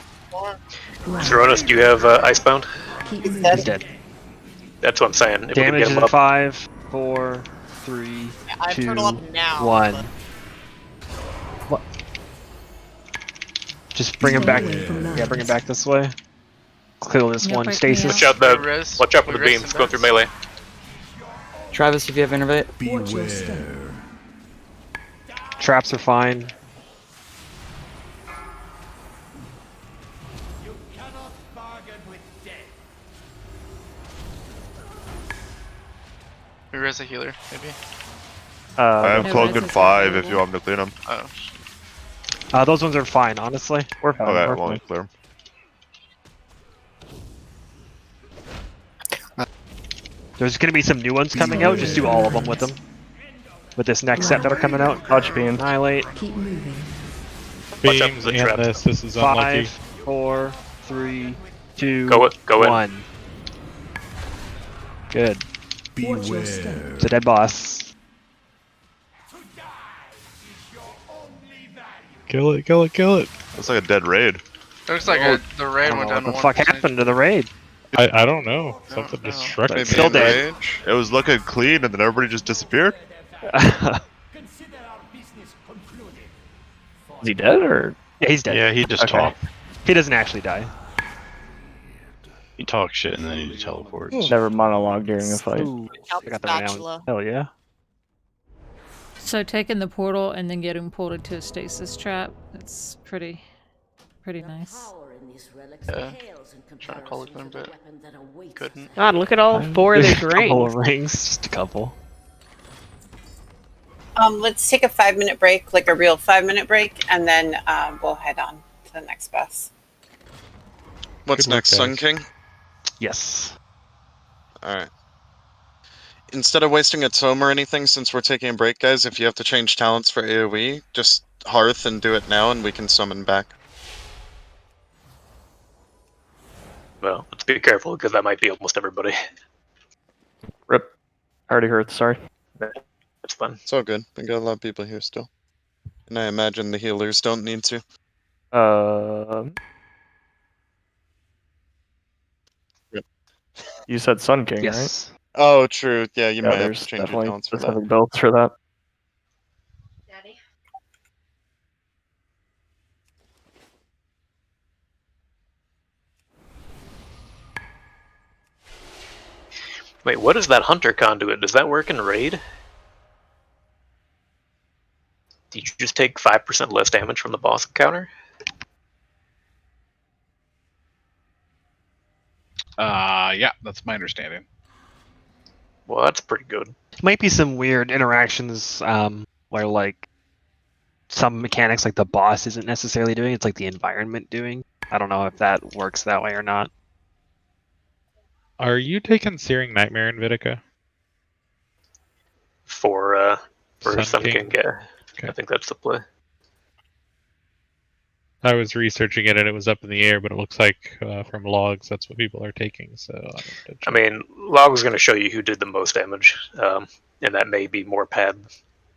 Zeronis, do you have Icebound? Keep He's moving. dead. He's dead. That's what I'm saying. If we Damage can get is him up. 5, 4, 3, I have 2, turtle up now. 1. but- What? Just bring him back. Stay away from Yeah, bring him lines. back this way. Clear this Yeah, one. break me Stasis. out. Watch out the We res- watch out for we the res beams some going through bats. melee. Travis, if you have innervate. Watch your step. Traps are fine. We res a healer, maybe. I have Yeah, clogged res in is 5 if available. you want me to clean them. Oh. Those ones are fine, honestly. We're fine. Okay, we're well, fine. clear 'em. There's gonna be some new ones coming out. Just do all of them with them. With this next set that are coming out. Touch beams. Annihilate. Keep moving. Watch out Beams for the and trap. this is unlucky. 5, 4, 3, 2, Go in. 1. Good. Watch your step. It's a dead boss. Kill it, kill it, kill it. That's like a dead raid. Looks like the I raid don't went know down what to the 1%. fuck happened to the raid. I don't know. Something just struck Maybe me. Still in dead. rage. It was looking clean and then everybody just disappeared. Consider our business concluded. Is he dead or? Yeah, he's dead. Yeah, he just Okay. talked. He doesn't actually die. He talks shit and then he teleports. Never monologue during a fight. Ooh, Out I got the spatula. round. Hell yeah. So taking the portal and then getting pulled into a stasis trap, it's pretty nice. Yeah. Trying to call it in, but couldn't. God, look at all 4 of those A couple rings. of rings, just a couple. Let's take a 5-minute break, like a real 5-minute break, and then we'll head on to the next boss. What's Good work, next, Sun guys. King? Yes. Alright. Instead of wasting a tome or anything, since we're taking a break, guys, if you have to change talents for AoE, just Hearth and do it now and we can summon back. Well, let's be careful because that might be almost everybody. Rip. Already hurt. Sorry. That's fun. It's all good. We got a lot of people here still. And I imagine the healers don't need to. Yep. You said Sun King, right? Yes. Oh, true. Yeah, you Yeah, might have there's to change your definitely talents for that. specific builds for that. Wait, what is that hunter conduit? Does that work in raid? Did you just take 5% less damage from the boss encounter? Yeah, that's my understanding. Well, that's pretty good. Might be some weird interactions where like some mechanics like the boss isn't necessarily doing, it's like the environment doing. I don't know if that works that way or not. Are you taking Searing Nightmare in Vitica? For Sun Sun King? King, yeah. Okay. I think that's the play. I was researching it and it was up in the air, but it looks like from logs that's what people are taking. So I mean, log is going to show you who did the most damage, and that may be more pad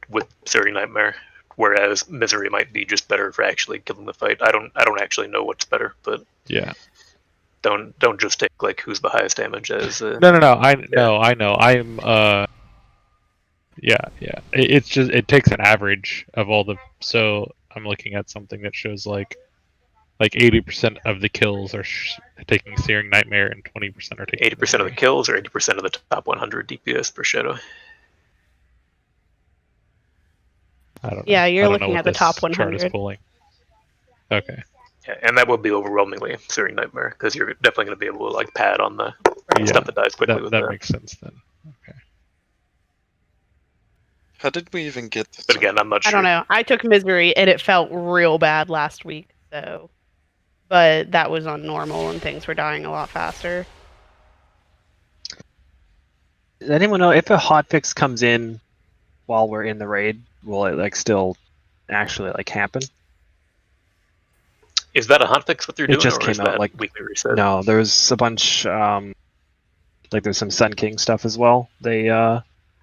with Searing Nightmare, whereas Misery might be just better for actually killing the fight. I don't actually know what's better, but yeah. Don't just take like who's the highest damage as. No. I know. I'm yeah. It's just it takes an average of all the. So I'm looking at something that shows like 80% of the kills are taking Searing Nightmare and 20% are taking 80% of the kills, or 80% of the top 100 DPS per shadow. I don't know. Yeah, you're I don't know looking what at the this top chart is 100. pulling. Okay. Yeah, and that will be overwhelmingly Searing Nightmare because you're definitely going to be able to like pad on the stuff that dies quickly with that makes sense then. Okay. How did we even get this? But again, I'm not sure. I don't know. I took Misery and it felt real bad last week, so. But that was on normal and things were dying a lot faster. Does anyone know if a hotfix comes in while we're in the raid, will it like still actually like happen? Is that a hotfix what they're It doing, just or came is out that like weekly reset? no, there's a bunch like there's some Sun King stuff as well. They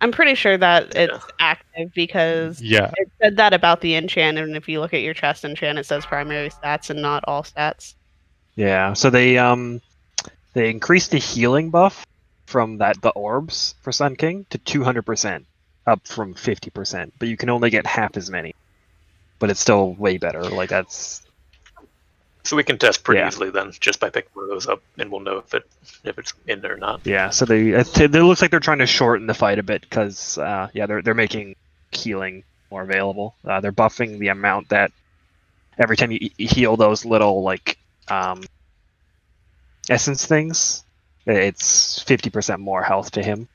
I'm pretty sure that it's active because Yeah. it said that about the enchant, and if you look at your chest enchant, it says primary stats and not all stats. yeah, so they increased the healing buff from the orbs for Sun King to 200%, up from 50%, but you can only get half as many. But it's still way better. Like that's So we can test pretty easily then, just by picking one of those up, and we'll know if it's in there or not. yeah. So it looks like they're trying to shorten the fight a bit because they're making healing more available. They're buffing the amount that every time you heal those little like essence things, it's 50% more health to him.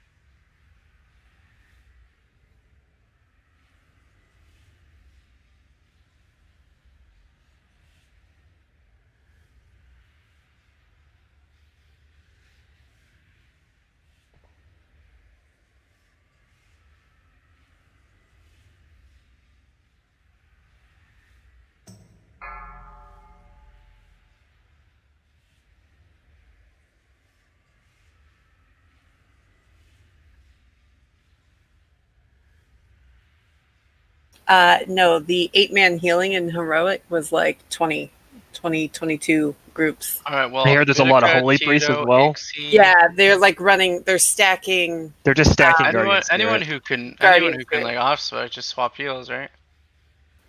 No, the 8-man healing in heroic was like 22 groups. All right. Well, I hear there's a lot of holy priests as well. Yeah, they're like they're stacking. They're just stacking Guardian anyone Spirit. who can Guardian like off switch just swap heals, right?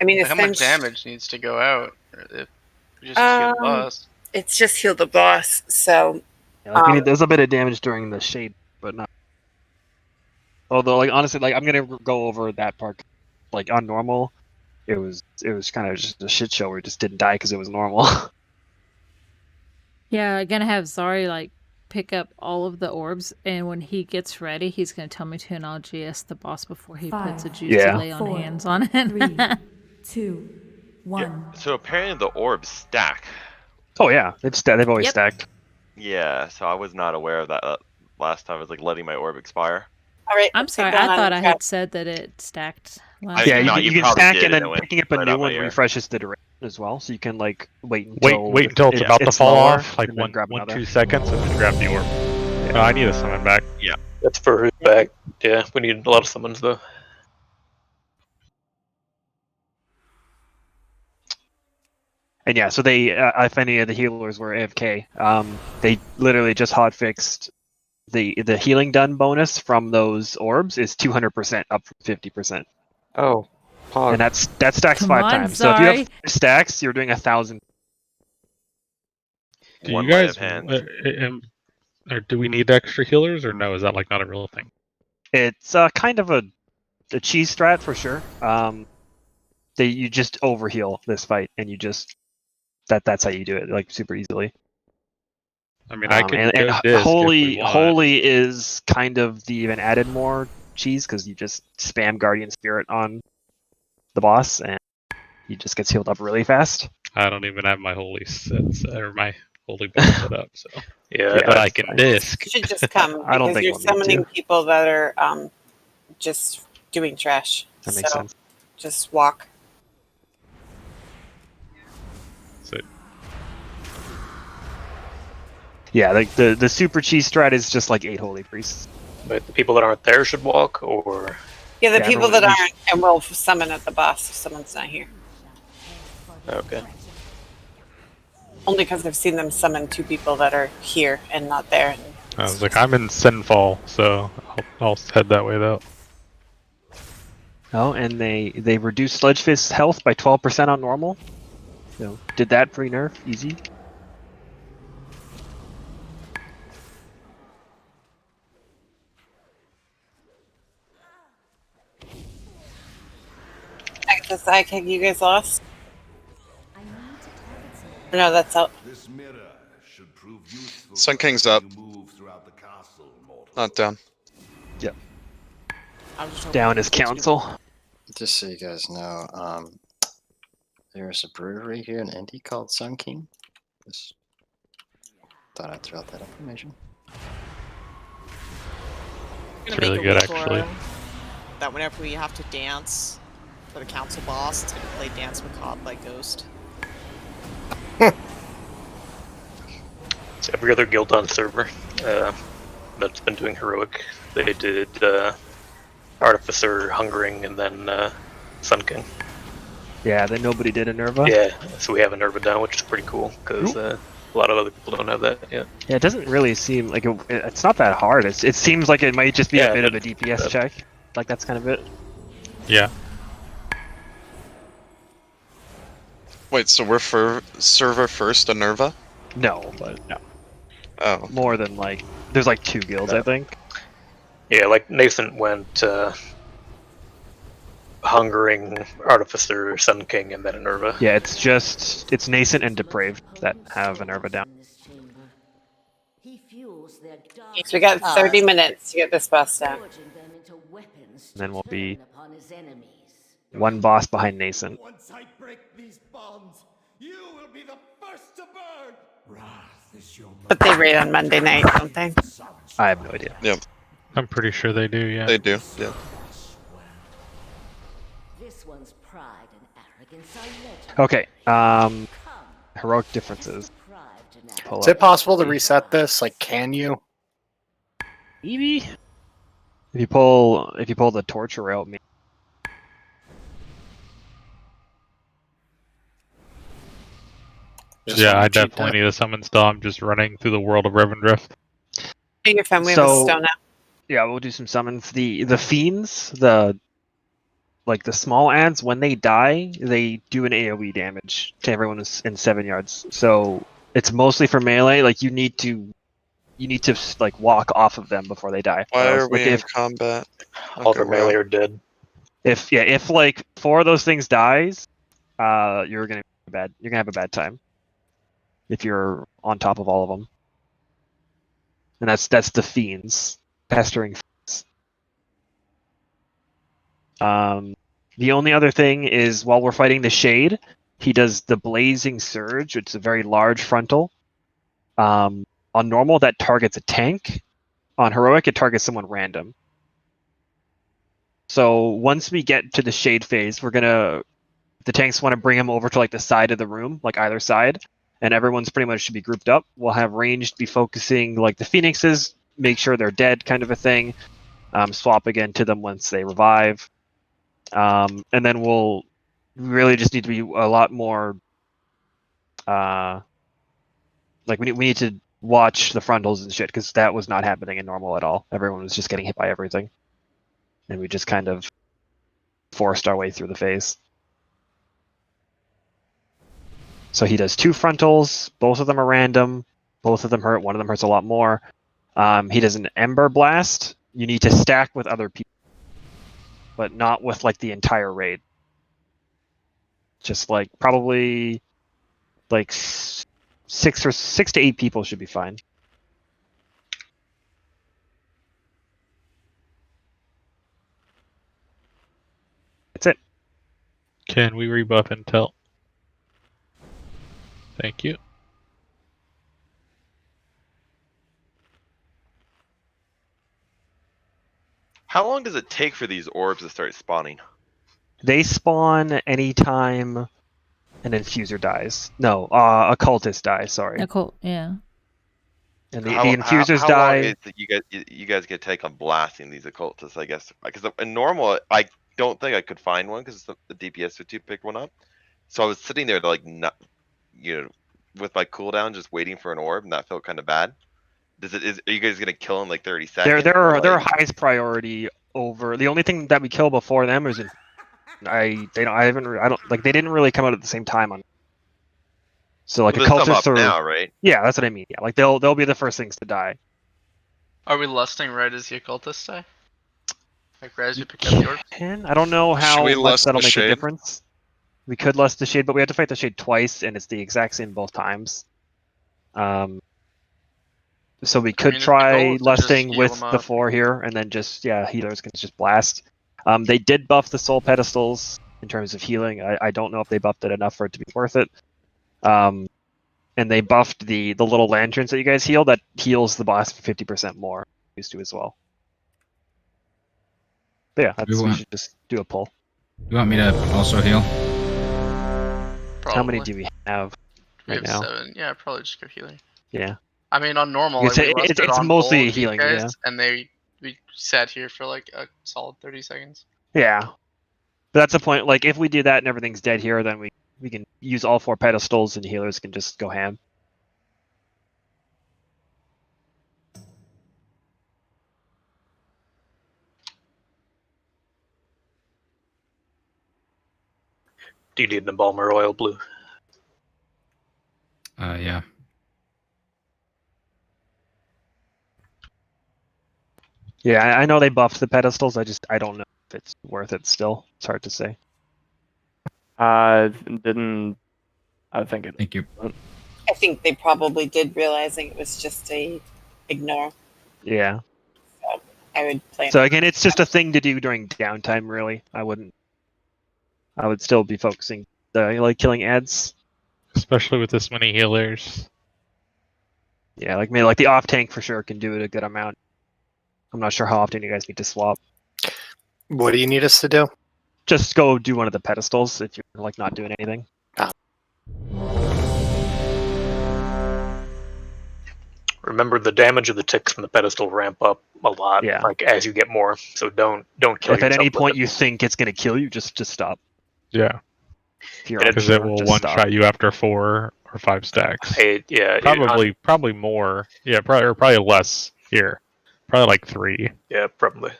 I mean, Like, how much essentially- damage needs to go out if we just heal the boss? It's just heal the boss. So Yeah, like we need, there's a bit of damage during the shade, but not. Although, like honestly, like I'm gonna go over that part. Like on normal, it was kind of just a shit show where it just didn't die because it was normal. Yeah, I'm gonna have Zari like pick up all of the orbs, and when he gets ready, he's gonna tell me to, and I'll GS the boss before he puts a juicy Yeah. lay on hands on it. 3, 2, 1. Yeah, so apparently the orbs stack. Oh yeah, they've always Yep. stacked. Yeah, so I was not aware of that last time. I was like letting my orb expire. all right, I'm sorry, I thought I had said that it stacked last Yeah, no, you you can probably stack did, and and then it went picking up a right new out my one ear. refreshes the duration as well. So you can like wait until Wait until it's about to fall lower, off, like and then grab another. 2 seconds, and then grab the orb. I need a summon back. Yeah. That's For who's back, yeah, we need a lot of summons though. And yeah, so they, if any of the healers were AFK, they literally just hotfixed the healing done bonus from those orbs is 200% up from 50%. Oh, PoV. And that stacks Come 5 on, times. So if you have sorry. stacks, you're doing 1,000. Do One you guys, light of hand. or do we need extra healers, or no? Is that like not a real thing? It's kind of a cheese strat for sure. You just overheal this fight, and you just that's how you do it, like super easily. I mean, I can and go disc if we want. holy is kind of the even added more cheese because you just spam Guardian Spirit on the boss, and he just gets healed up really fast. I don't even have my holy sets or my holy build set up, so Yeah, but I can disc. You should just come I don't because think you're we'll need summoning to. people that are just doing trash. That makes sense. Just walk. So Yeah, like the super cheese strat is just like 8 holy priests. But the people that aren't there should walk, or Yeah, the Yeah, people everyone- that aren't, and we'll summon at the boss if someone's not here. okay. Only because I've seen them summon 2 people that are here and not there. I was like, I'm in Sinfall, so I'll head that way though. Oh, and they reduced Sledgefist's health by 12% on normal. So did that pre-nerf easy. The sidekick you guys lost? No, that's out. This mirror should prove useful. Sun King's up. Not down. Yep. I was just hoping Down you is could do- council. Just so you guys know, there's a brewery here in Indy called Sun King. Just thought I'd throw out that information. Gonna It's really make good, a actually. record that whenever we have to dance for the council boss, it's gonna play Dance Macabre by Ghost. It's every other guild on server that's been doing heroic. They did Artificer, Hungering, and then Sun King. Yeah, then nobody did a Nerva. Yeah, so we have a Nerva down, which is pretty cool because a lot of other people don't have that yet. Yeah, it doesn't really seem like it's not that hard. It seems like it might just be Yeah, a bit of but- a DPS check. Like that's kind of it. Yeah. Wait, so we're for server first, a Nerva? No, but no. Oh. More than like there's like 2 guilds, I think. Yeah, like Nathan went Hungering, Artificer, Sun King, and then a Nerva. Yeah, it's Nascent and Depraved that have a Nerva down. So we got 30 minutes to get this boss down. And then we'll be 1 boss behind Nascent. Once I break these bonds, you will be the first to burn. But they raid on Monday night, don't they? I have no idea. Yep. I'm pretty sure they do, yeah. They do, yeah. This one's pride and arrogance are legendary. Okay. Heroic differences. Pull Is it up. possible to reset this? Like, can you? Maybe. If you pull the torture out, maybe. Just Yeah, I wanna cheat definitely need a summon still. I'm just running through the world of Revendrift. Hey, your family have a stone now. Yeah, we'll do some summons. The fiends, the small ads, when they die, they do an AoE damage to everyone in 7 yards. So it's mostly for melee. Like you need to like walk off of them before they die. Why Or else, are we like, in if combat? All Okay, their well. melee are dead. if like 4 of those things dies, you're gonna have a bad time. If you're on top of all of them. And that's the fiends, pestering fiends. The only other thing is while we're fighting the Shade, he does the Blazing Surge. It's a very large frontal. On normal, that targets a tank. On heroic, it targets someone random. So once we get to the Shade phase, the tanks want to bring him over to like the side of the room, like either side, and everyone's pretty much should be grouped up. We'll have ranged be focusing like the Phoenixes, make sure they're dead, kind of a thing. swap again to them once they revive. And then we'll really just need to be a lot more like we need to watch the frontals and shit, because that was not happening in normal at all. Everyone was just getting hit by everything, and we just kind of forced our way through the phase. So he does 2 frontals, both of them are random, both of them hurt, one of them hurts a lot more. He does an Ember Blast. You need to stack with other people, but not with like the entire raid. Just like probably like 6 to 8 people should be fine. That's it. Can we rebuff Intel? Thank you. How long does it take for these orbs to start spawning? They spawn anytime an infuser dies. No, a cultist dies. Sorry. Yeah. And the infusers how die. long is it you guys get take on blasting these occultists? I guess because in normal, I don't think I could find one because the DPS 2 picked one up. So I was sitting there like not, with my cooldown, just waiting for an orb, and that felt kind of bad. Are you guys gonna kill in like 30 seconds? They're highest priority over. The only thing that we kill before them is they didn't really come out at the same time on. So like Well, they'll come occultists up are now, right? Yeah, that's what I mean. Yeah, like they'll be the first things to die. Are we lusting right as the occultists die? Like right as we pick up the orbs? I don't know Should how we much lust that'll the make a shade? difference. We could lust the shade, but we have to fight the shade twice, and it's the exact same both times. So we could mean, if the goal try is to just lusting heal with them the up. 4 here, and then healers can just blast. They did buff the soul pedestals in terms of healing. I don't know if they buffed it enough for it to be worth it. And they buffed the little lanterns that you guys heal. That heals the boss for 50% more. Used to as well. But yeah, we should just do a pull. You want me to also heal? Probably. How many do we have We right have now? 7. Yeah, probably just go healing. Yeah. I mean, on normal, It's- like, we lusted it's on mostly both these healing, guys, yeah. and we sat here for like a solid 30 seconds. Yeah. But that's the point. Like, if we do that and everything's dead here, then we can use all 4 pedestals, and healers can just go ham. Do you need an embalmer oil, Blue? Yeah. Yeah, I know they buffed the pedestals. I don't know if it's worth it still. It's hard to say. Didn't. I think it. Thank you. I think they probably did, realizing it was just a ignore. Yeah. So I would plan. So again, it's just a thing to do during downtime, really. I would still be focusing killing ads. Especially with this many healers. Yeah, like maybe like the off tank for sure can do it a good amount. I'm not sure how often you guys need to swap. What do you need us to do? Just go do one of the pedestals if you're like not doing anything. Remember, the damage of the ticks from the pedestal ramp up a lot. Yeah. Like as you get more, so don't kill If at yourself any with point it. you think it's gonna kill you, just stop. Yeah. If you're Because unsure, it will just one stop. shot you after 4 or 5 stacks. Probably more. Yeah, probably less here. Probably like 3. Yeah, probably.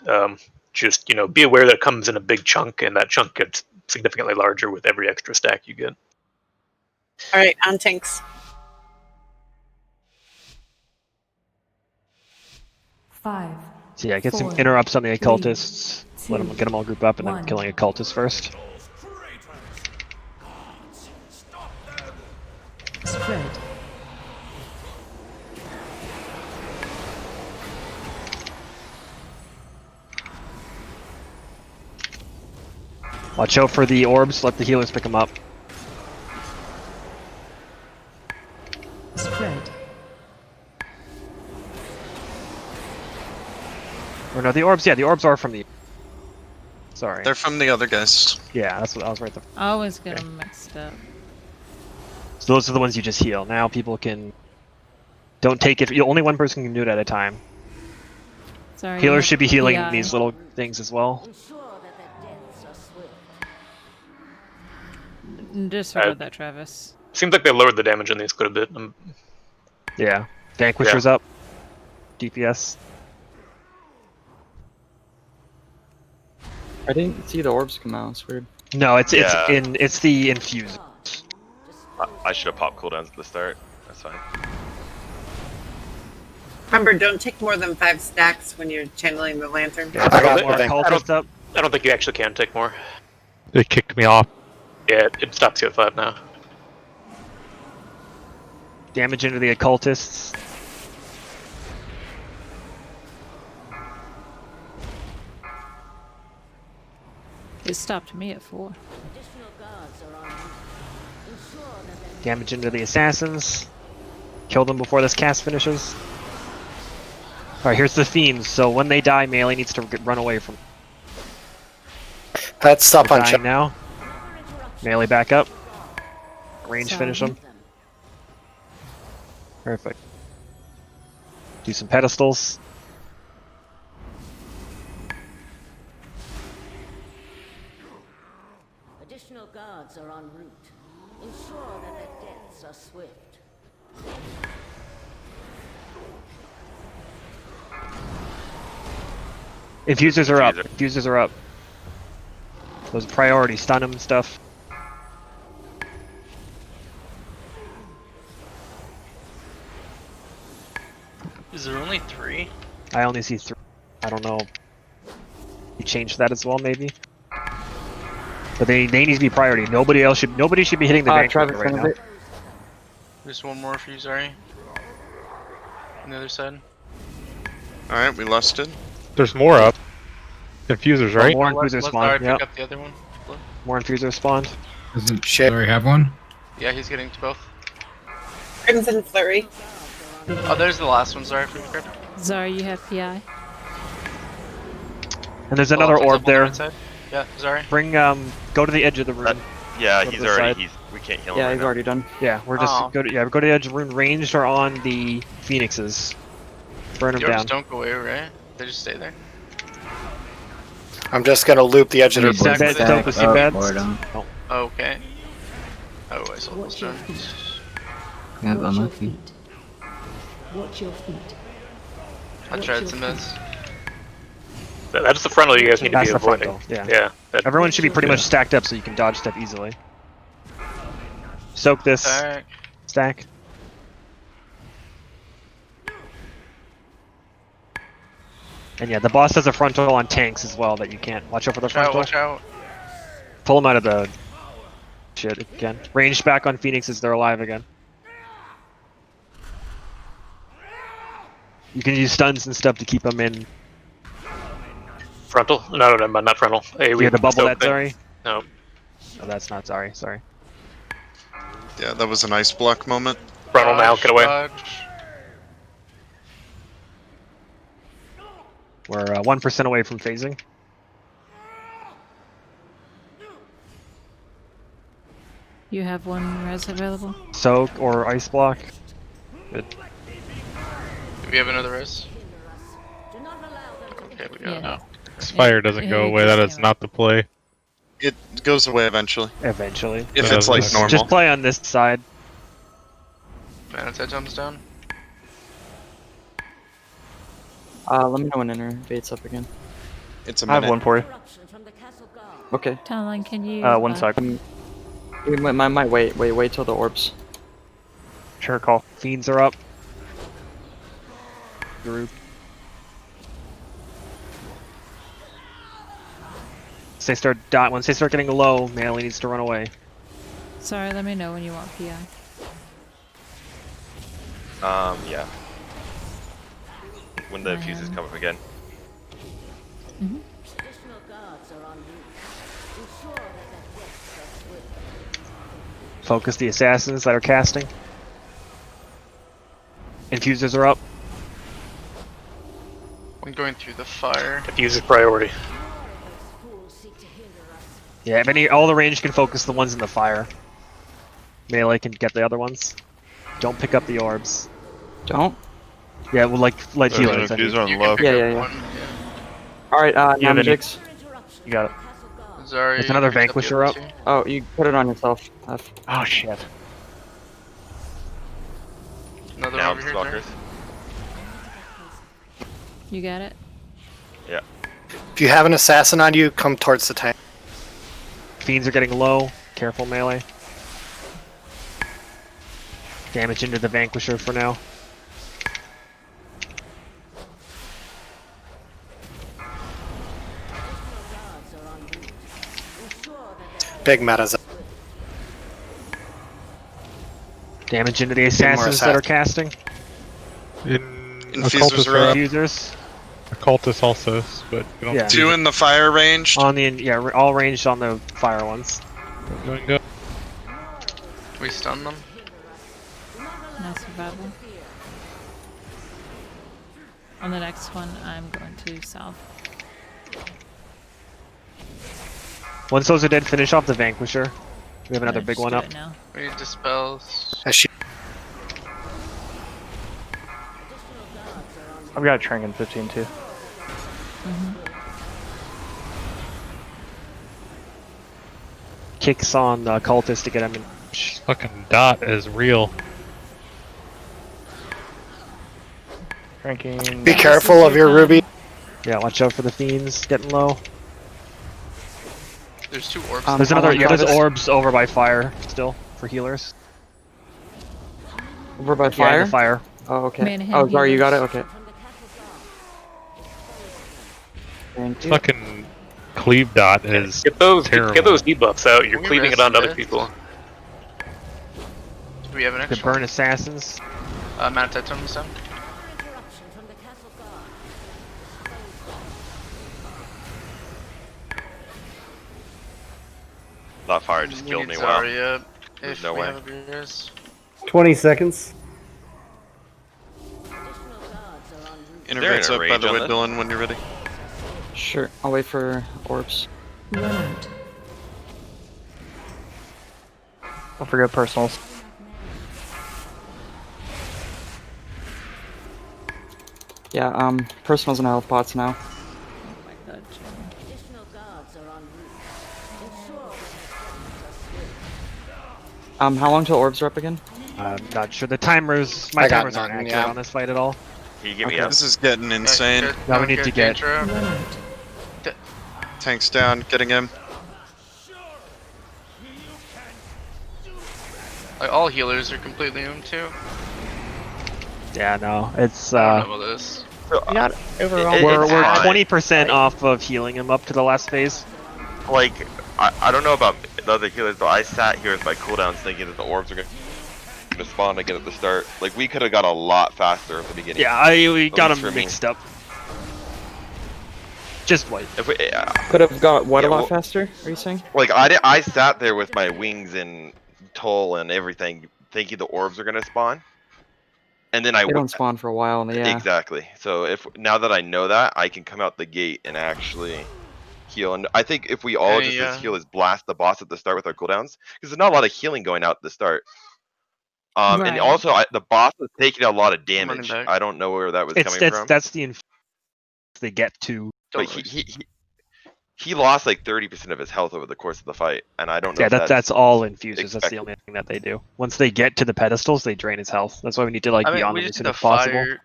Just be aware that it comes in a big chunk, and that chunk gets significantly larger with every extra stack you get. All right, on tanks. 5. So yeah, get some 4, interrupts on the 3, occultists. Let 2, them get them all grouped up, and then 1. killing occultists first. Spread. Watch out for the orbs. Let the healers pick them up. Spread. Or no, the orbs. Yeah, the orbs are from the. Sorry. They're from the other guys. Yeah, that's what I was right there. I always get them mixed up. So those are the ones you just heal. Now people can. Don't take it. Only one person can do it at a time. Sorry. you Healers have should be healing PI. these little things as well. Disregard that, Travis. Seems like they lowered the damage on these quite a bit. Yeah. Vanquisher's up. DPS. I didn't see the orbs come out. It's weird. No, it's Yeah. it's the infuse. I should have popped cooldowns at the start. That's fine. Remember, don't take more than 5 stacks when you're channeling the lantern. Yeah, I got more cultist up. I don't think you actually can take more. It kicked me off. Yeah, it stops you at 5 now. Damage into the occultists. It stopped me at 4. Damage into the assassins. Kill them before this cast finishes. Alright, here's the fiends. So when they die, melee needs to run away from. That's up They're on dying check. now. Melee back up. Range finish them. Perfect. Do some pedestals. Additional guards are en route. Ensure that their deaths are swift. Infusers are up. Infusers are up. Those priority stun them stuff. Is there only 3? I only see 3. I don't know. You changed that as well, maybe. But they need to be priority. Nobody should be hitting the bank Travis, right now. Just one more for you, sorry. On the other side. Alright, we lost it. There's more up. Infusers, right? More infusers Let's spawned. pick Yep. up the other one. More infusers spawned. Doesn't Larry have one? Yeah, he's getting to both. Crimson Flurry. Oh, there's the last one, sorry for the crypt. Zara, you have PI. And there's another orb there. Yeah, sorry. Bring go to the edge of the room. Yeah, Go to he's the already. side. We can't heal him. Yeah, right he's now. already done. Yeah, we're just Oh. go to the edge of the room. Ranged or on the phoenixes. Burn them The orbs down. don't go away, right? They just stay there. I'm just gonna loop the edge of the Stack room. beds, focus your beds. Oh. Okay. Oh, I saw this turn. Yeah, unlucky. Watch your feet. I tried some miss. That's the frontal you guys need to That's be the avoiding. frontal, yeah. Yeah. that- Everyone should be pretty much stacked up so you can dodge stuff easily. Soak this. Stack. Stack. And yeah, the boss has a frontal on tanks as well that you can't. Watch out for the Watch out, frontal. watch out. Pull them out of the shit again. Ranged back on phoenixes, they're alive again. You can use stuns and stuff to keep them in. Frontal? No, not frontal. Hey, Yeah, the bubble soak that, thing. sorry. No. Oh, that's not sorry. Sorry. Yeah, that was an ice block moment. Frontal now, get away. Dodge. We're 1% away from phasing. You have one res available? Soak or ice block. Good. Do we have another res? Okay, we got it Yeah. now. Fire doesn't go away. That is not the play. It goes away eventually. Eventually. If So it's like just- normal. Just play on this side. Man's head jumps down. Let me know when innervate's up again. It's a I have minute. one for you. Okay. Talon, can you? 1 second. We might wait till the orbs. Sure, call. Fiends are up. Group. Once they start getting low, melee needs to run away. Sorry, let me know when you want PI. Yeah. When the fuses come up again. Mm-hmm. Additional guards are en route. Ensure that their deaths are swift. Focus the assassins that are casting. Infusers are up. I'm going through the fire. Diffuse is priority. Yeah, if all the range can focus the ones in the fire. Melee can get the other ones. Don't pick up the orbs. Don't? Yeah, well, like There's healers. an I mean. infuser on You the can left. pick Yeah, up yeah, yeah. one. All right, You have any? Namjix. You got it. Yeah. Zari, There's another you picked up the Vanquisher other up. two. Oh, you put it on yourself. Oh shit. Another Now one over here, Zari. stalkers. You got it? Yeah. If you have an assassin on you, come towards the tank. Fiends are getting low. Careful melee. Damage into the Vanquisher for now. Big metas. Damage into the more assassins that are casting. Infusers are up. Infusers. Occultist also, but we don't Yeah. Two in the fire range. On the all ranged on the fire ones. go. We stun them. Nice survival. On the next one, I'm going to south. Once those are dead, finish off the Vanquisher. We have another Yeah, big just one do up. it now. We need dispels. I've got a Trank in 15 too. Kicks on the cultist to get him in. Fucking dot is real. Tranking. Be careful of your ruby. Yeah, watch out for the fiends getting low. There's two orbs. There's there's orbs over by fire still for healers. Over by Yeah, fire? in the fire. Oh, okay. Manhand Oh, sorry, you got it? healers. Okay. Thank you. Fucking cleave dot is Get those terrible. get those debuffs out. You're Can we cleaving it rest onto other this? people. Do we have an The extra? burn assassins. Mount items done. That fire just We killed need me. Wow. Zarya There's if no we way. have abusers. 20 seconds. Innervate's in a up, by range the on way, this? Dylan, when you're ready. Sure. I'll wait for orbs. Round. Don't forget personals. Yeah, personals and health pots now. Oh my god, Jim. Additional guards are en route. Ensure that How long till orbs are up again? I'm not sure. The timers, my I got timers aren't nothing, accurate yeah. on this fight at all. Can you get me Okay. up? This is getting insane. Now we need to get- danger up. Round. Tank's down, getting him. Like all healers are completely owned too. Yeah, no, it's I don't know about this. Not overall. we're It's fine. 20% off of healing him up to the last phase. Like, I don't know about the other healers, but I sat here with my cooldowns thinking that the orbs are going to spawn again at the start. Like, we could have got a lot faster at the beginning. Yeah, we got least for him me. mixed up. Just wait. If we, Could have got what Yeah, a lot well- faster, are you saying? like, I sat there with my wings and toll and everything, thinking the orbs are going to spawn. And then They don't spawn for a while, yeah. Exactly. So now that I know that, I can come out the gate and actually heal. And I think if we all just as heal as blast the boss at the start with our cooldowns, because there's not a lot of healing going out at the start. And Right. also the boss is taking a lot of running damage. back. I don't know where that was It's coming from. that's the they get to. But he lost like 30% of his health over the course of the fight, and I don't know. Yeah, if that's all infusers. That's expected. the only thing that they do. Once they get to the pedestals, they drain his health. That's why we need to like I be mean, on we them as just soon need as to possible. fire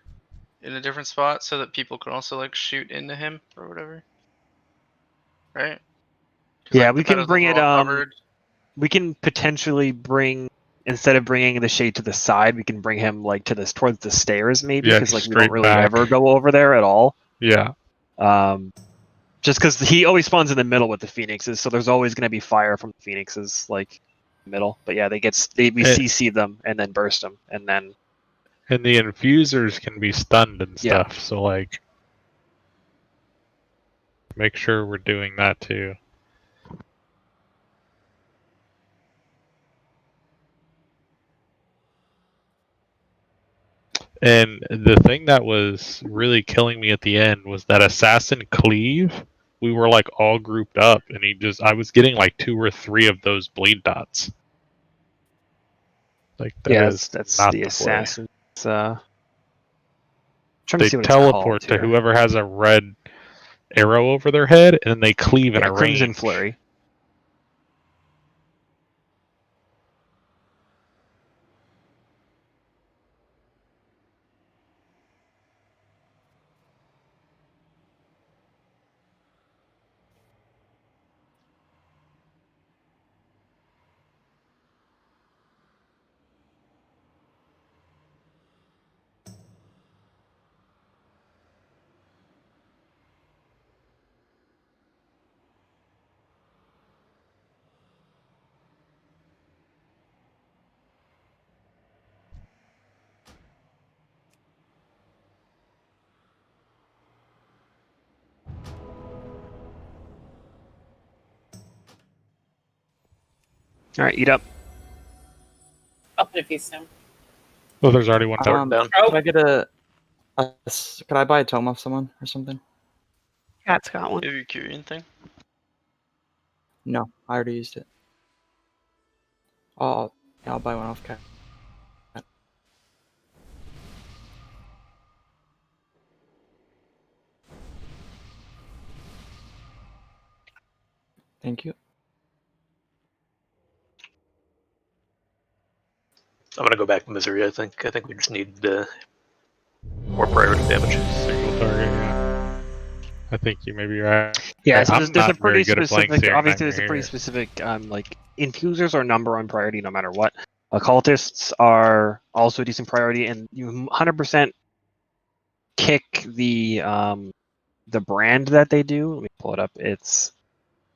in a different spot so that people can also like shoot into him or whatever. Right? 'Cause, Yeah, like, we the can pedestals bring are it. all covered. We can potentially bring instead of bringing the shade to the side, we can bring him like to this towards the stairs maybe Yeah, because like we straight don't really back. ever go over there at all. Yeah. Just because he always spawns in the middle with the phoenixes, so there's always going to be fire from the phoenixes like middle. But yeah, we CC them and then burst them and then. And the infusers can be stunned and Yeah. stuff, so like make sure we're doing that too. And the thing that was really killing me at the end was that assassin cleave. We were like all grouped up, and I was getting like 2 or 3 of those bleed dots. Like that Yeah, is that's not the the play. assassins. trying to they see what teleport it's to called here. whoever has a red arrow over their head, and then they cleave in Yeah, a Crimson range. Flurry. All right, eat up. I'll put a feast down. Oh, there's already one down. Could I get could I buy a tome off someone or something? Cat's got one. Have you Curian thing? No, I already used it. Oh, yeah, I'll buy one off Cat. Thank you. I'm gonna go back to Misery. I think we just need more priority damage. Single target. Yeah. I think you may be right. Yeah, so I'm there's a not very pretty good at playing specific. Searing Obviously, there's a Nightmare pretty here. specific like infusers are number one priority no matter what. Occultists are also a decent priority, and you 100% kick the brand that they do. Let me pull it up. It's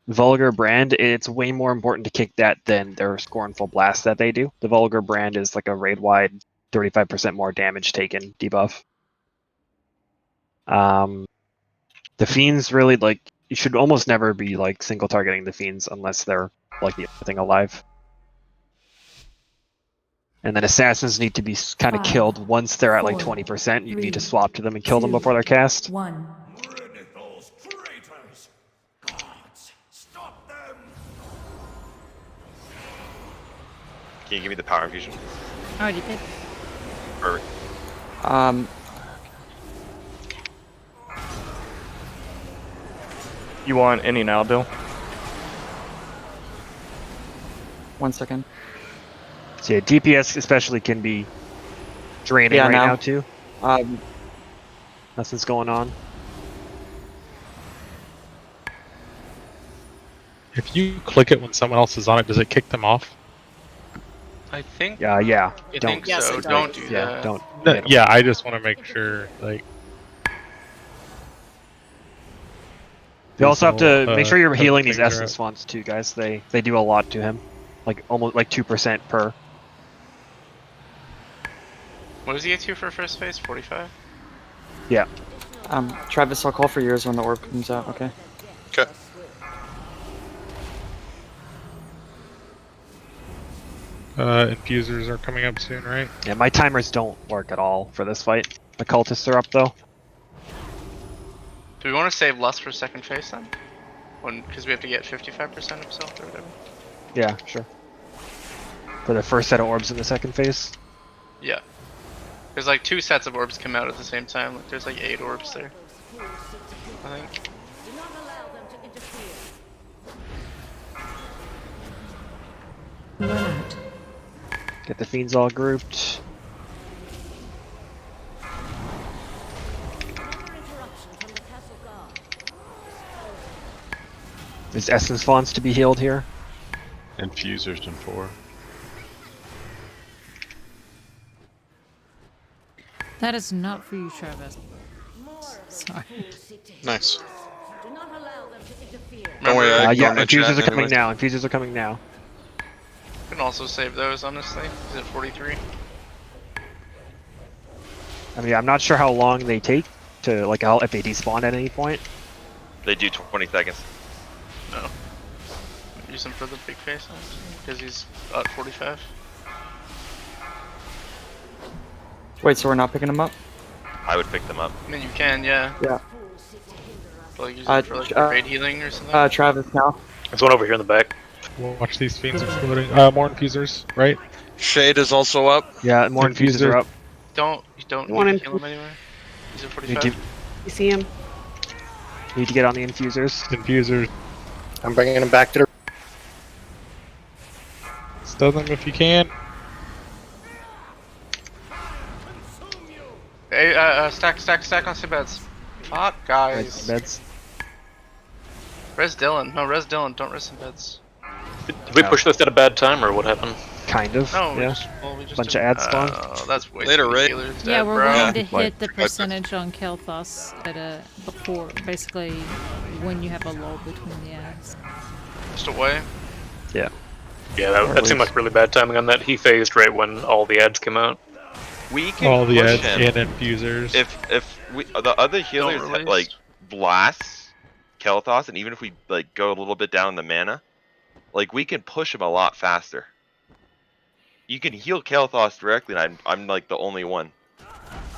Vulgar Brand. It's way more important to kick that than their Scornful Blast that they do. The Vulgar Brand is like a raid wide 35% more damage taken debuff. The Fiends really like you should almost never be like single targeting the Fiends unless they're like the only thing alive. And then assassins need to be kind of killed once they're at like 20%. You need to swap to them and kill them before they're cast. Rid those traitors! Gods, stop them! Can you give me the power infusion? Already did. Perfect. You want any now, Bill? 1 second. So yeah, DPS especially can be draining right now too. Nothing's going on. If you click it when someone else is on it, does it kick them off? I think. Yeah. I Don't. think so. Don't do that. Don't. No, yeah, I just want to make sure, like. You also have to make sure you're healing these things are essence fonts too, guys. They do a lot to him, like almost like 2% per. What does he get to for first phase? 45? Yeah. Travis, I'll call for yours when the orb comes out, okay? Okay. Infusers are coming up soon, right? Yeah, my timers don't work at all for this fight. The cultists are up though. Do we want to save less for second phase then? Because we have to get 55% of self or whatever. Yeah, sure. For the first set of orbs in the second phase. Yeah. There's like 2 sets of orbs come out at the same time. Like there's like 8 orbs there. I think. Do not allow them to interfere. Run out. Get the fiends all grouped. There's essence fonts to be healed here. Infusers in 4. That is not for you, Travis. Sorry. Nice. Do not allow them to interfere. Don't worry, I Yeah, ignore my infusers chat are coming anyways. now. Infusers are coming now. You can also save those, honestly. Is it 43? I mean, I'm not sure how long they take to like if they despawn at any point. They do 20 seconds. No. Use him for the big face, because he's at 45. Wait, so we're not picking him up? I would pick them up. I mean, you can, yeah. Yeah. But like, use him for like raid healing or something. Travis now. There's one over here in the back. Watch these fiends exploding. More infusers, right? Shade is also up. Yeah, more infusers are up. You don't Want need to kill him anywhere. He's at Need 45. to, You see him? need to get on the infusers. Infusers. I'm bringing him back to the. Stun them if you can. Hey, stack on some beds. Fuck, guys. Beds. Res Dylan. No, res Dylan. Don't res some beds. Did we push this at a bad time, or what happened? Kind of. No, yeah. we just Bunch didn't- of ad spawn. That's way Later, too many Ray. healers Yeah, dead, we're bro. willing to Like, hit the percentage on Kel'Thas at a before, basically, when you have a lull between the ads. Just away. Yeah. Yeah, that seemed like really bad timing on that. He phased right when all the ads came out. We can All the push ads him and infusers. if we the other healers release. like blasts Kel'Thas, and even if we like go a little bit down the mana, like we can push him a lot faster. You can heal Kel'Thas directly, and I'm like the only one.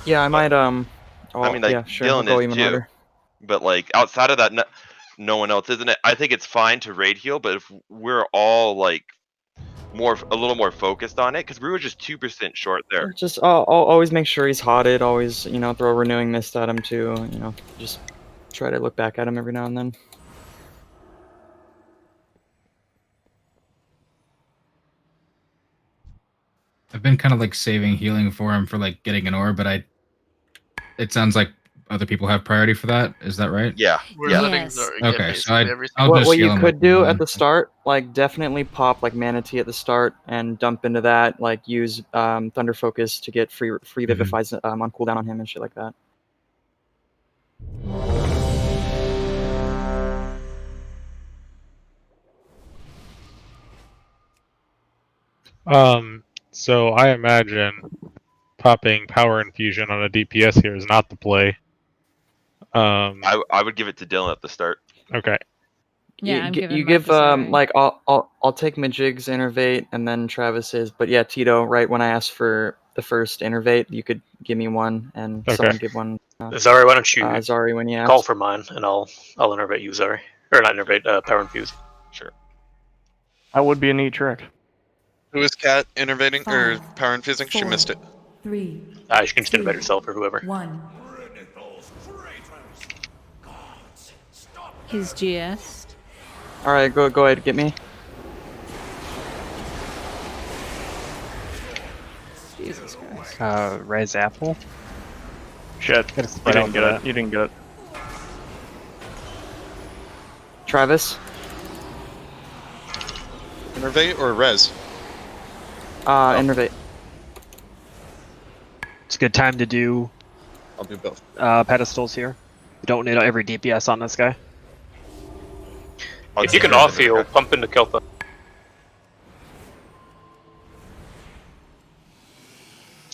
Yeah, I might I mean, like yeah, sure. We'll Dylan go is even too. harder. But like outside of that, no one else, isn't it? I think it's fine to raid heal, but if we're all like a little more focused on it, because we were just 2% short there. Just I'll always make sure he's hotted. Always, throw renewing mist at him too. Just try to look back at him every now and then. I've been kind of like saving healing for him for like getting an orb, but it sounds like other people have priority for that. Is that right? Yeah. We're Yeah. letting Yes. Zari get Okay, so basically everything. I'll just What heal you him could like do one. at the start, like definitely pop like Mana Tea at the start and dump into that. Like use Thunder Focus to get free vivifies on cooldown on him and shit like that. So I imagine popping power infusion on a DPS here is not the play. I would give it to Dylan at the start. Okay. Yeah, I'm giving you mine give to Zari. like I'll take Majig's Innervate and then Travis's, but yeah, Tito, right when I asked for the first Innervate, you could give me one and someone give one. Zari, why don't you Zari when you call asked. for mine, and I'll innervate you, Zari. Or not innervate, power infuse. Sure. That would be a neat trick. Who is Cat innervating or 5, power infusing? She 4, missed it. 3, You can just innervate yourself or whoever. 1. He's GS. All right, go ahead, get me. Jesus Christ. Res Apple. Shit. You didn't get it. You didn't get it. Travis. Innervate or res? Innervate. It's a good time to do I'll do both. pedestals here. You don't need every DPS on this guy. If you can off heal, pump into Kel'Thas.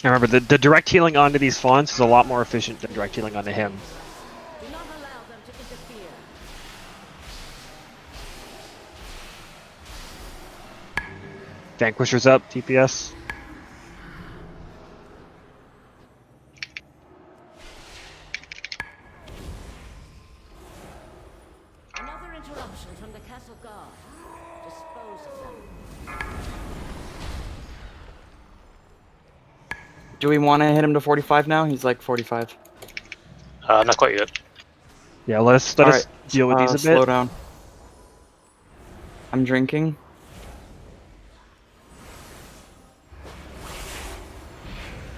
Remember, the direct healing onto these fawns is a lot more efficient than direct healing onto him. Do not allow them to interfere. Vanquisher's up, DPS. Another interruption from the castle guard. Dispose of them. Do we want to hit him to 45 now? He's like 45. Not quite yet. Yeah, let us deal with these a bit. Slow down. I'm drinking.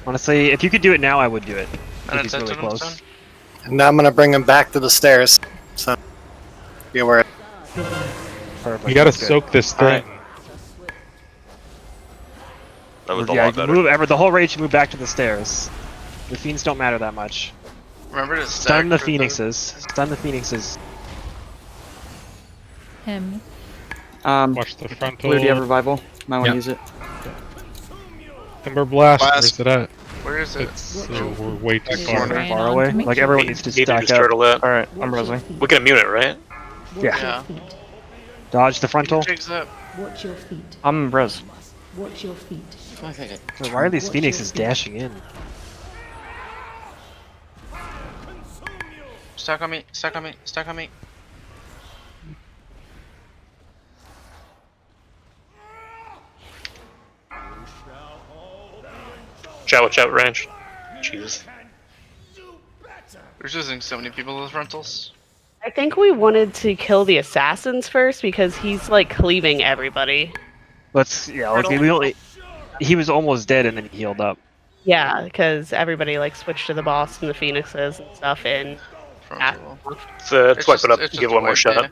Honestly, if you could do it now, I would do it. And He's really close. And now I'm gonna bring him back to the stairs. So be aware. Perfect. You gotta That's good. soak this thing. That was a Yeah, lot better. the whole raid should move back to the stairs. The fiends don't matter that much. Remember to Stun the stack phoenixes. Stun the phoenixes. Him. Watch the frontal. Blue, do you have revival? Might want to Yep. use it. Timber blast. Where's it at? Where is it? We're way too Far away. Like everyone needs to Need to stack just up. turtle that. Alright, I'm resing. We can immune it, right? Yeah. Dodge the frontal. Jigs up. Watch your feet. I'm res. Watch your feet. So why are these phoenixes dashing in? Stack on me. Stack on me. Stack on me. Watch out range. Jesus. We're just losing so many people with rentals. I think we wanted to kill the assassins first because he's like cleaving everybody. He was almost dead and then he healed up. Yeah, because everybody like switched to the boss and the phoenixes and stuff in. So swipe it up, give one more shot.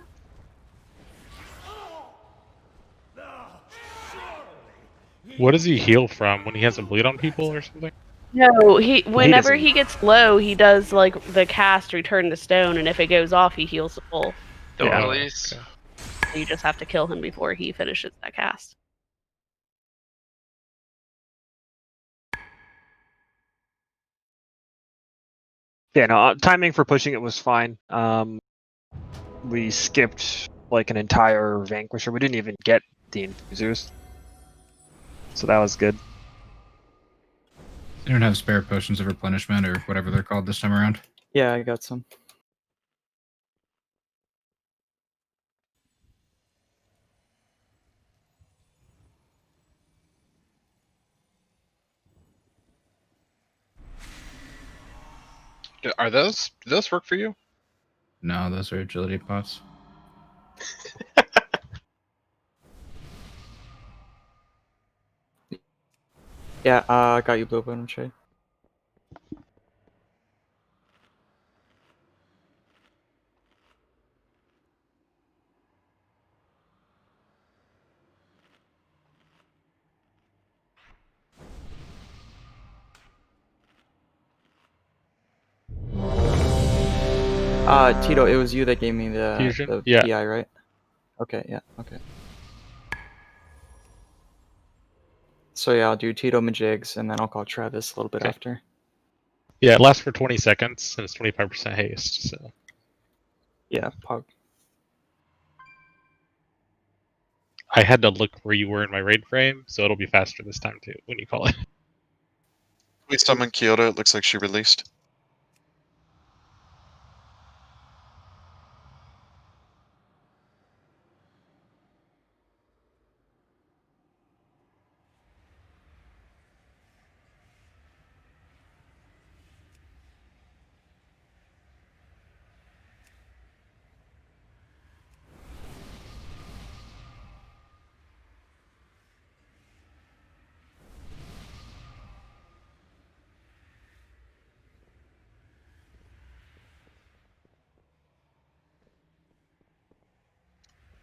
What does he heal from? When he has a bleed on people or something? No, whenever doesn't- he gets low, he does like the cast Return to Stone, and if it goes off, he heals the full. Don't release. You just have to kill him before he finishes that cast. Yeah, no, timing for pushing it was fine. We skipped like an entire Vanquisher. We didn't even get the Infusers. So that was good. You don't have spare potions of replenishment or whatever they're called this time around? Yeah, I got some. Do those work for you? No, those are agility pots. Yeah, I got you, Blue Bone Trade. Tito, it was you that gave me the Fusion? Yeah. PI, right? Okay, yeah, okay. So yeah, I'll do Tito Majigs, and then I'll call Travis a little bit after. Yeah, it lasts for 20 seconds, and it's 25% haste, so... Yeah, PoV. I had to look where you were in my raid frame, so it'll be faster this time too, when you call it. We summoned Kyoto, it looks like she released.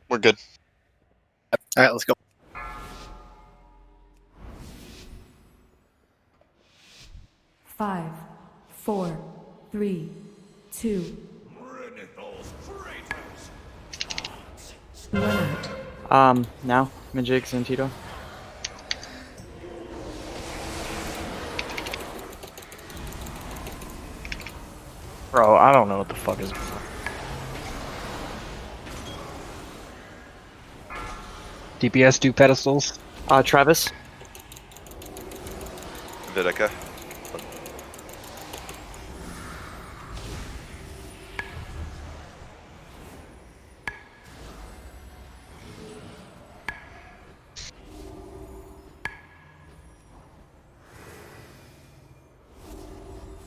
We're good. All right, let's go. Five, 4, 3, 2. Run out. Now, Majigs and Tito. Bro, I don't know what the fuck is going on. DPS do pedestals. Travis. Vidica.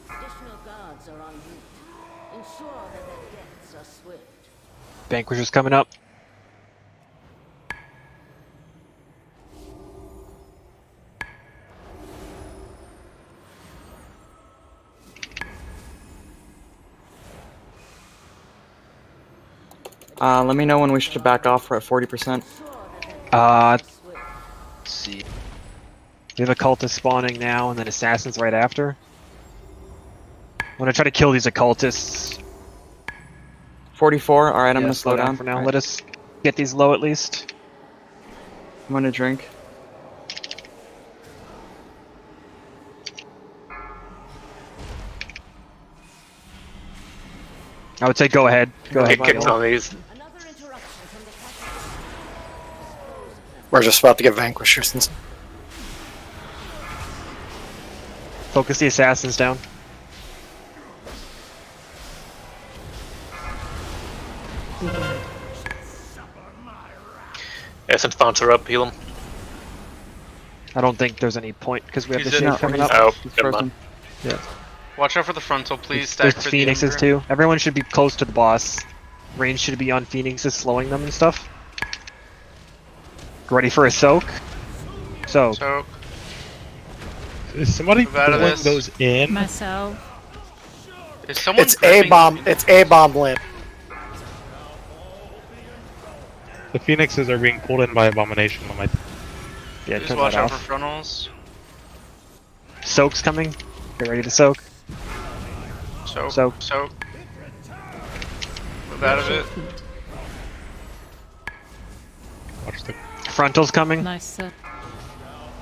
Additional guards are en route. Ensure that their deaths are swift. Vanquisher's coming up. Let me know when we should back off. We're at 40%. Let's see. We have a cultist spawning now, and then assassins right after. I'm gonna try to kill these occultists. 44. All right, I'm gonna slow down for now. Right. Let us get these low at least. I'm gonna drink. I would say go ahead. Go ahead. Kick on these. We're just about to get Vanquishers and Focus the assassins down. Essence fonts are up, heal them. I don't think there's any point because we have He's the in. shade coming up. Oh, He's never frozen. mind. Yeah. Watch out for the frontal, please. There's Stack for Phoenixes the too. Everyone should be close to the boss. Range should be on Phoenixes, slowing them and stuff. Ready for a soak? Soak. Soak. Is somebody Move out of pulling this. those in? Myself. Is someone It's A gripping- bomb. It's A bomb limp. The Phoenixes are being pulled in by Abomination on my. Yeah, Just turn watch that out for off. frontals. Soak's coming. Get ready to soak. Soak. Soak. Soak. Move out of it. Watch the Frontal's coming. Nice.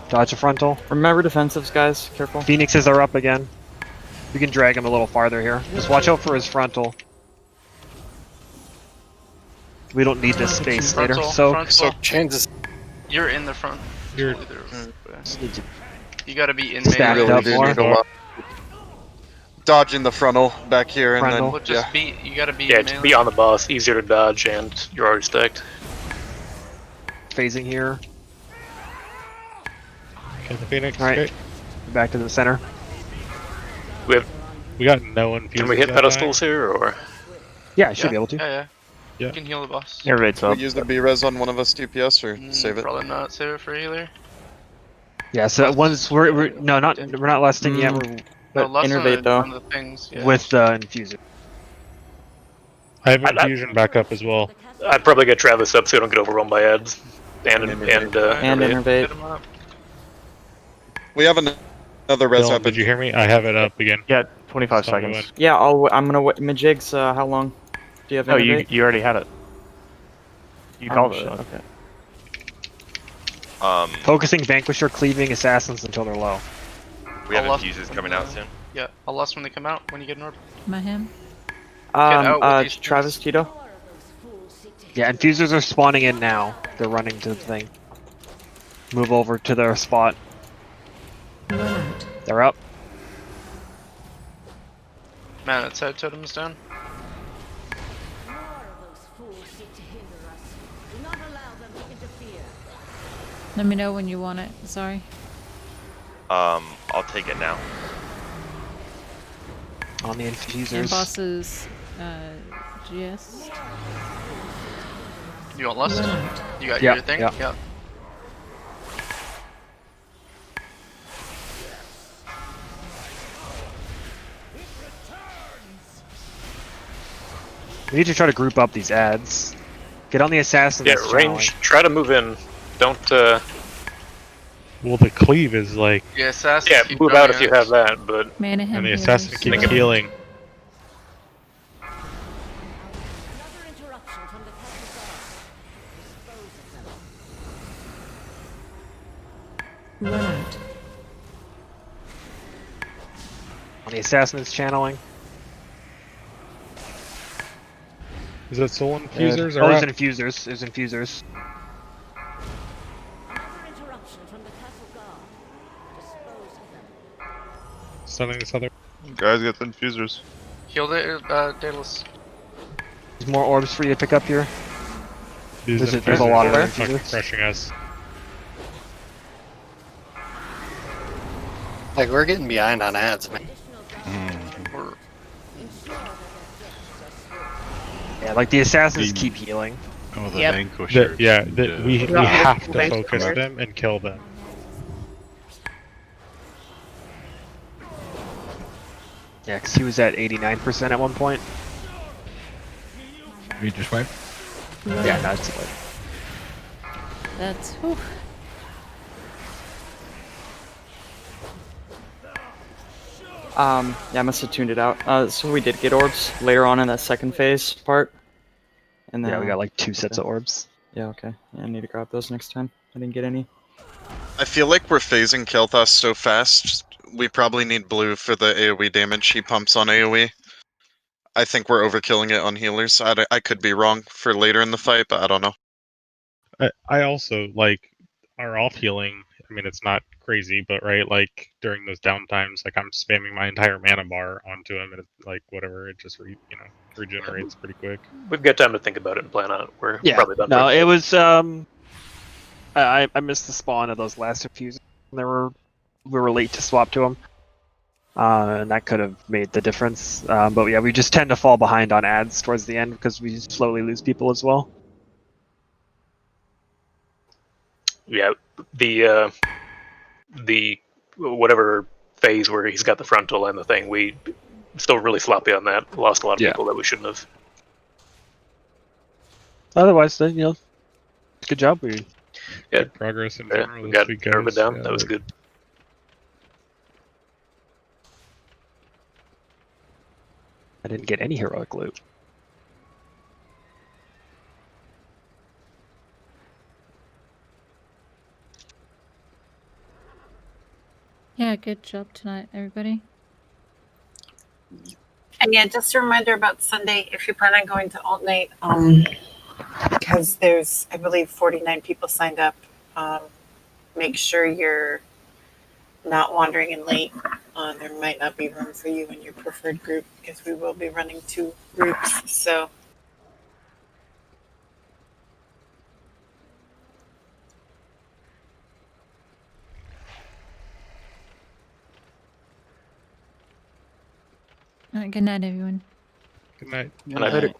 Dodge a frontal. Remember defensives, guys. Careful. Phoenixes are up again. We can drag him a little farther here. Just watch out for his frontal. We don't need this space later. Frontal, So frontal. Changes. You're in the front. You're- You gotta be in Stacked melee. up do more. need a lot. Dodging the frontal back here, and Frontal. Well, then just be. You gotta be. Yeah, in just melee. be on the boss, easier to dodge, and you're already stacked. phasing here. Okay, the Phoenix. All right. Okay. Back to the center. We have. We got no infusions. Can we hit that pedestals here, or? Yeah, I should be able to. Yeah. Yeah. You can heal the boss. Everybody's we up. use the B-res on one of us DPS or save it. Probably not. Save it for healer. Yeah. So once we're not lasting yet. We're No, But less innervate, on though. the things. Yeah. with the infuser. I have infusion back up as well. I'd probably get Travis up so you don't get overwhelmed by ads. And And innervate. innervate. We have another res Dylan, up. did you hear me? I have it up again. Yeah, 25 Stop seconds. moving. Yeah, I'm gonna wait. Majigs, how long? Do you have Oh, you innervate? you already had it. You Oh, called shit, it. Okay. Focusing Vanquisher, cleaving assassins until they're low. We have I'll left infuses when coming out soon. Yeah, I'll lust when they come out. When you get an orb. Am I him? out with these Travis, Tito. Yeah, infusers are spawning in now. They're running to the thing. Move over to their spot. They're up. Man, that side totem's down. Let me know when you want it. Sorry. I'll take it now. On the And infusers. bosses, just. You want lust? You got Yeah, your thing? yeah. We need to try to group up these ads. Get on the assassin. Yeah, that's range. Try to move in. Don't. Well, the cleave is like, Yeah, assassin. Yeah, move out if you have that, but. Mana him and the healers. assassin keeps healing. Run out. On the assassin is channeling. Is that soul infusers? Oh, or there's up? infusers. There's infusers. Stunning this other. Guys, get the infusers. Heal it, Daedalus. There's more orbs for you to pick up here. These There's a lot of infusers are infusers. fucking crushing us. Like we're getting behind on ads, man. Yeah, like the assassins keep healing. Oh, the Yep. Vanquisher. We Not have to multiple focus Vanquishers. them and kill them. Yeah, because he was at 89% at one point. We just wipe. Yeah, no, it's like. That's. Whew. Yeah, I must have tuned it out. So we did get orbs later on in that second phase part. And then, Yeah, we got like 2 sets of orbs. Yeah, okay. Yeah, I need to grab those next time. I didn't get any. I feel like we're phasing Kel'Thas so fast. We probably need blue for the AoE damage he pumps on AoE. I think we're overkilling it on healers. I could be wrong for later in the fight, but I don't know. I also like our off healing. I mean, it's not crazy, but right, like during those downtimes, like I'm spamming my entire mana bar onto him, and it's like whatever, it just regenerates pretty quick. We've got time to think about it and plan out. We're Yeah, probably done. no, for- it was I missed the spawn of those last infusers. We were late to swap to them. And that could have made the difference. But yeah, we just tend to fall behind on ads towards the end because we slowly lose people as well. Yeah, the whatever phase where he's got the frontal and the thing, we still really sloppy on that. Lost a lot of Yeah. people that we shouldn't have. Otherwise, then good job. We Good progress in Yeah, general we this got week, Urban guys. down. Yeah, That was like- good. I didn't get any heroic loot. Yeah, good job tonight, everybody. And yeah, just a reminder about Sunday, if you plan on going to alt night, because there's, I believe, 49 people signed up. Make sure you're not wandering in late. There might not be room for you in your preferred group because we will be running 2 groups. So All right, good night, everyone. Good night. And I Later.